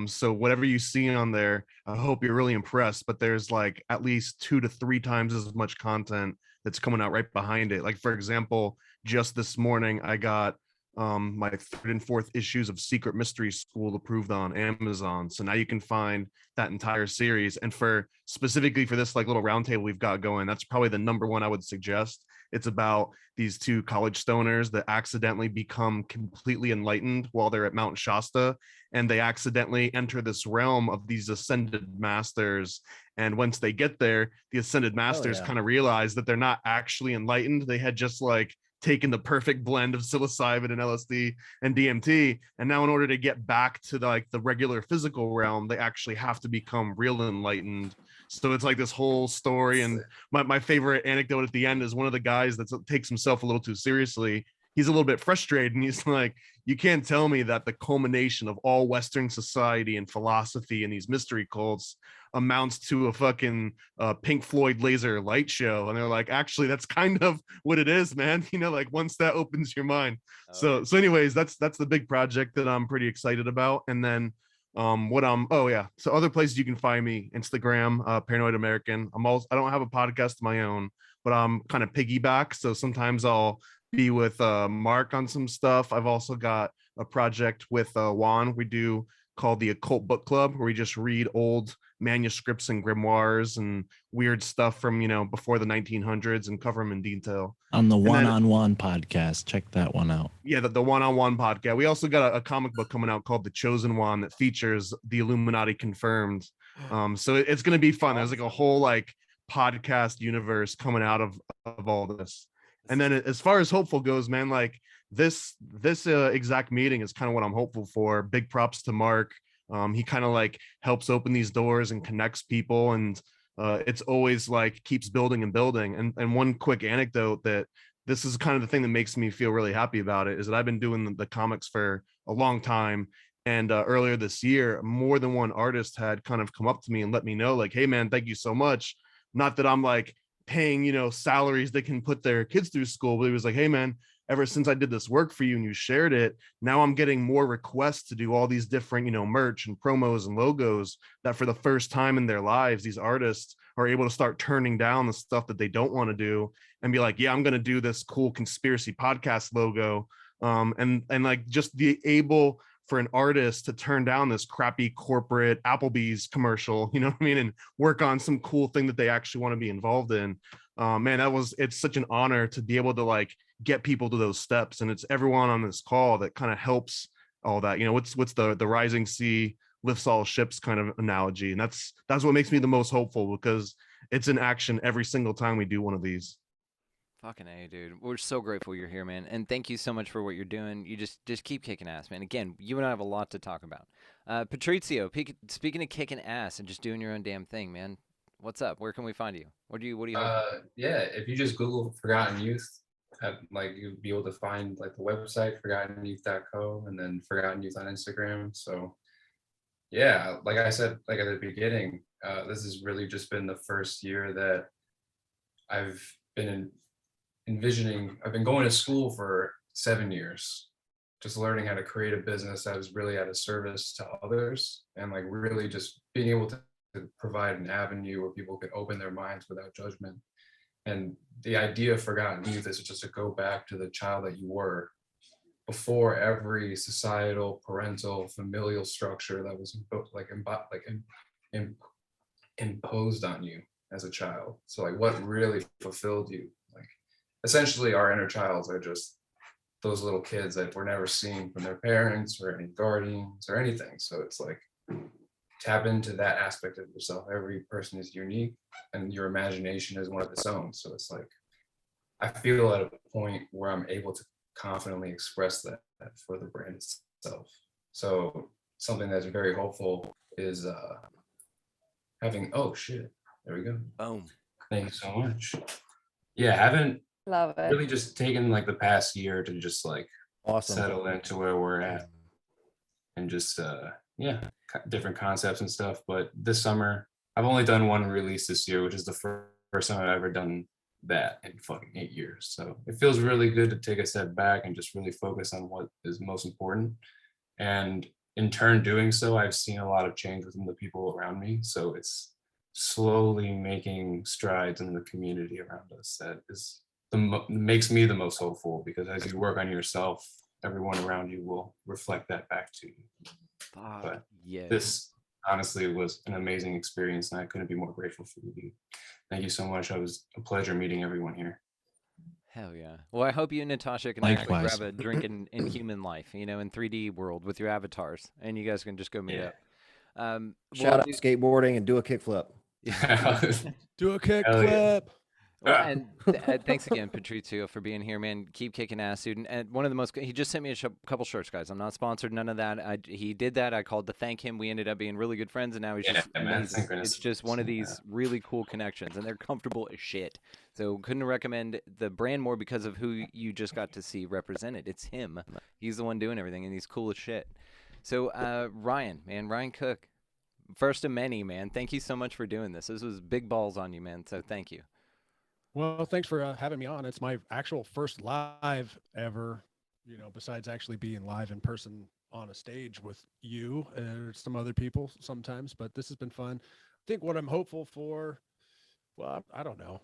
So whatever you see on there, I hope you're really impressed, but there's like at least 2 to 3 times as much content that's coming out right behind it. Like, for example, just this morning, I got my 3rd and 4th issues of Secret Mystery School approved on Amazon. So now you can find that entire series. And for specifically for this like little roundtable we've got going, that's probably the number one I would suggest. It's about these 2 college stoners that accidentally become completely enlightened while they're at Mount Shasta, and they accidentally enter this realm of these ascended masters. And once they get there, the ascended masters kind of realize that they're not actually enlightened. They had just like taken the perfect blend of psilocybin and LSD and DMT, and now in order to get back to the regular physical realm, they actually have to become real enlightened. So it's like this whole story. And my favorite anecdote at the end is one of the guys that takes himself a little too seriously. He's a little bit frustrated, and he's like, you can't tell me that the culmination of all Western society and philosophy and these mystery cults amounts to a fucking Pink Floyd laser light show. And they're like, actually, that's kind of what it is, man. Like once that opens your mind. So anyways, that's the big project that I'm pretty excited about. And then so other places you can find me: Instagram, Paranord American. I don't have a podcast of my own, but I'm kind of piggyback. So sometimes I'll be with Mark on some stuff. I've also got a project with Juan we do called the Occult Book Club, where we just read old manuscripts and grimoires and weird stuff from before the 1900s and cover them in detail. On the one-on-one podcast, check that one out. Yeah, the one-on-one podcast. We also got a comic book coming out called The Chosen One that features the Illuminati confirmed. So it's going to be fun. There's like a whole like podcast universe coming out of all this. And then as far as hopeful goes, man, like this exact meeting is kind of what I'm hopeful for. Big props to Mark. He kind of like helps open these doors and connects people, and it's always like keeps building and building. And one quick anecdote that this is kind of the thing that makes me feel really happy about it is that I've been doing the comics for a long time. And earlier this year, more than one artist had kind of come up to me and let me know like, hey man, thank you so much. Not that I'm like paying, salaries that can put their kids through school, but it was like, hey man, ever since I did this work for you and you shared it, now I'm getting more requests to do all these different, merch and promos and logos that for the first time in their lives, these artists are able to start turning down the stuff that they don't want to do and be like, yeah, I'm going to do this cool conspiracy podcast logo. And like just be able for an artist to turn down this crappy corporate Applebee's commercial, you know what I mean? And work on some cool thing that they actually want to be involved in. Man, it's such an honor to be able to like get people to those steps. And it's everyone on this call that kind of helps all that, what's the rising sea lifts all ships kind of analogy. And that's what makes me the most hopeful, because it's in action every single time we do one of these. Fucking A, dude. We're so grateful you're here, man. And thank you so much for what you're doing. You just keep kicking ass, man. Again, you and I have a lot to talk about. Patrizio, speaking of kicking ass and just doing your own damn thing, man. What's up? Where can we find you? What do you yeah, if you just Google Forgotten Youth, you'll be able to find like the website forgottonyouth.co and then Forgotten Youth on Instagram. So yeah, like I said, like at the beginning, this has really just been the first year that I've been envisioning. I've been going to school for 7 years, just learning how to create a business that is really at a service to others, and like really just being able to provide an avenue where people could open their minds without judgment. And the idea of Forgotten Youth is just to go back to the child that you were before every societal, parental, familial structure that was imposed on you as a child. So like what really fulfilled you? Like essentially our inner childs are just those little kids that were never seen from their parents or any guardians or anything. So it's like tap into that aspect of yourself. Every person is unique and your imagination is one of its own. So it's like I feel at a point where I'm able to confidently express that for the brand itself. So something that's very hopeful is having, oh shit, there we go. Boom. Thank you so much. Yeah, haven't Love it. really just taken like the past year to just like Awesome. settle into where we're at and just different concepts and stuff. But this summer, I've only done one release this year, which is the first time I've ever done that in fucking 8 years. So it feels really good to take a step back and just really focus on what is most important. And in turn doing so, I've seen a lot of change within the people around me. So it's slowly making strides in the community around us that is makes me the most hopeful, because as you work on yourself, everyone around you will reflect that back to you. But yeah, this honestly was an amazing experience, and I couldn't be more grateful for you. Thank you so much. It was a pleasure meeting everyone here. Hell yeah. Well, I hope you and Natasha can actually grab a drink in human life, in 3D world with your avatars, and you guys can just go meet up. Shout out skateboarding and do a kickflip. Do a kickflip. Well, and thanks again, Patrizio, for being here, man. Keep kicking ass, dude. And one of the most, he just sent me a couple shirts, guys. I'm not sponsored, none of that. He did that. I called to thank him. We ended up being really good friends, and now he's just amazing. It's just one of these really cool connections, and they're comfortable as shit. So couldn't recommend the brand more because of who you just got to see represented. It's him. He's the one doing everything, and he's cool as shit. So Ryan Cook, first of many, man. Thank you so much for doing this. This was big balls on you, man. So thank you. Well, thanks for having me on. It's my actual first live ever, besides actually being live in person on a stage with you and some other people sometimes, but this has been fun. I think what I'm hopeful for, well, I don't know.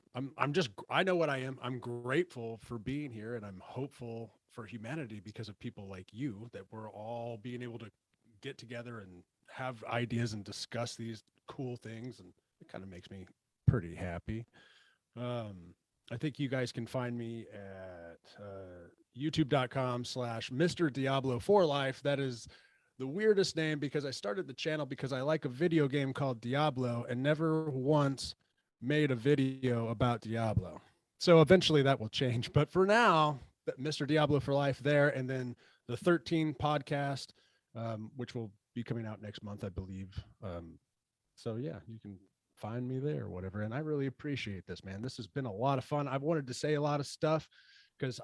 I know what I am. I'm grateful for being here, and I'm hopeful for humanity because of people like you, that we're all being able to get together and have ideas and discuss these cool things. And it kind of makes me pretty happy. I think you guys can find me at youtube.com/Mr. Diablo for Life. That is the weirdest name because I started the channel because I like a video game called Diablo and never once made a video about Diablo. So eventually that will change. But for now, Mr. Diablo for Life there, and then the 13 podcast, which will be coming out next month, I believe. So yeah, you can find me there or whatever. And I really appreciate this, man. This has been a lot of fun. I've wanted to say a lot of stuff because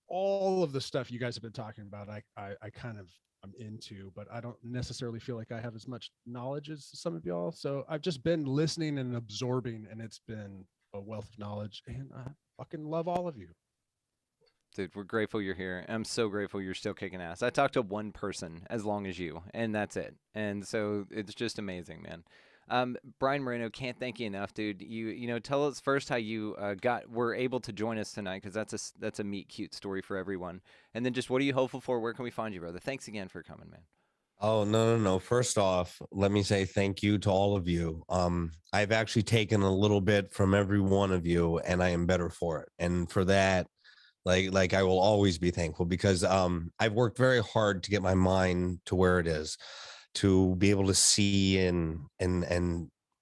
all of the stuff you guys have been talking about, I kind of I'm into, but I don't necessarily feel like I have as much knowledge as some of y'all. So I've just been listening and absorbing, and it's been a wealth of knowledge, and I fucking love all of you. Dude, we're grateful you're here. I'm so grateful you're still kicking ass. I talked to one person as long as you, and that's it. And so it's just amazing, man. Brian Moreno, can't thank you enough, dude. You tell us first how you were able to join us tonight, because that's a meet cute story for everyone. And then just what are you hopeful for? Where can we find you, brother? Thanks again for coming, man. Oh, no. First off, let me say thank you to all of you. I've actually taken a little bit from every one of you, and I am better for it. And for that, like I will always be thankful, because I've worked very hard to get my mind to where it is, to be able to see and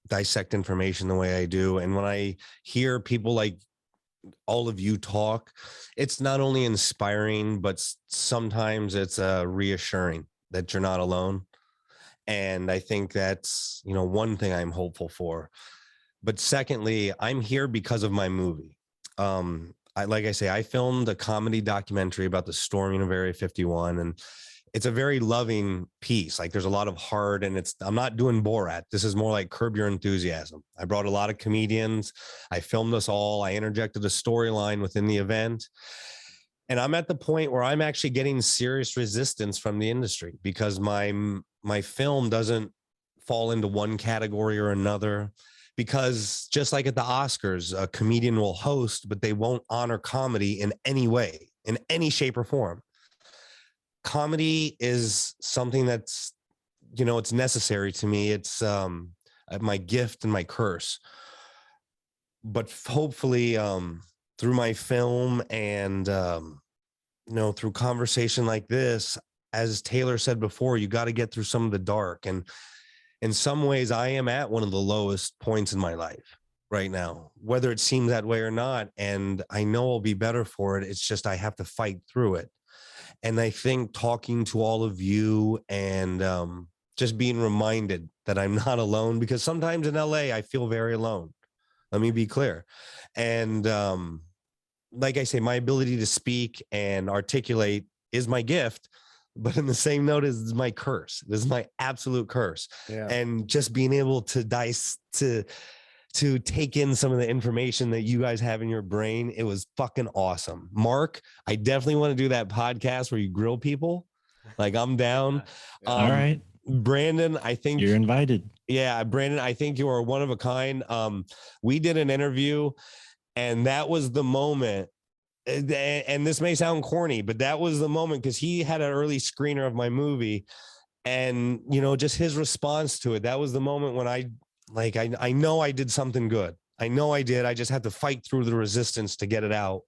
dissect information the way I do. And when I hear people like all of you talk, it's not only inspiring, but sometimes it's reassuring that you're not alone. And I think that's, one thing I'm hopeful for. But secondly, I'm here because of my movie. Like I say, I filmed a comedy documentary about the storming of Area 51, and it's a very loving piece. Like, there's a lot of heart, and I'm not doing Borat. This is more like Curb Your Enthusiasm. I brought a lot of comedians. I filmed us all. I interjected a storyline within the event. And I'm at the point where I'm actually getting serious resistance from the industry, because my film doesn't fall into one category or another. Because just like at the Oscars, a comedian will host, but they won't honor comedy in any way, in any shape or form. Comedy is something that's, it's necessary to me. It's my gift and my curse. But hopefully through my film and, through conversation like this, as Taylor said before, you got to get through some of the dark. And in some ways, I am at one of the lowest points in my life. right now, whether it seems that way or not. And I know I'll be better for it. It's just I have to fight through it. And I think talking to all of you and just being reminded that I'm not alone, because sometimes in LA, I feel very alone. Let me be clear. And like I say, my ability to speak and articulate is my gift, but in the same note is my curse. This is my absolute curse. Yeah. And just being able to to take in some of the information that you guys have in your brain, it was fucking awesome. Mark, I definitely want to do that podcast where you grill people. Like, I'm down. All right. Brandon, I think you're invited. Yeah, Brandon, I think you are one of a kind. We did an interview, and that was the moment. And this may sound corny, but that was the moment, because he had an early screener of my movie, and just his response to it. That was the moment when I know I did something good. I know I did. I just had to fight through the resistance to get it out.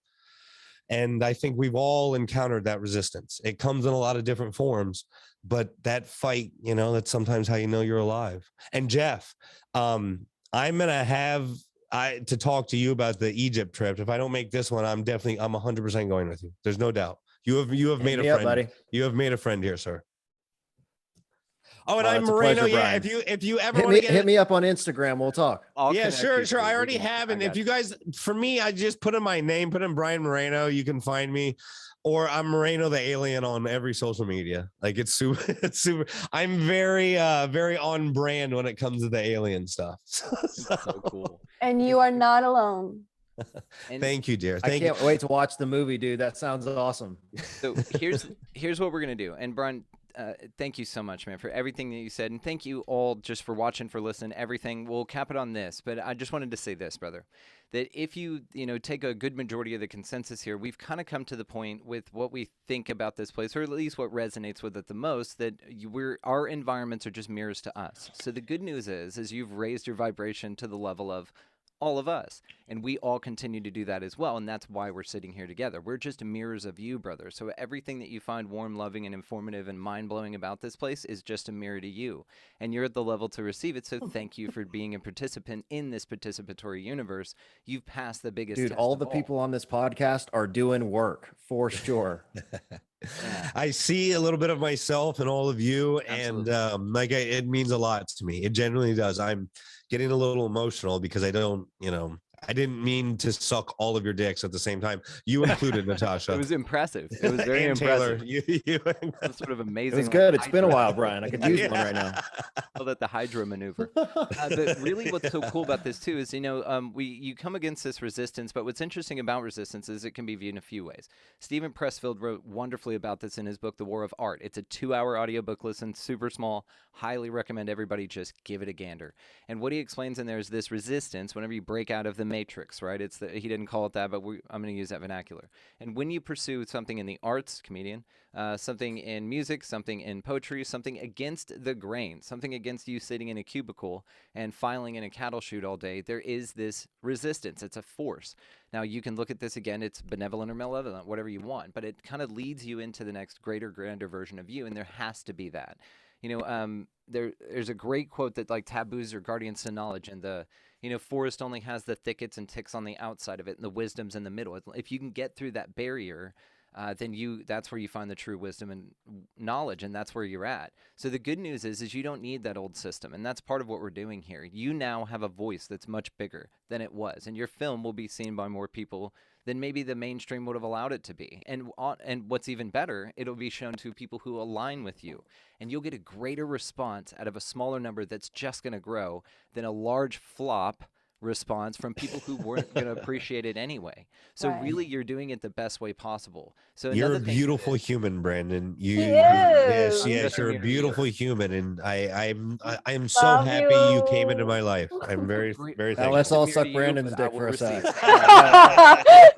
And I think we've all encountered that resistance. It comes in a lot of different forms, but that fight, that's sometimes how you know you're alive. And Jeff, I'm going to have to talk to you about the Egypt trip. If I don't make this one, I'm 100% going with you. There's no doubt. You have made a friend, buddy. You have made a friend here, sir. Oh, and I'm Moreno. Yeah, if you ever want to hit me up on Instagram, we'll talk. Yeah, sure. I already have. And if you guys, for me, I just put in my name, put in Brian Moreno. You can find me, or I'm Moreno the Alien on every social media. Like, it's super. It's super. I'm very on brand when it comes to the alien stuff. So cool. And you are not alone. Thank you, dear. I can't wait to watch the movie, dude. That sounds awesome. So here's what we're gonna do. And Brian, thank you so much, man, for everything that you said, and thank you all just for watching, for listening, everything. We'll cap it on this, but I just wanted to say this, brother, that if you take a good majority of the consensus here, we've kind of come to the point with what we think about this place, or at least what resonates with it the most, that our environments are just mirrors to us. So the good news is you've raised your vibration to the level of all of us, and we all continue to do that as well, and that's why we're sitting here together. We're just mirrors of you, brother. So everything that you find warm, loving, and informative and mind-blowing about this place is just a mirror to you, and you're at the level to receive it. So thank you for being a participant in this participatory universe. You've passed the biggest dude. All the people on this podcast are doing work for sure. I see a little bit of myself in all of you. Absolutely. And it means a lot to me. It genuinely does. I'm getting a little emotional because I didn't mean to suck all of your dicks at the same time. You included, Natasha. It was impressive. It was very impressive. Some sort of amazing. It was good. It's been a while, Brian. I could use one right now. Call that the Hydra maneuver. But really, what's so cool about this too is you come against this resistance. But what's interesting about resistance is it can be viewed in a few ways. Stephen Pressfield wrote wonderfully about this in his book, The War of Art. It's a 2-hour audiobook listen, super small. Highly recommend everybody just give it a gander. And what he explains in there is this resistance whenever you break out of the matrix, right? He didn't call it that, but I'm going to use that vernacular. And when you pursue something in the arts, comedian, something in music, something in poetry, something against the grain, something against you sitting in a cubicle and filing in a cattle chute all day, there is this resistance. It's a force. Now, you can look at this again. It's benevolent or malevolent, whatever you want, but it kind of leads you into the next greater, grander version of you, and there has to be that. There's a great quote that taboos are guardians to knowledge, and the forest only has the thickets and ticks on the outside of it, and the wisdom's in the middle. If you can get through that barrier, then that's where you find the true wisdom and knowledge, and that's where you're at. So the good news is you don't need that old system, and that's part of what we're doing here. You now have a voice that's much bigger than it was, and your film will be seen by more people than maybe the mainstream would have allowed it to be. And what's even better, it'll be shown to people who align with you, and you'll get a greater response out of a smaller number that's just going to grow than a large flop response from people who weren't going to appreciate it anyway. So really, you're doing it the best way possible. So you're a beautiful human, Brandon. Yes, you're a beautiful human, and I am so happy you came into my life. I'm very thankful. Now let's all suck Brandon's dick for a sec.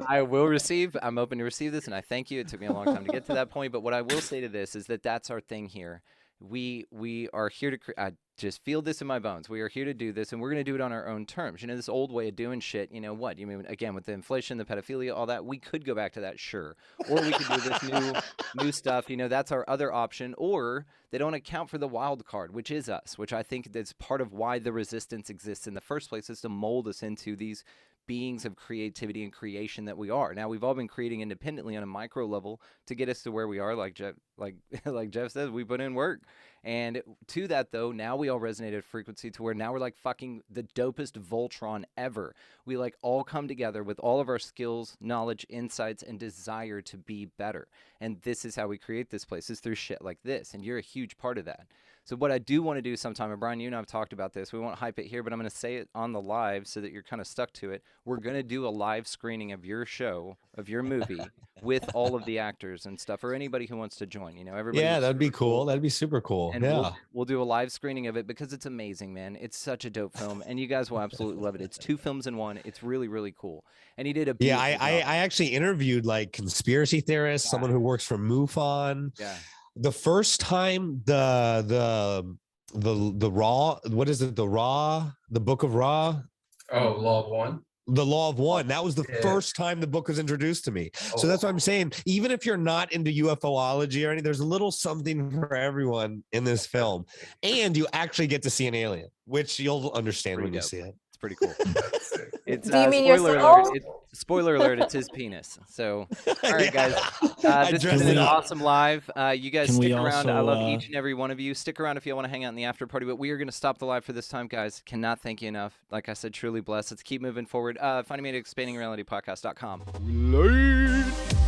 I will receive. I'm open to receive this, and I thank you. It took me a long time to get to that point, but what I will say to this is that that's our thing here. we are here to I just feel this in my bones. We are here to do this, and we're going to do it on our own terms. You know, this old way of doing shit, you know what? You mean, again, with the inflation, the pedophilia, all that, we could go back to that, sure. Or we could do this new stuff. You know, that's our other option. Or they don't account for the wild card, which is us, which I think that's part of why the resistance exists in the first place, is to mold us into these beings of creativity and creation that we are. Now, we've all been creating independently on a micro level to get us to where we are. Like Jeff, like Jeff says, we put in work. And to that, though, now we all resonate at a frequency to where now we're like fucking the dopest Voltron ever. We like all come together with all of our skills, knowledge, insights, and desire to be better. And this is how we create this place, is through shit like this. And you're a huge part of that. So what I do want to do sometime, and Brian, you and I have talked about this. We won't hype it here, but I'm going to say it on the live so that you're kind of stuck to it. We're going to do a live screening of your show, of your movie, with all of the actors and stuff, or anybody who wants to join. You know, everybody. Yeah, that'd be cool. That'd be super cool. And yeah, we'll do a live screening of it because it's amazing, man. It's such a dope film, and you guys will absolutely love it. It's 2 films in one. It's really, really cool. And he did a I actually interviewed like conspiracy theorists, someone who works for MUFON. Yeah. The first time the Raw, what is it? The Book of Ra. Oh, Law of One. The Law of One. That was the first time the book was introduced to me. So that's what I'm saying. Even if you're not into UFOlogy or anything, there's a little something for everyone in this film. And you actually get to see an alien, which you'll understand when you see it. It's pretty cool. It's Do you mean spoiler yourself? alert. Spoiler alert, it's his penis. So, all right, guys. This has been an awesome live. You guys stick around. I love each and every one of you. Stick around if you want to hang out in the after party. But we are going to stop the live for this time, guys. Cannot thank you enough. Like I said, truly blessed. Let's keep moving forward. Find me at expandingrealitypodcast.com. Late.